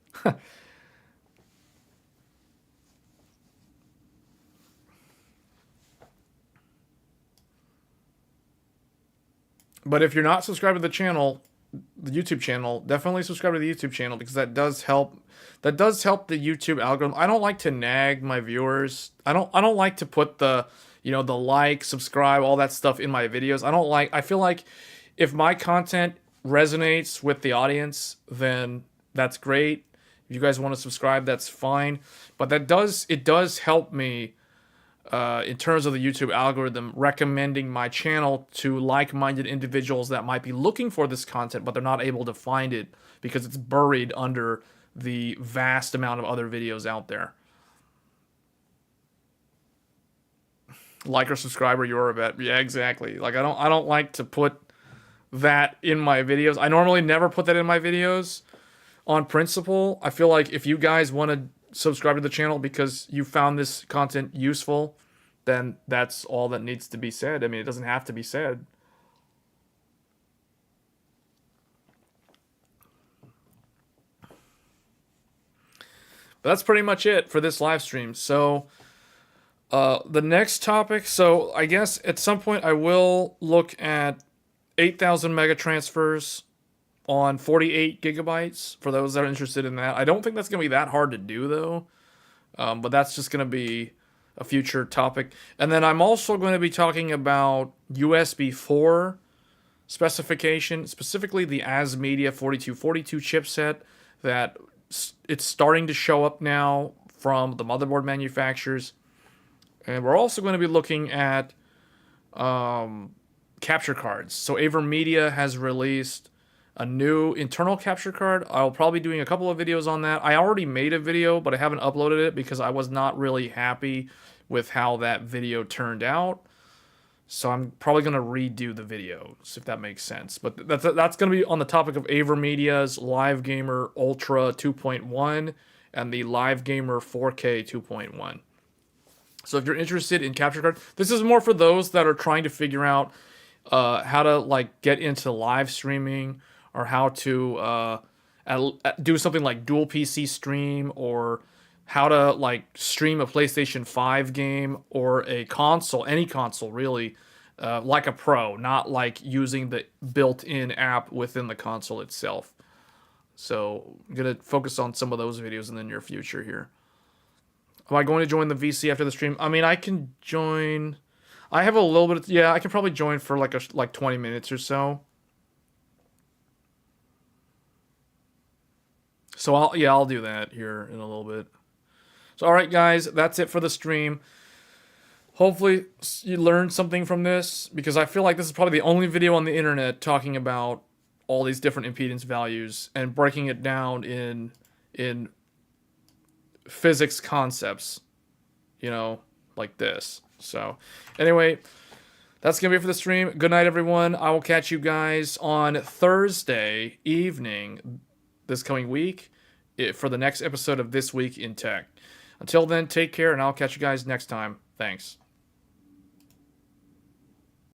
But if you're not subscribed to the channel, the YouTube channel, definitely subscribe to the YouTube channel because that does help. That does help the YouTube algorithm. I don't like to nag my viewers. I don't like to put the, you know, the like, subscribe, all that stuff in my videos. I feel like if my content resonates with the audience, then that's great. If you guys want to subscribe, that's fine. But it does help me in terms of the YouTube algorithm recommending my channel to like-minded individuals that might be looking for this content, but they're not able to find it because it's buried under the vast amount of other videos out there. Like or subscribe or you're a vet. Yeah, exactly. Like I don't like to put that in my videos. I normally never put that in my videos on principle. I feel like if you guys want to subscribe to the channel because you found this content useful, then that's all that needs to be said. I mean, it doesn't have to be said. But that's pretty much it for this live stream. So the next topic, so I guess at some point I will look at 8,000 mega transfers on 48 gigabytes for those that are interested in that. I don't think that's going to be that hard to do though, but that's just going to be a future topic. And then I'm also going to be talking about USB 4 specification, specifically the ASMedia 4242 chipset that it's starting to show up now from the motherboard manufacturers. And we're also going to be looking at capture cards. So AverMedia has released a new internal capture card. I'll probably be doing a couple of videos on that. I already made a video, but I haven't uploaded it because I was not really happy with how that video turned out. So I'm probably going to redo the videos, if that makes sense. But that's going to be on the topic of AverMedia's Live Gamer Ultra 2.1 and the Live Gamer 4K 2.1. So if you're interested in capture card, this is more for those that are trying to figure out how to like get into live streaming or how to do something like dual PC stream, or how to like stream a PlayStation 5 game or a console, any console really, like a pro, not like using the built-in app within the console itself. So I'm going to focus on some of those videos in the near future here. Am I going to join the VC after the stream? I mean, I can join. I have a little bit of, yeah, I can probably join for like 20 minutes or so. So I'll do that here in a little bit. So all right, guys, that's it for the stream. Hopefully you learned something from this, because I feel like this is probably the only video on the internet talking about all these different impedance values and breaking it down in physics concepts, you know, like this. So anyway, that's gonna be it for the stream. Good night, everyone. I will catch you guys on Thursday evening this coming week for the next episode of This Week in Tech. Until then, take care, and I'll catch you guys next time. Thanks.